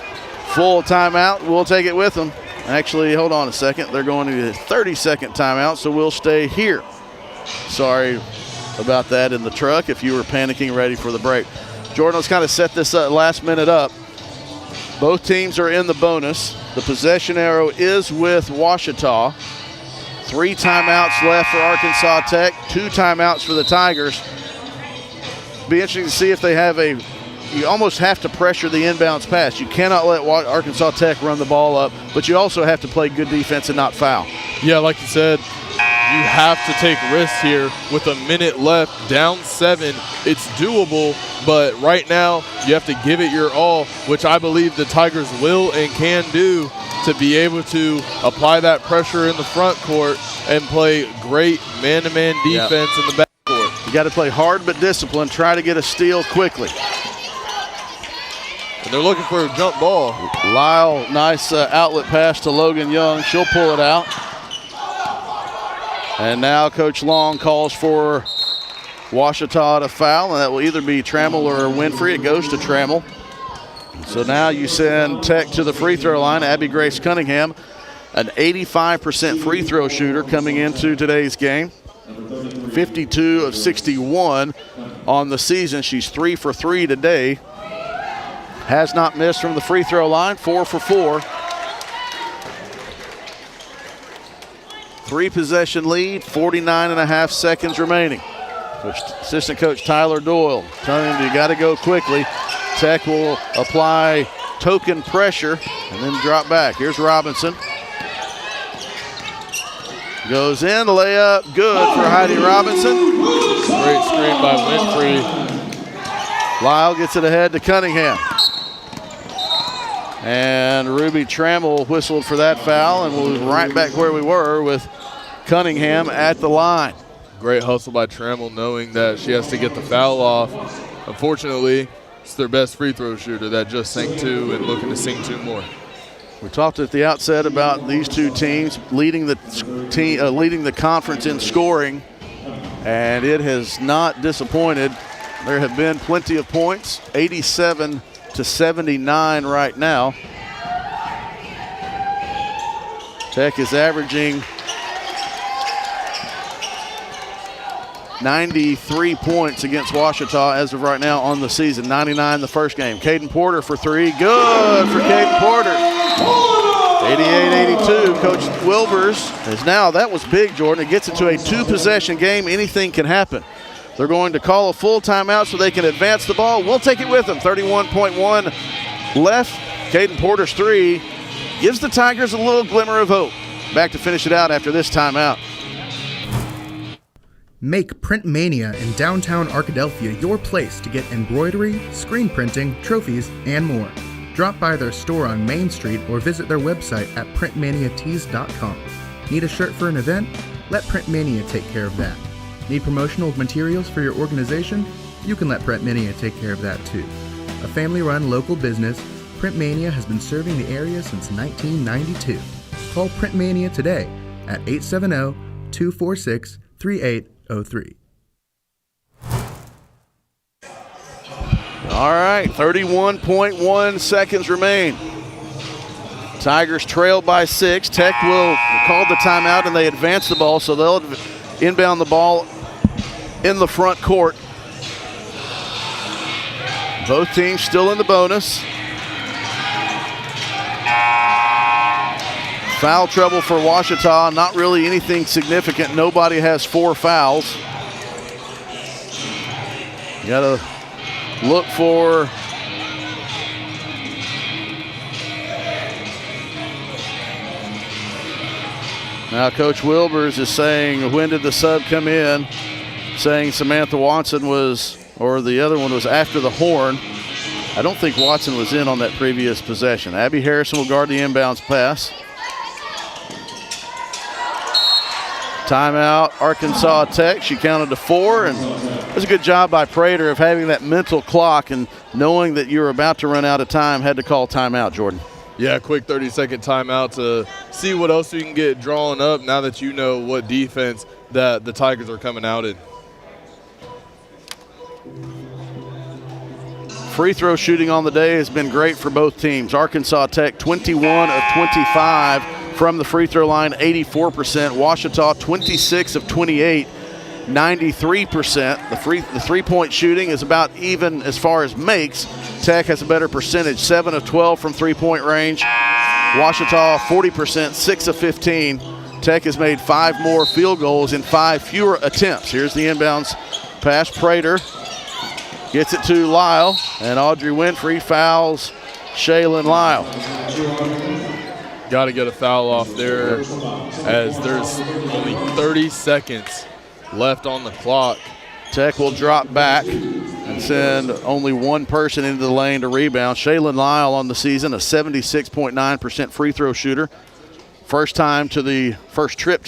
Full timeout. We'll take it with them. Actually, hold on a second. They're going to a 30-second timeout, so we'll stay here. Sorry about that in the truck if you were panicking ready for the break. Jordan, let's kind of set this last minute up. Both teams are in the bonus. The possession arrow is with Washita. 3 timeouts left for Arkansas Tech, 2 timeouts for the Tigers. Be interesting to see if they have you almost have to pressure the inbounds pass. You cannot let Arkansas Tech run the ball up, but you also have to play good defense and not foul. Yeah, like you said, you have to take risks here with a minute left, down 7. It's doable, but right now you have to give it your all, which I believe the Tigers will and can do to be able to apply that pressure in the front court and play great man-to-man defense in the back court. You got to play hard but disciplined, try to get a steal quickly. And they're looking for a jump ball. Lyle, nice outlet pass to Logan Young. She'll pull it out. And now Coach Long calls for Washita to foul, and that will either be Trammell or Winfrey. It goes to Trammell. So now you send Tech to the free throw line. Abby Grace Cunningham, an 85% free throw shooter coming into today's game. 52 of 61 on the season. She's 3 for 3 today. Has not missed from the free throw line, 4 for 4. 3-possession lead, 49.5 seconds remaining. Assistant Coach Tyler Doyle telling him you got to go quickly. Tech will apply token pressure and then drop back. Here's Robinson. Goes in, layup, good for Heidi Robinson. Great screen by Winfrey. Lyle gets it ahead to Cunningham. And Ruby Trammell whistled for that foul, and we'll right back where we were with Cunningham at the line. Great hustle by Trammell, knowing that she has to get the foul off. Unfortunately, it's their best free throw shooter that just sank 2 and looking to sink 2 more. We talked at the outset about these two teams leading the conference in scoring, and it has not disappointed. There have been plenty of points, 87 to 79 right now. Tech is averaging 93 points against Washita as of right now on the season. 99 the first game. Caden Porter for 3. Good for Caden Porter. 88-82. Coach Wilbers is now, that was big, Jordan. It gets into a 2-possession game. Anything can happen. They're going to call a full timeout so they can advance the ball. We'll take it with them. 31.1 left. Caden Porter's 3 gives the Tigers a little glimmer of hope. Back to finish it out after this timeout. Make Print Mania in downtown Arkadelphia your place to get embroidery, screen printing, trophies, and more. Drop by their store on Main Street or visit their website at printmaniatees.com. Need a shirt for an event? Let Print Mania take care of that. Need promotional materials for your organization? You can let Print Mania take care of that too. A family-run local business, Print Mania has been serving the area since 1992. Call Print Mania today at 870-246-3803. All right, 31.1 seconds remain. Tigers trail by 6. Tech will call the timeout and they advance the ball, so they'll inbound the ball in the front court. Both teams still in the bonus. Foul trouble for Ouachita, not really anything significant. Nobody has 4 fouls. You gotta look for now Coach Wilbers is saying, when did the sub come in? Saying Samantha Watson was, or the other one was after the horn. I don't think Watson was in on that previous possession. Abby Harrison will guard the inbounds pass. Timeout, Arkansas Tech. She counted to 4, and it was a good job by Prater of having that mental clock and knowing that you're about to run out of time, had to call timeout, Jordan. Yeah, quick 30-second timeout to see what else you can get drawn up now that you know what defense that the Tigers are coming out in. Free throw shooting on the day has been great for both teams. Arkansas Tech 21 of 25 from the free throw line, 84%. Ouachita 26 of 28, 93%. The three-point shooting is about even as far as makes. Tech has a better percentage, 7 of 12 from three-point range. Ouachita 40%, 6 of 15. Tech has made 5 more field goals in 5 fewer attempts. Here's the inbounds pass. Prater gets it to Lyle, and Audrey Winfrey fouls Shaylin Lyle. Got to get a foul off there as there's only 30 seconds left on the clock. Tech will drop back and send only one person into the lane to rebound. Shaylin Lyle on the season, a 76.9% free throw shooter. First trip to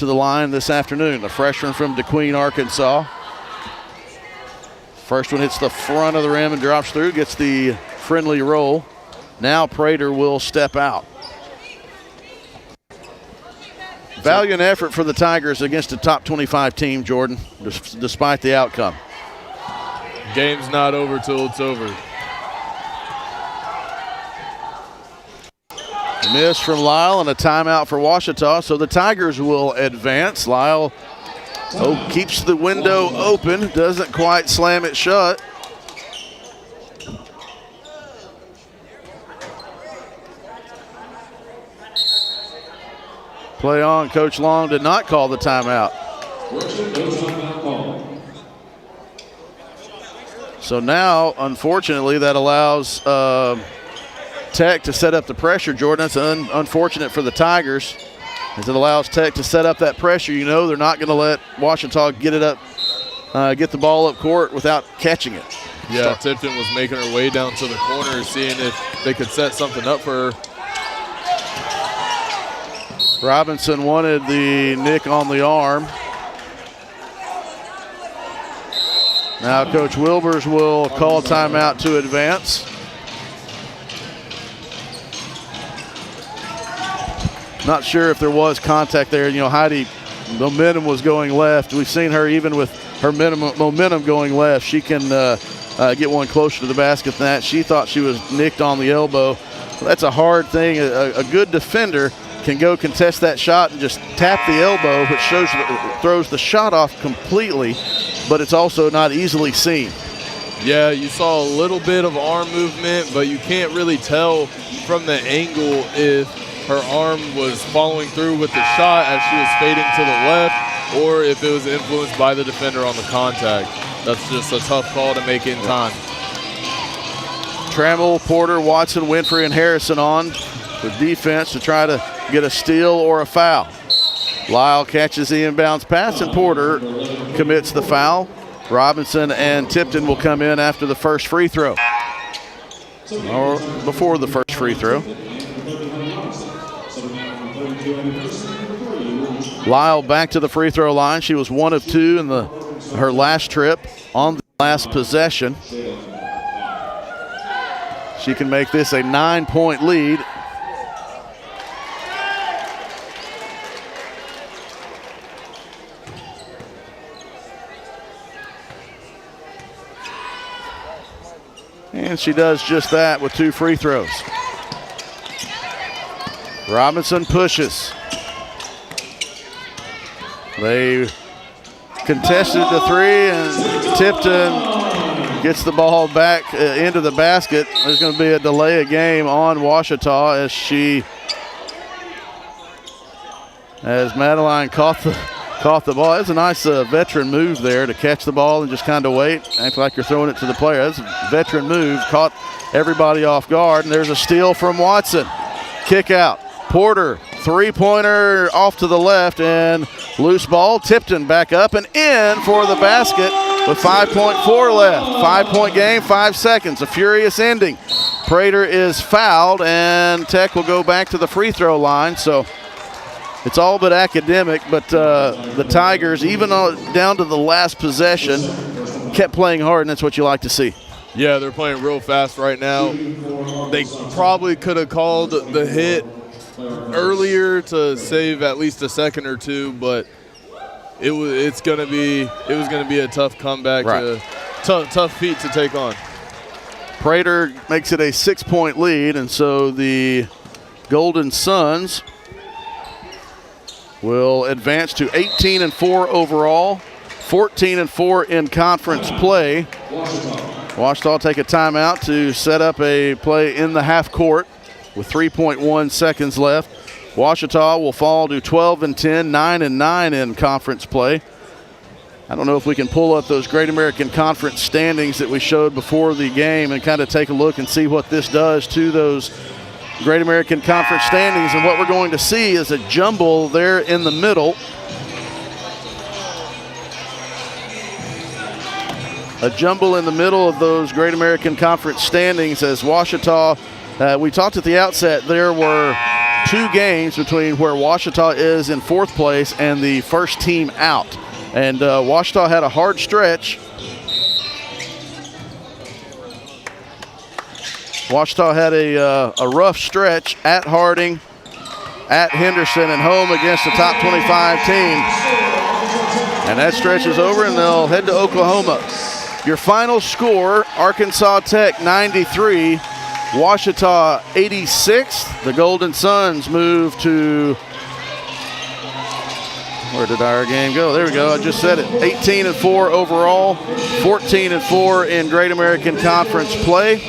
the line this afternoon, a freshman from DeQueen, Arkansas. First one hits the front of the rim and drops through, gets the friendly roll. Now Prater will step out. Valiant effort for the Tigers against a top 25 team, Jordan, despite the outcome. Game's not over till it's over. A miss from Lyle and a timeout for Ouachita, so the Tigers will advance. Lyle keeps the window open, doesn't quite slam it shut. Play on. Coach Long did not call the timeout. So now, unfortunately, that allows Tech to set up the pressure, Jordan. That's unfortunate for the Tigers, as it allows Tech to set up that pressure. You know they're not going to let Ouachita get the ball up court without catching it. Yeah, Tipton was making her way down to the corner, seeing if they could set something up for her. Robinson wanted the nick on the arm. Now Coach Wilbers will call timeout to advance. Not sure if there was contact there. You know, Heidi, momentum was going left. We've seen her even with her momentum going left. She can get one closer to the basket than that. She thought she was nicked on the elbow. That's a hard thing. A good defender can go contest that shot and just tap the elbow, which throws the shot off completely, but it's also not easily seen. Yeah, you saw a little bit of arm movement, but you can't really tell from the angle if her arm was following through with the shot as she was fading to the left, or if it was influenced by the defender on the contact. That's just a tough call to make in time. Trammell, Porter, Watson, Winfrey, and Harrison on with defense to try to get a steal or a foul. Lyle catches the inbounds pass, and Porter commits the foul. Robinson and Tipton will come in after the first free throw, or before the first free throw. Lyle back to the free throw line. She was 1 of 2 in her last trip on the last possession. She can make this a 9-point lead. And she does just that with 2 free throws. Robinson pushes. They contested the 3, and Tipton gets the ball back into the basket. There's going to be a delay of game on Ouachita as Madeline caught the ball. It's a nice veteran move there to catch the ball and just kind of wait, act like you're throwing it to the player. That's a veteran move, caught everybody off guard, and there's a steal from Watson. Kick out. Porter, 3-pointer off to the left, and loose ball. Tipton back up and in for the basket with 5.4 left. 5-point game, 5 seconds, a furious ending. Prater is fouled, and Tech will go back to the free throw line. So it's all but academic, but the Tigers, even down to the last possession, kept playing hard, and that's what you like to see. Yeah, they're playing real fast right now. They probably could have called the hit earlier to save at least a second or two, but it was gonna be a tough comeback, right. Tough feat to take on. Prater makes it a 6-point lead, and so the Golden Suns will advance to 18-4 overall, 14-4 in conference play. Ouachita take a timeout to set up a play in the half court with 3.1 seconds left. Ouachita will fall to 12-10, 9-9 in conference play. I don't know if we can pull up those Great American Conference standings that we showed before the game and kind of take a look and see what this does to those Great American Conference standings. And what we're going to see is a jumble there in the middle. A jumble in the middle of those Great American Conference standings as Ouachita, we talked at the outset, there were 2 games between where Ouachita is in 4th place and the first team out. And Ouachita had a hard stretch. Ouachita had a rough stretch at Harding, at Henderson, and home against the top 25 team. And that stretch is over, and they'll head to Oklahoma. Your final score, Arkansas Tech 93, Ouachita 86. The Golden Suns move to, where did our game go? There we go, I just said it. 18-4 overall, 14-4 in Great American Conference play.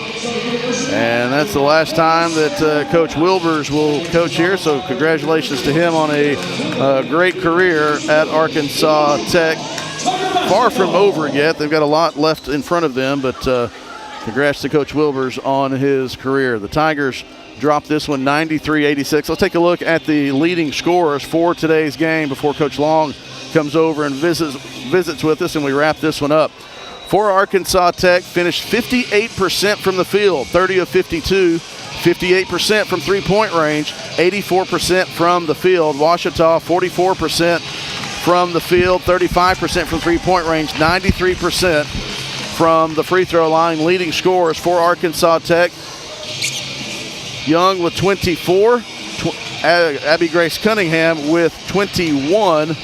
And that's the last time that Coach Wilbers will coach here, so congratulations to him on a great career at Arkansas Tech. Far from over yet. They've got a lot left in front of them, but congrats to Coach Wilbers on his career. The Tigers dropped this one 93-86. Let's take a look at the leading scorers for today's game before Coach Long comes over and visits with us, and we wrap this one up. For Arkansas Tech, finished 58% from the field, 30 of 52, 58% from three-point range, 84% from the field. Ouachita, 44% from the field, 35% from three-point range, 93% from the free throw line. Leading scorers for Arkansas Tech, Young with 24, Abby Grace Cunningham with 21.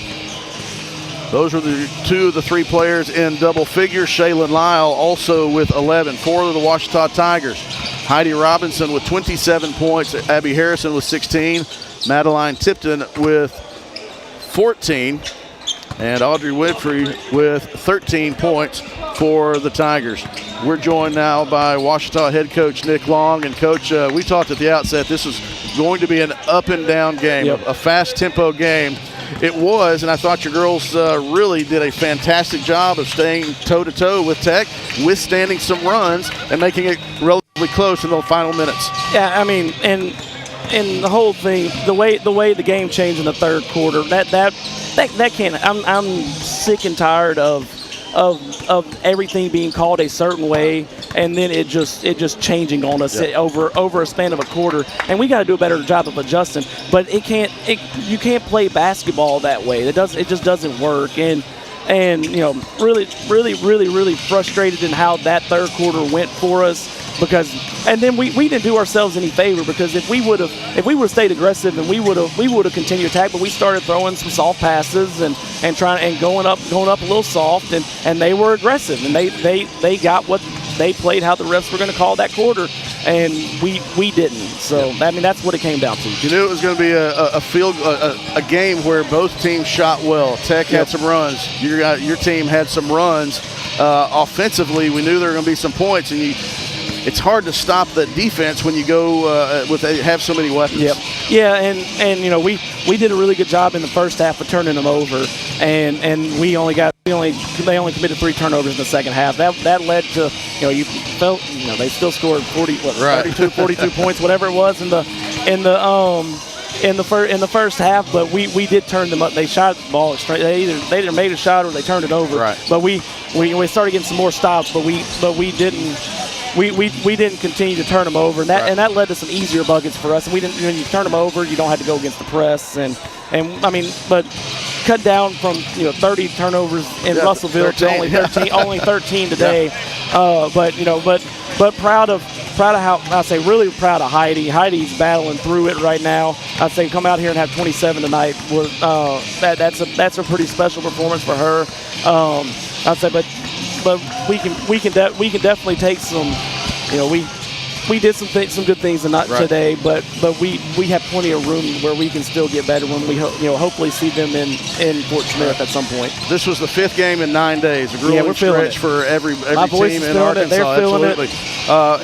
Those were the 2 of the 3 players in double figures. Shaylin Lyle also with 11 for the Ouachita Tigers. Heidi Robinson with 27 points, Abby Harrison with 16, Madeline Tipton with 14, and Audrey Winfrey with 13 points for the Tigers. We're joined now by Ouachita head coach Nick Long. And Coach, we talked at the outset, this is going to be an up and down game, a fast tempo game. It was, and I thought your girls really did a fantastic job of staying toe-to-toe with Tech, withstanding some runs and making it relatively close in the final minutes. Yeah, I mean, and the whole thing, the way the game changed in the third quarter, that can't. I'm sick and tired of everything being called a certain way, and then it just changing on us over a span of a quarter. And we got to do a better job of adjusting. But you can't play basketball that way. It just doesn't work. And really frustrated in how that third quarter went for us. And then we didn't do ourselves any favor, because if we would have stayed aggressive, and we would have continued to attack, but we started throwing some soft passes and going up a little soft, and they were aggressive, and they got what they played how the refs were going to call that quarter, and we didn't. So I mean, that's what it came down to. You knew it was going to be a game where both teams shot well. Tech had some runs. Your team had some runs. Offensively, we knew there were going to be some points, and it's hard to stop the defense when you go have so many weapons. Yep. Yeah, and we did a really good job in the first half of turning them over, and they only committed 3 turnovers in the second half. That led to they still scored 42 points, whatever it was in the first half, but we did turn them up. They shot the ball straight. They either made a shot or they turned it over. Right. But we started getting some more stops, but we didn't. We didn't continue to turn them over, and that led to some easier buckets for us. And we didn't. When you turn them over, you don't have to go against the press, and I mean, but cut down from 30 turnovers in Russellville 13. to only 13 today. Yeah. But proud of how I say really proud of Heidi. Heidi's battling through it right now. I'd say come out here and have 27 tonight. That's a pretty special performance for her. I'd say, but we can definitely take some. We did some good things today, but we have plenty of room where we can still get better when we hopefully see them in Fort Smith at some point. This was the 5th game in 9 days. A grueling stretch for every team in Arkansas. They're feeling absolutely.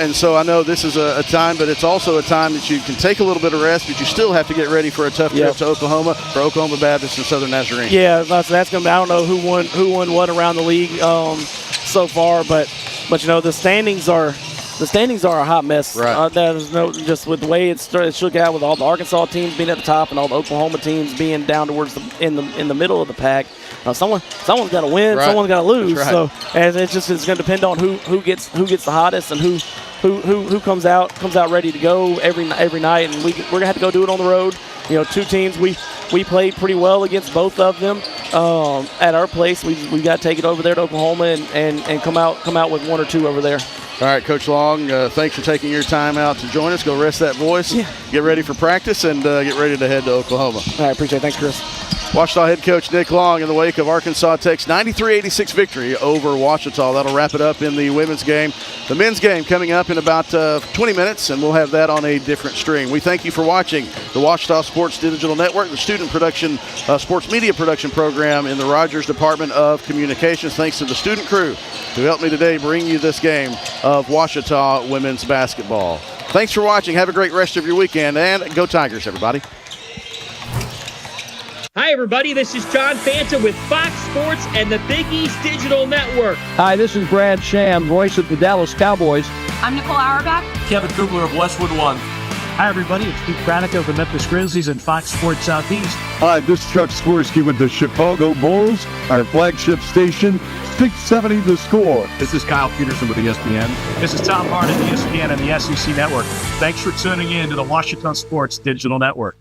And so I know this is a time, but it's also a time that you can take a little bit of rest, but you still have to get ready for a tough trip to Oklahoma for Oklahoma Baptist and Southern Nazarene. Yeah, that's going to be. I don't know who won what around the league so far, but the standings are. The standings are a hot mess. Right. There's just with the way it shook out, with all the Arkansas teams being at the top and all the Oklahoma teams being down towards in the middle of the pack. Someone's got to win. Right. Someone's got to lose. Right. So, and it's going to depend on who gets the hottest and who comes out ready to go every night. And we're gonna have to go do it on the road. 2 teams we played pretty well against both of them at our place. We got to take it over there to Oklahoma and come out with 1 or 2 over there. All right, Coach Long, thanks for taking your time out to join us. Go rest that voice, get ready for practice, and get ready to head to Oklahoma. All right, appreciate it. Thanks, Chris. Ouachita head coach Nick Long in the wake of Arkansas Tech's 93-86 victory over Ouachita. That'll wrap it up in the women's game. The men's game coming up in about 20 minutes, and we'll have that on a different stream. We thank you for watching the Ouachita Sports Digital Network, the student production, sports media production program in the Rogers Department of Communications. Thanks to the student crew who helped me today bring you this game of Ouachita women's basketball. Thanks for watching. Have a great rest of your weekend, and go Tigers, everybody. Hi, everybody. This is John Fanta with Fox Sports and the Big East Digital Network. Hi, this is Brad Sham, voice of the Dallas Cowboys. I'm Nicole Auerbach. Kevin Kugler of Westwood One. Hi, everybody. It's Pete Pranica of the Memphis Grizzlies and Fox Sports Southeast. Hi, this is Chuck Swirsky with the Chicago Bulls, our flagship station, 670 The Score. This is Kyle Peterson with ESPN. This is Tom Hart of ESPN and the SEC Network. Thanks for tuning in to the Ouachita Sports Digital Network.